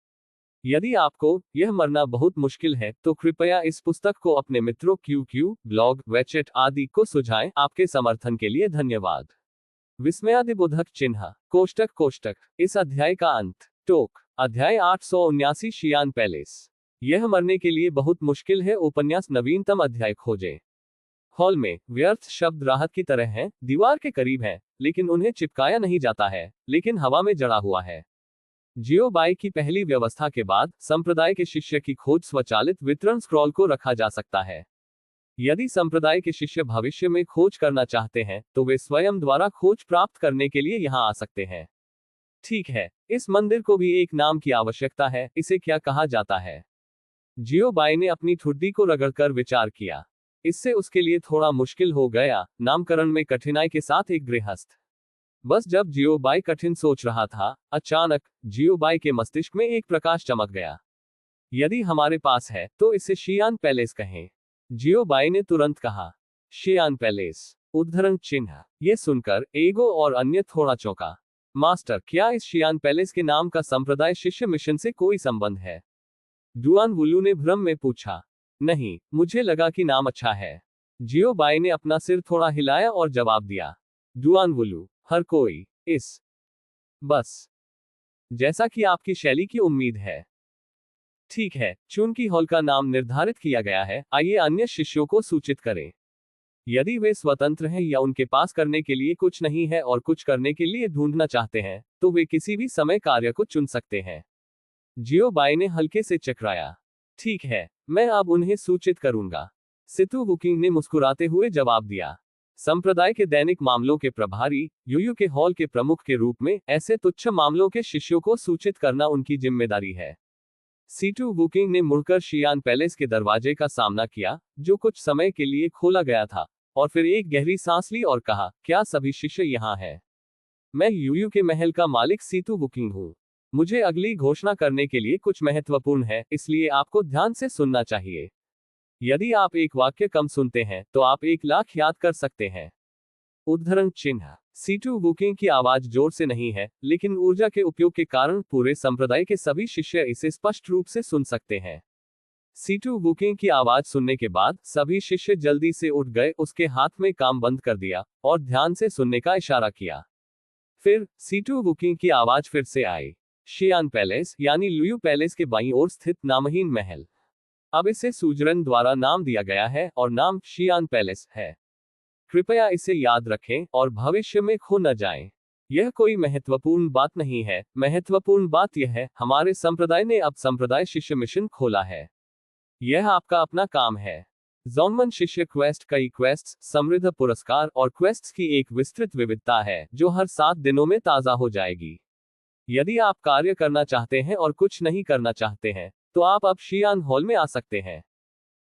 यदि आपको यह मरना बहुत मुश्किल है, तो कृपया इस पुस्तक को अपने मित्रों QQ, ब्लॉग, वेचेट आदि को सुझाएं। आपके समर्थन के लिए धन्यवाद। विस्मयादिबोधक चिन्ह कोष्टक। इस अध्याय का अंत। टोक। अध्याय 879 शियान पैलेस। यह मरने के लिए बहुत मुश्किल है। उपन्यास नवीनतम अध्याय खोजें। हॉल में व्यर्थ शब्द राहत की तरह हैं, दीवार के करीब हैं, लेकिन उन्हें चिपकाया नहीं जाता है, लेकिन हवा में जड़ा हुआ है। जियोबाई की पहली व्यवस्था के बाद संप्रदाय के शिष्य की खोज स्वचालित वितरण स्क्रॉल को रखा जा सकता है। यदि संप्रदाय के शिष्य भविष्य में खोज करना चाहते हैं, तो वे स्वयं द्वारा खोज प्राप्त करने के लिए यहां आ सकते हैं। ठीक है, इस मंदिर को भी एक नाम की आवश्यकता है। इसे क्या कहा जाता है? जियोबाई ने अपनी ठुड्डी को रगड़कर विचार किया। इससे उसके लिए थोड़ा मुश्किल हो गया। नामकरण में कठिनाई के साथ एक गृहस्थ। बस जब जियोबाई कठिन सोच रहा था, अचानक जियोबाई के मस्तिष्क में एक प्रकाश चमक गया। यदि हमारे पास है, तो इसे शियान पैलेस कहें। जियोबाई ने तुरंत कहा। शियान पैलेस। उद्धरण चिन्ह। ये सुनकर एगो और अन्य थोड़ा चौंका। मास्टर, क्या इस शियान पैलेस के नाम का संप्रदाय शिष्य मिशन से कोई संबंध है? डुआन वुलू ने भ्रम में पूछा। नहीं, मुझे लगा कि नाम अच्छा है। जियोबाई ने अपना सिर थोड़ा हिलाया और जवाब दिया। डुआन वुलू, हर कोई इस बस जैसा कि आपकी शैली की उम्मीद है। ठीक है, चूंकि हॉल का नाम निर्धारित किया गया है, आइए अन्य शिष्यों को सूचित करें। यदि वे स्वतंत्र हैं या उनके पास करने के लिए कुछ नहीं है और कुछ करने के लिए ढूंढना चाहते हैं, तो वे किसी भी समय कार्य को चुन सकते हैं। जियोबाई ने हल्के से चकराया। ठीक है, मैं अब उन्हें सूचित करूंगा। सितु वुकिंग ने मुस्कुराते हुए जवाब दिया। संप्रदाय के दैनिक मामलों के प्रभारी यूयू के हॉल के प्रमुख के रूप में ऐसे तुच्छ मामलों के शिष्यों को सूचित करना उनकी जिम्मेदारी है। सीटू वुकिंग ने मुड़कर शियान पैलेस के दरवाजे का सामना किया, जो कुछ समय के लिए खोला गया था, और फिर एक गहरी सांस ली और कहा, क्या सभी शिष्य यहाँ हैं? मैं यूयू के महल का मालिक सीतू वुकिंग हूँ। मुझे अगली घोषणा करने के लिए कुछ महत्वपूर्ण है, इसलिए आपको ध्यान से सुनना चाहिए। यदि आप एक वाक्य कम सुनते हैं, तो आप 1,00,000 याद कर सकते हैं। उद्धरण चिन्ह। सीटू वुकिंग की आवाज जोर से नहीं है, लेकिन ऊर्जा के उपयोग के कारण पूरे संप्रदाय के सभी शिष्य इसे स्पष्ट रूप से सुन सकते हैं। सीटू वुकिंग की आवाज सुनने के बाद सभी शिष्य जल्दी से उठ गए, उसके हाथ में काम बंद कर दिया और ध्यान से सुनने का इशारा किया। फिर सीटू वुकिंग की आवाज फिर से आई। शियान पैलेस, यानी लुयू पैलेस के बाईं ओर स्थित नामहीन महल। अब इसे सुजरन द्वारा नाम दिया गया है और नाम शियान पैलेस है। कृपया इसे याद रखें और भविष्य में खो न जाएं। यह कोई महत्वपूर्ण बात नहीं है। महत्वपूर्ण बात यह है, हमारे संप्रदाय ने अब संप्रदाय शिष्य मिशन खोला है। यह आपका अपना काम है। जोनमन शिष्य क्वेस्ट कई क्वेस्ट्स, समृद्ध पुरस्कार और क्वेस्ट्स की एक विस्तृत विविधता है, जो हर 7 दिनों में ताज़ा हो जाएगी। यदि आप कार्य करना चाहते हैं और कुछ नहीं करना चाहते हैं, तो आप अब शियान हॉल में आ सकते हैं।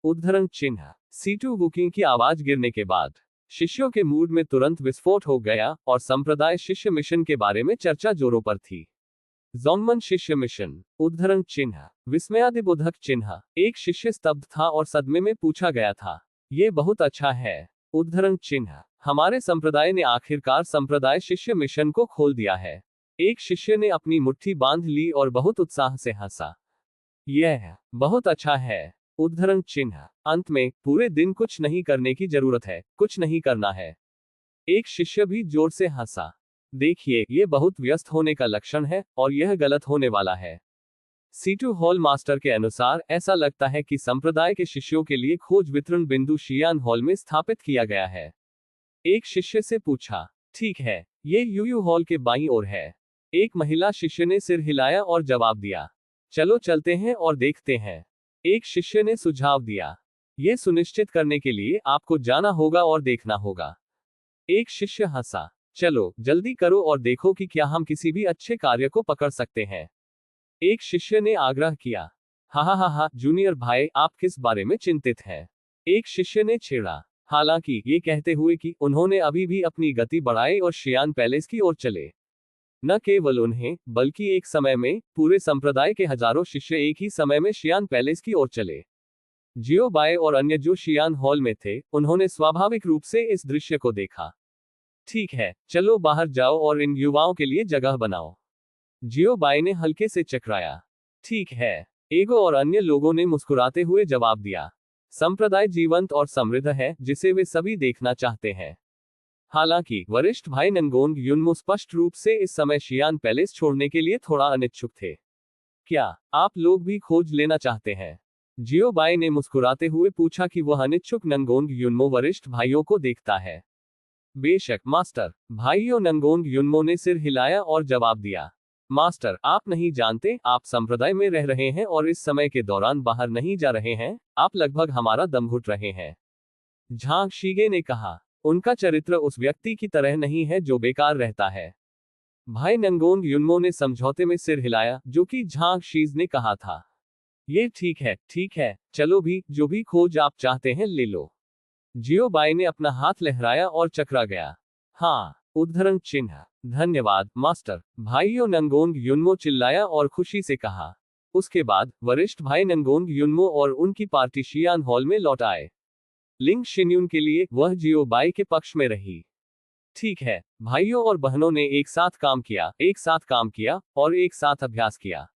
उद्धरण चिन्ह। सीटू वुकिंग की आवाज गिरने के बाद शिष्यों के मूड में तुरंत विस्फोट हो गया और संप्रदाय शिष्य मिशन के बारे में चर्चा जोरों पर थी। जोंगमन शिष्य मिशन। उद्धरण चिन्ह। विस्मयादिबोधक चिन्ह। एक शिष्य स्तब्ध था और सदमे में पूछा गया था, ये बहुत अच्छा है। उद्धरण चिन्ह। हमारे संप्रदाय ने आखिरकार संप्रदाय शिष्य मिशन को खोल दिया है। एक शिष्य ने अपनी मुट्ठी बांध ली और बहुत उत्साह से हंसा, यह बहुत अच्छा है। उद्धरण चिन्ह। अंत में पूरे दिन कुछ नहीं करने की जरूरत है, कुछ नहीं करना है। एक शिष्य भी जोर से हंसा। देखिए, ये बहुत व्यस्त होने का लक्षण है और यह गलत होने वाला है। सीटू हॉल मास्टर के अनुसार ऐसा लगता है कि संप्रदाय के शिष्यों के लिए खोज वितरण बिंदु शियान हॉल में स्थापित किया गया है। एक शिष्य से पूछा, ठीक है, ये यूयू हॉल के बाईं ओर है। एक महिला शिष्य ने सिर हिलाया और जवाब दिया, चलो चलते हैं और देखते हैं। एक शिष्य ने सुझाव दिया, ये सुनिश्चित करने के लिए आपको जाना होगा और देखना होगा। एक शिष्य हंसा, चलो जल्दी करो और देखो कि क्या हम किसी भी अच्छे कार्य को पकड़ सकते हैं। एक शिष्य ने आग्रह किया, हा, जूनियर भाई, आप किस बारे में चिंतित हैं? एक शिष्य ने छेड़ा, हालांकि ये कहते हुए कि उन्होंने अभी भी अपनी गति बढ़ाई और शियान पैलेस की ओर चले। न केवल उन्हें, बल्कि एक समय में पूरे संप्रदाय के हजारों शिष्य एक ही समय में शियान पैलेस की ओर चले। जियो बाय और अन्य जो शियान हॉल में थे, उन्होंने स्वाभाविक रूप से इस दृश्य को देखा। ठीक है, चलो बाहर जाओ और इन युवाओं के लिए जगह बनाओ। जियो बाय ने हल्के से चकराया। ठीक है, एगो और अन्य लोगों ने मुस्कुराते हुए जवाब दिया। संप्रदाय जीवंत और समृद्ध है, जिसे वे सभी देखना चाहते हैं। हालांकि वरिष्ठ भाई नंगोंग युनमो स्पष्ट रूप से इस समय शियान पैलेस छोड़ने के लिए थोड़ा अनिच्छुक थे। क्या आप लोग भी खोज लेना चाहते हैं? जियो बाई ने मुस्कुराते हुए पूछा कि वह अनिच्छुक नंगोंग युनमो वरिष्ठ भाइयों को देखता है। बेशक मास्टर। भाइयों नंगोंग युनमो ने सिर हिलाया और जवाब दिया, मास्टर, आप नहीं जानते, आप संप्रदाय में रह रहे हैं और इस समय के दौरान बाहर नहीं जा रहे हैं, आप लगभग हमारा दम घुट रहे हैं। झांग शीगे ने कहा, उनका चरित्र उस व्यक्ति की तरह नहीं है जो बेकार रहता है। भाई नंगोंग युनमो ने समझौते में सिर हिलाया, जो कि झांग शीज ने कहा था। ये ठीक है, चलो भी, जो भी खोज आप चाहते हैं ले लो। जियो बाई ने अपना हाथ लहराया और चकरा गया। हाँ, उद्धरण चिन्ह। धन्यवाद मास्टर, भाइयों नंगोंग युनमो चिल्लाया और खुशी से कहा। उसके बाद वरिष्ठ भाई नंगोंग युनमो और उनकी पार्टी शियान हॉल में लौट आए। लिंग शिन्यून के लिए वह जियो बाई के पक्ष में रही। ठीक है, भाइयों और बहनों ने एक साथ काम किया और एक साथ अभ्यास किया।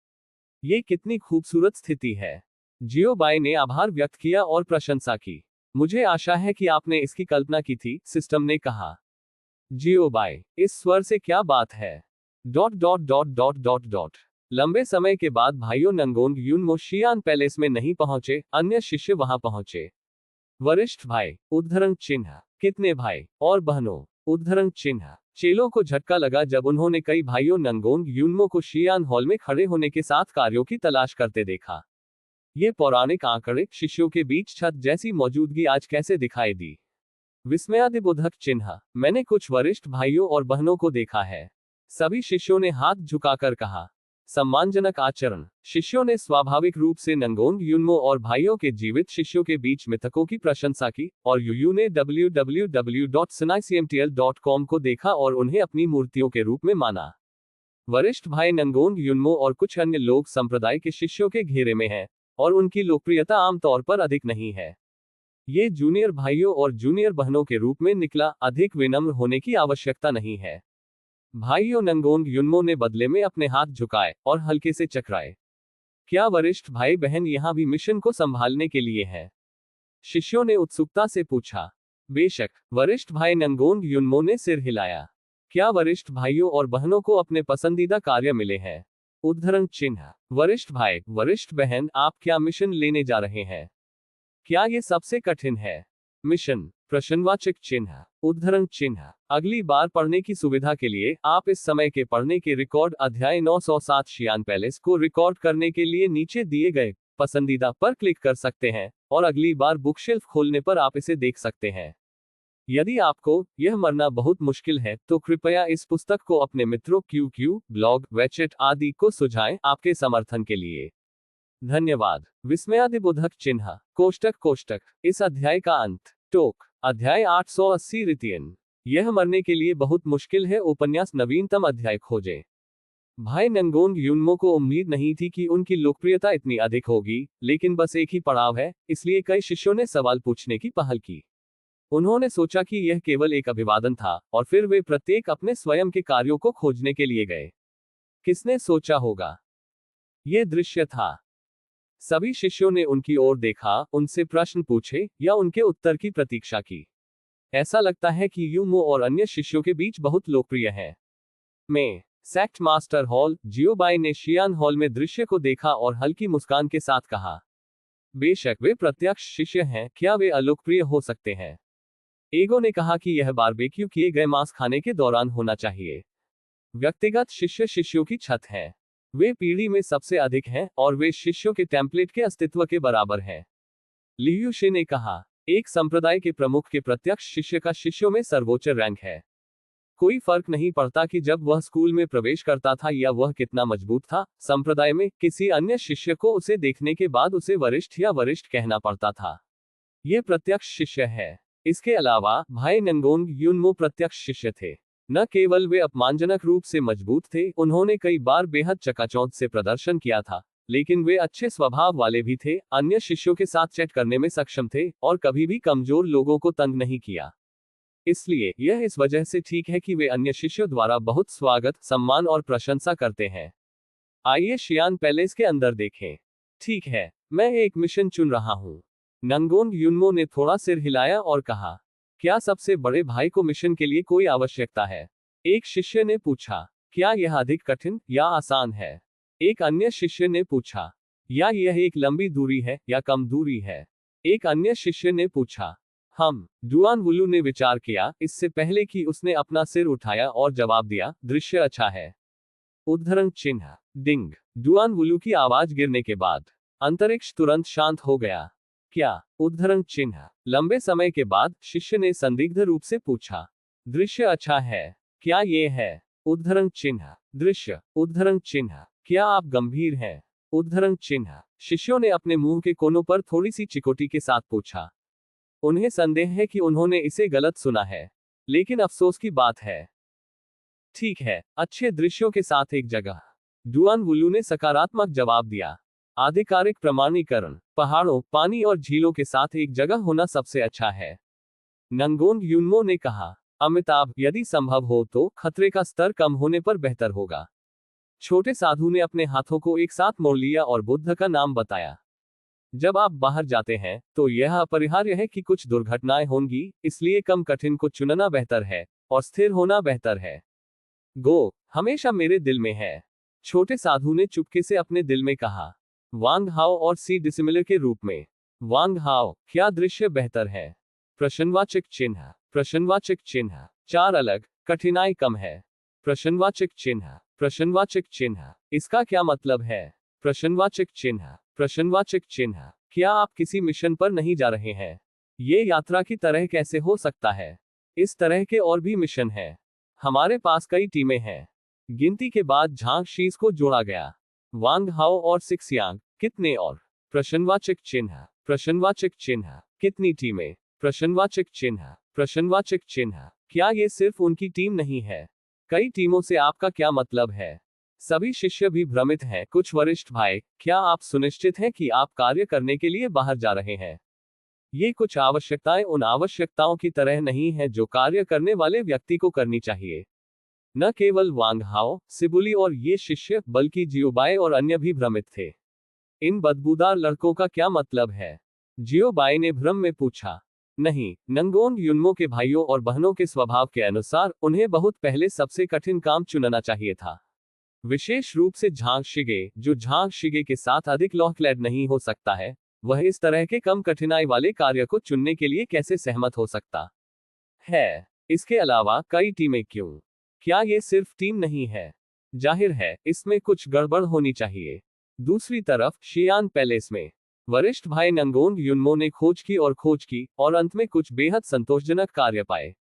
ये कितनी खूबसूरत स्थिति है। जियो बाई ने आभार व्यक्त किया और प्रशंसा की। मुझे आशा है कि आपने इसकी कल्पना की थी, सिस्टम ने कहा। जियो बाई, इस स्वर से क्या बात है? लंबे समय के बाद भाइयों नंगोंग युनमो शियान पैलेस में नहीं पहुंचे, अन्य शिष्य वहां पहुंचे। वरिष्ठ भाई। उद्धरण चिन्ह। कितने भाई और बहनों? उद्धरण चिन्ह। चेलों को झटका लगा जब उन्होंने कई भाइयों नंगोंग युनमो को शियान हॉल में खड़े होने के साथ कार्यों की तलाश करते देखा। ये पौराणिक आंकड़े, शिष्यों के बीच छत जैसी मौजूदगी आज कैसे दिखाई दी? विस्मयादिबोधक चिन्ह। मैंने कुछ वरिष्ठ भाइयों और बहनों को देखा है। सभी शिष्यों ने हाथ झुकाकर कहा, सम्मानजनक आचरण। शिष्यों ने स्वाभाविक रूप से नंगोंग युनमो और भाइयों के जीवित शिष्यों के बीच मिथकों की प्रशंसा की, और यूयू ने www.sinaicmtl.com को देखा और उन्हें अपनी मूर्तियों के रूप में माना। वरिष्ठ भाई नंगोंग युनमो और कुछ अन्य लोग संप्रदाय के शिष्यों के घेरे में हैं, और उनकी लोकप्रियता आमतौर पर अधिक नहीं है। ये जूनियर भाइयों और जूनियर बहनों के रूप में निकला, अधिक विनम्र होने की आवश्यकता नहीं है। भाइयों नंगोंग युनमो ने बदले में अपने हाथ झुकाए और हल्के से चकराए। क्या वरिष्ठ भाई बहन यहां भी मिशन को संभालने के लिए हैं? शिष्यों ने उत्सुकता से पूछा। बेशक, वरिष्ठ भाई नंगोंग युनमो ने सिर हिलाया। क्या वरिष्ठ भाइयों और बहनों को अपने पसंदीदा कार्य मिले हैं? उद्धरण चिन्ह। वरिष्ठ भाई, वरिष्ठ बहन, आप क्या मिशन लेने जा रहे हैं? क्या ये सबसे कठिन है? मिशन। प्रश्नवाचक चिन्ह। उद्धरण चिन्ह। अगली बार पढ़ने की सुविधा के लिए आप इस समय के पढ़ने के रिकॉर्ड अध्याय 907 शियान पैलेस को रिकॉर्ड करने के लिए नीचे दिए गए पसंदीदा पर क्लिक कर सकते हैं, और अगली बार बुकशेल्फ खोलने पर आप इसे देख सकते हैं। यदि आपको यह मरना बहुत मुश्किल है, तो कृपया इस पुस्तक को अपने मित्रों QQ, ब्लॉग, वेचेट आदि को सुझाएं, आपके समर्थन के लिए धन्यवाद। विस्मयादिबोधक चिन्ह। कोष्टक। इस अध्याय का अंत। टोक। अध्याय 880 रितियन। यह मरने के लिए बहुत मुश्किल है उपन्यास नवीनतम अध्याय खोजें। भाई नंगोंग युनमो को उम्मीद नहीं थी कि उनकी लोकप्रियता इतनी अधिक होगी, लेकिन बस एक ही पड़ाव है, इसलिए कई शिष्यों ने सवाल पूछने की पहल की। उन्होंने सोचा कि यह केवल एक अभिवादन था, और फिर वे प्रत्येक अपने स्वयं के कार्यों को खोजने के लिए गए। किसने सोचा होगा? यह दृश्य था। सभी शिष्यों ने उनकी ओर देखा, उनसे प्रश्न पूछे या उनके उत्तर की प्रतीक्षा की। ऐसा लगता है कि युमो और अन्य शिष्यों के बीच बहुत लोकप्रिय है। में सेक्ट मास्टर हॉल, जियोबाई ने शियान हॉल में दृश्य को देखा और हल्की मुस्कान के साथ कहा, बेशक वे प्रत्यक्ष शिष्य हैं, क्या वे अलोकप्रिय हो सकते हैं? एगो ने कहा कि यह बारबेक्यू किए गए मांस खाने के दौरान होना चाहिए। व्यक्तिगत शिष्य शिष्यों की छत है। वे पीढ़ी में सबसे अधिक हैं, और वे शिष्यों के टेम्पलेट के अस्तित्व के बराबर हैं। लियू शे ने कहा, एक संप्रदाय के प्रमुख के प्रत्यक्ष शिष्य का शिष्यों में सर्वोच्च रैंक है। कोई फर्क नहीं पड़ता कि जब वह स्कूल में प्रवेश करता था या वह कितना मजबूत था, संप्रदाय में किसी अन्य शिष्य को उसे देखने के बाद उसे वरिष्ठ या वरिष्ठ कहना पड़ता था। यह प्रत्यक्ष शिष्य है। इसके अलावा भाई नंगोंग युनमो प्रत्यक्ष शिष्य थे। न केवल वे अपमानजनक रूप से मजबूत थे, उन्होंने कई बार बेहद चकाचौंध से प्रदर्शन किया था, लेकिन वे अच्छे स्वभाव वाले भी थे, अन्य शिष्यों के साथ चैट करने में सक्षम थे, और कभी भी कमजोर लोगों को तंग नहीं किया। इसलिए यह इस वजह से ठीक है कि वे अन्य शिष्यों द्वारा बहुत स्वागत, सम्मान और प्रशंसा करते हैं। आइए शियान पैलेस के अंदर देखें। ठीक है, मैं एक मिशन चुन रहा हूं। नंगोंग युनमो ने थोड़ा सिर हिलाया और कहा, क्या सबसे बड़े भाई को मिशन के लिए कोई आवश्यकता है? एक शिष्य ने पूछा, क्या यह अधिक कठिन या आसान है? एक अन्य शिष्य ने पूछा, या यह एक लंबी दूरी है या कम दूरी है? एक अन्य शिष्य ने पूछा। डुआन वुलू ने विचार किया, इससे पहले कि उसने अपना सिर उठाया, और जवाब दिया, दृश्य अच्छा है। उद्धरण चिन्ह डिंग। डुआन वुलू की आवाज गिरने के बाद अंतरिक्ष तुरंत शांत हो गया। क्या? उद्धरण चिन्ह। लंबे समय के बाद शिष्य ने संदिग्ध रूप से पूछा, दृश्य अच्छा है, क्या ये है? उद्धरण चिन्ह। दृश्य। उद्धरण चिन्ह। क्या आप गंभीर हैं? उद्धरण चिन्ह। शिष्यों ने अपने मुंह के कोनों पर थोड़ी सी चिकोटी के साथ पूछा। उन्हें संदेह है कि उन्होंने इसे गलत सुना है, लेकिन अफसोस की बात है। ठीक है, अच्छे दृश्यों के साथ एक जगह। डुआन वुलू ने सकारात्मक जवाब दिया। आधिकारिक प्रमाणीकरण, पहाड़ों, पानी और झीलों के साथ एक जगह होना सबसे अच्छा है। नंगोंग युनमो ने कहा, अमिताभ, यदि संभव हो तो खतरे का स्तर कम होने पर बेहतर होगा। छोटे साधु ने अपने हाथों को एक साथ मोड़ लिया और बुद्ध का नाम बताया। जब आप बाहर जाते हैं, तो यह अपरिहार्य है कि कुछ दुर्घटनाएं होंगी, इसलिए कम कठिन को चुनना बेहतर है, और स्थिर होना बेहतर है। गो हमेशा मेरे दिल में है। छोटे साधु ने चुपके से अपने दिल में कहा। वांग हाओ और सी डिसिमिलर के रूप में। वांग हाओ, क्या दृश्य बेहतर है? प्रश्नवाचक चिन्ह। प्रश्नवाचक चिन्ह। चार अलग, कठिनाई कम है। प्रश्नवाचक चिन्ह। प्रश्नवाचक चिन्ह। इसका क्या मतलब है? प्रश्नवाचक चिन्ह। प्रश्नवाचक चिन्ह। क्या आप किसी मिशन पर नहीं जा रहे हैं? ये यात्रा की तरह कैसे हो सकता है? इस तरह के और भी मिशन हैं। हमारे पास कई टीमें हैं। गिनती के बाद झांग शीज को जोड़ा गया। वांग हाओ और सिक्सियांग, कितने और? प्रश्नवाचक चिन्ह। प्रश्नवाचक चिन्ह। कितनी टीमें? प्रश्नवाचक चिन्ह। प्रश्नवाचक चिन्ह। क्या ये सिर्फ उनकी टीम नहीं है? कई टीमों से आपका क्या मतलब है? सभी शिष्य भी भ्रमित हैं। कुछ वरिष्ठ भाई, क्या आप सुनिश्चित हैं कि आप कार्य करने के लिए बाहर जा रहे हैं? ये कुछ आवश्यकताएं उन आवश्यकताओं की तरह नहीं हैं जो कार्य करने वाले व्यक्ति को करनी चाहिए। न केवल वांग हाओ, सिबुली और ये शिष्य, बल्कि जियोबाई और अन्य भी भ्रमित थे। इन बदबूदार लड़कों का क्या मतलब है? जियोबाई ने भ्रम में पूछा। नहीं, नंगोंग युनमो के भाइयों और बहनों के स्वभाव के अनुसार उन्हें बहुत पहले सबसे कठिन काम चुनना चाहिए था। विशेष रूप से झांग शिगे, जो झांग शिगे के साथ अधिक लौहक्लैड नहीं हो सकता है, वह इस तरह के कम कठिनाई वाले कार्य को चुनने के लिए कैसे सहमत हो सकता है? इसके अलावा कई टीमें क्यों? क्या ये सिर्फ टीम नहीं है? जाहिर है, इसमें कुछ गड़बड़ होनी चाहिए। दूसरी तरफ शियान पैलेस में वरिष्ठ भाई नंगोंग युनमो ने खोज की, और अंत में कुछ बेहद संतोषजनक कार्य पाए।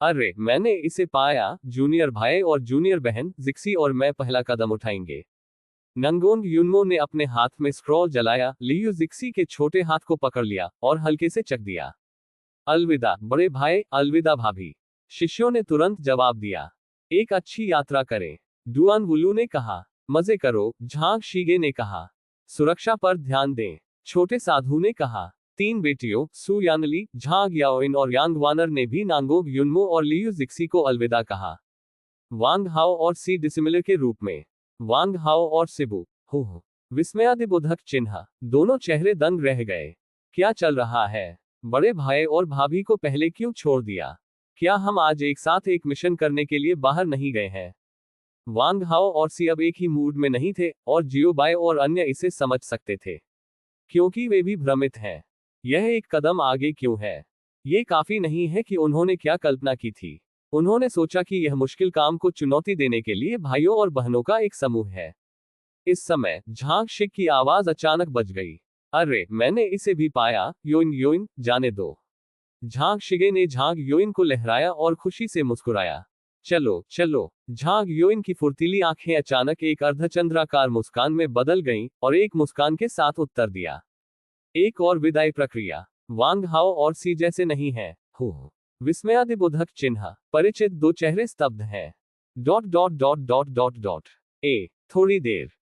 अरे, मैंने इसे पाया, जूनियर भाई और जूनियर बहन जिक्सी और मैं पहला कदम उठाएंगे। नंगोंग युनमो ने अपने हाथ में स्क्रॉल जलाया, लियू जिक्सी के छोटे हाथ को पकड़ लिया, और हल्के से चक दिया। अलविदा बड़े भाई, अलविदा भाभी। शिष्यों ने तुरंत जवाब दिया। एक अच्छी यात्रा करें। डुआन वुलू ने कहा। मजे करो, झांग शीगे ने कहा। सुरक्षा पर ध्यान दें, छोटे साधु ने कहा। 3 बेटियों सु यानली, झांग याओइन और यांग वानर ने भी नांगोग युनमो और लियू जिक्सी को अलविदा कहा। वांग हाओ और सी डिसिमिलर के रूप में। वांग हाओ और सिबू। हो विस्मयादिबोधक चिन्ह। दोनों चेहरे दंग रह गए। क्या चल रहा है? बड़े भाई और भाभी को पहले क्यों छोड़ दिया? क्या हम आज एक साथ एक मिशन करने के लिए बाहर नहीं गए हैं? वांग हाओ और सी अब एक ही मूड में नहीं थे, और जियो बाय और अन्य इसे समझ सकते थे, क्योंकि वे भी भ्रमित हैं। यह एक कदम आगे क्यों है? ये काफी नहीं है कि उन्होंने क्या कल्पना की थी। उन्होंने सोचा कि यह मुश्किल काम को चुनौती देने के लिए भाइयों और बहनों का एक समूह है। इस समय झांग शिक की आवाज अचानक बज गई। अरे, मैंने इसे भी पाया, योइन योइन, जाने दो। झांग शिगे ने झांग योइन को लहराया और खुशी से मुस्कुराया। चलो चलो। झांग योइन की फुर्तीली आंखें अचानक एक अर्धचंद्राकार मुस्कान में बदल गईं, और एक मुस्कान के साथ उत्तर दिया। एक और विदाई प्रक्रिया। वांग हाओ और सी जैसे नहीं है। हो विस्मयादिबोधक चिन्ह। परिचित 2 चेहरे स्तब्ध हैं। Dot dot dot dot dot dot. थोड़ी देर।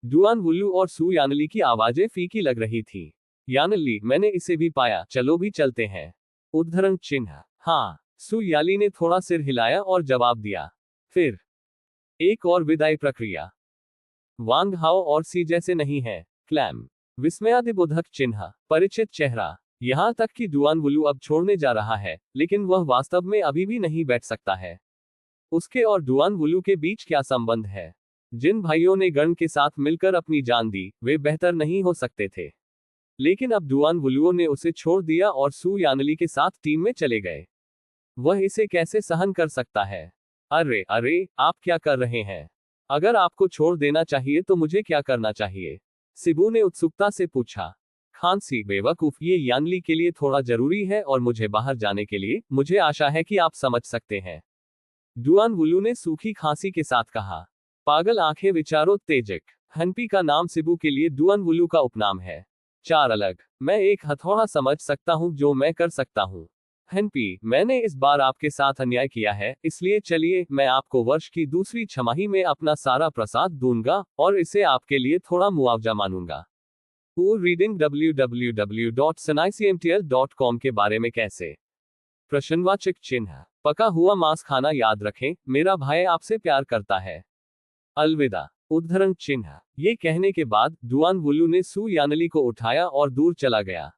डुआन वुल्लू और सु यानली की आवाजें फीकी लग रही थी। यानली, मैंने इसे भी पाया, चलो भी चलते हैं। उद्धरण चिन्ह। हाँ। सु याली ने थोड़ा सिर हिलाया और जवाब दिया। फिर एक और विदाई प्रक्रिया। वांग हाओ और सी जैसे नहीं है। क्लैम। विस्मयादिबोधक चिन्ह। परिचित चेहरा। यहां तक कि डुआन वुलू अब छोड़ने जा रहा है, लेकिन वह वास्तव में अभी भी नहीं बैठ सकता है। उसके और डुआन वुलू के बीच क्या संबंध है? जिन भाइयों ने गण के साथ मिलकर अपनी जान दी, वे बेहतर नहीं हो सकते थे। लेकिन अब डुआन वुलुओ ने उसे छोड़ दिया और सु यानली के साथ टीम में चले गए। वह इसे कैसे सहन कर सकता है? अरे अरे, आप क्या कर रहे हैं? अगर आपको छोड़ देना चाहिए तो मुझे क्या करना चाहिए? सिबू ने उत्सुकता से पूछा। खांसी, बेवकूफ, ये यानली के लिए थोड़ा जरूरी है और मुझे बाहर जाने के लिए, मुझे आशा है कि आप समझ सकते हैं। डुआन वुलू ने सूखी खांसी के साथ कहा। पागल आंखें विचारोत्तेजक। हनपी का नाम सिबू के लिए डुआन वुलू का उपनाम है। 4 अलग। मैं एक हथौड़ा समझ सकता हूं जो मैं कर सकता हूं। हनपी, मैंने इस बार आपके साथ अन्याय किया है, इसलिए चलिए, मैं आपको वर्ष की दूसरी छमाही में अपना सारा प्रसाद दूंगा, और इसे आपके लिए थोड़ा मुआवजा मानूंगा। रीडिंग www.sanaicmtl.com के बारे में कैसे? प्रश्नवाचक चिन्ह। पका हुआ मांस खाना याद रखें, मेरा भाई आपसे प्यार करता है। अलविदा। उद्धरण चिन्ह। ये कहने के बाद डुआन वुलू ने सु यानली को उठाया और दूर चला गया।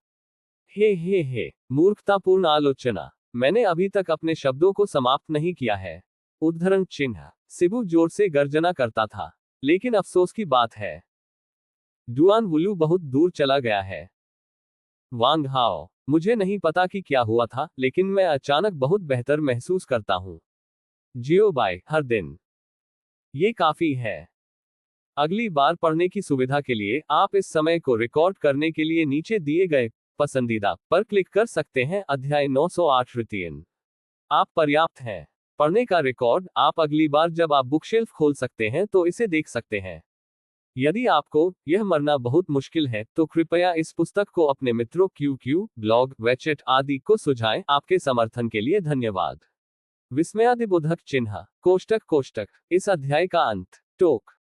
हे, मूर्खतापूर्ण आलोचना। मैंने अभी तक अपने शब्दों को समाप्त नहीं किया है। उद्धरण चिन्ह। सिबू जोर से गर्जना करता था। लेकिन अफसोस की बात है, डुआन वुलू बहुत दूर चला गया है। वांग हाओ, मुझे नहीं पता कि क्या हुआ था, लेकिन मैं अचानक बहुत बेहतर महसूस करता हूं। जियो बाय, हर दिन। ये काफी है। अगली बार पढ़ने की सुविधा के लिए आप इस समय को रिकॉर्ड करने के लिए नीचे दिए गए पसंदीदा पर क्लिक कर सकते हैं। अध्याय 908 रितियन। आप पर्याप्त हैं। पढ़ने का रिकॉर्ड आप अगली बार जब आप बुकशेल्फ खोल सकते हैं तो इसे देख सकते हैं। यदि आपको यह मरना बहुत मुश्किल है, तो कृपया इस पुस्तक को अपने मित्रों QQ, ब्लॉग, वेचेट आदि को सुझाएं। आपके समर्थन के लिए धन्यवाद। विस्मयादिबोधक चिन्ह। कोष्टक कोष्टक। इस अध्याय का अंत। टोक।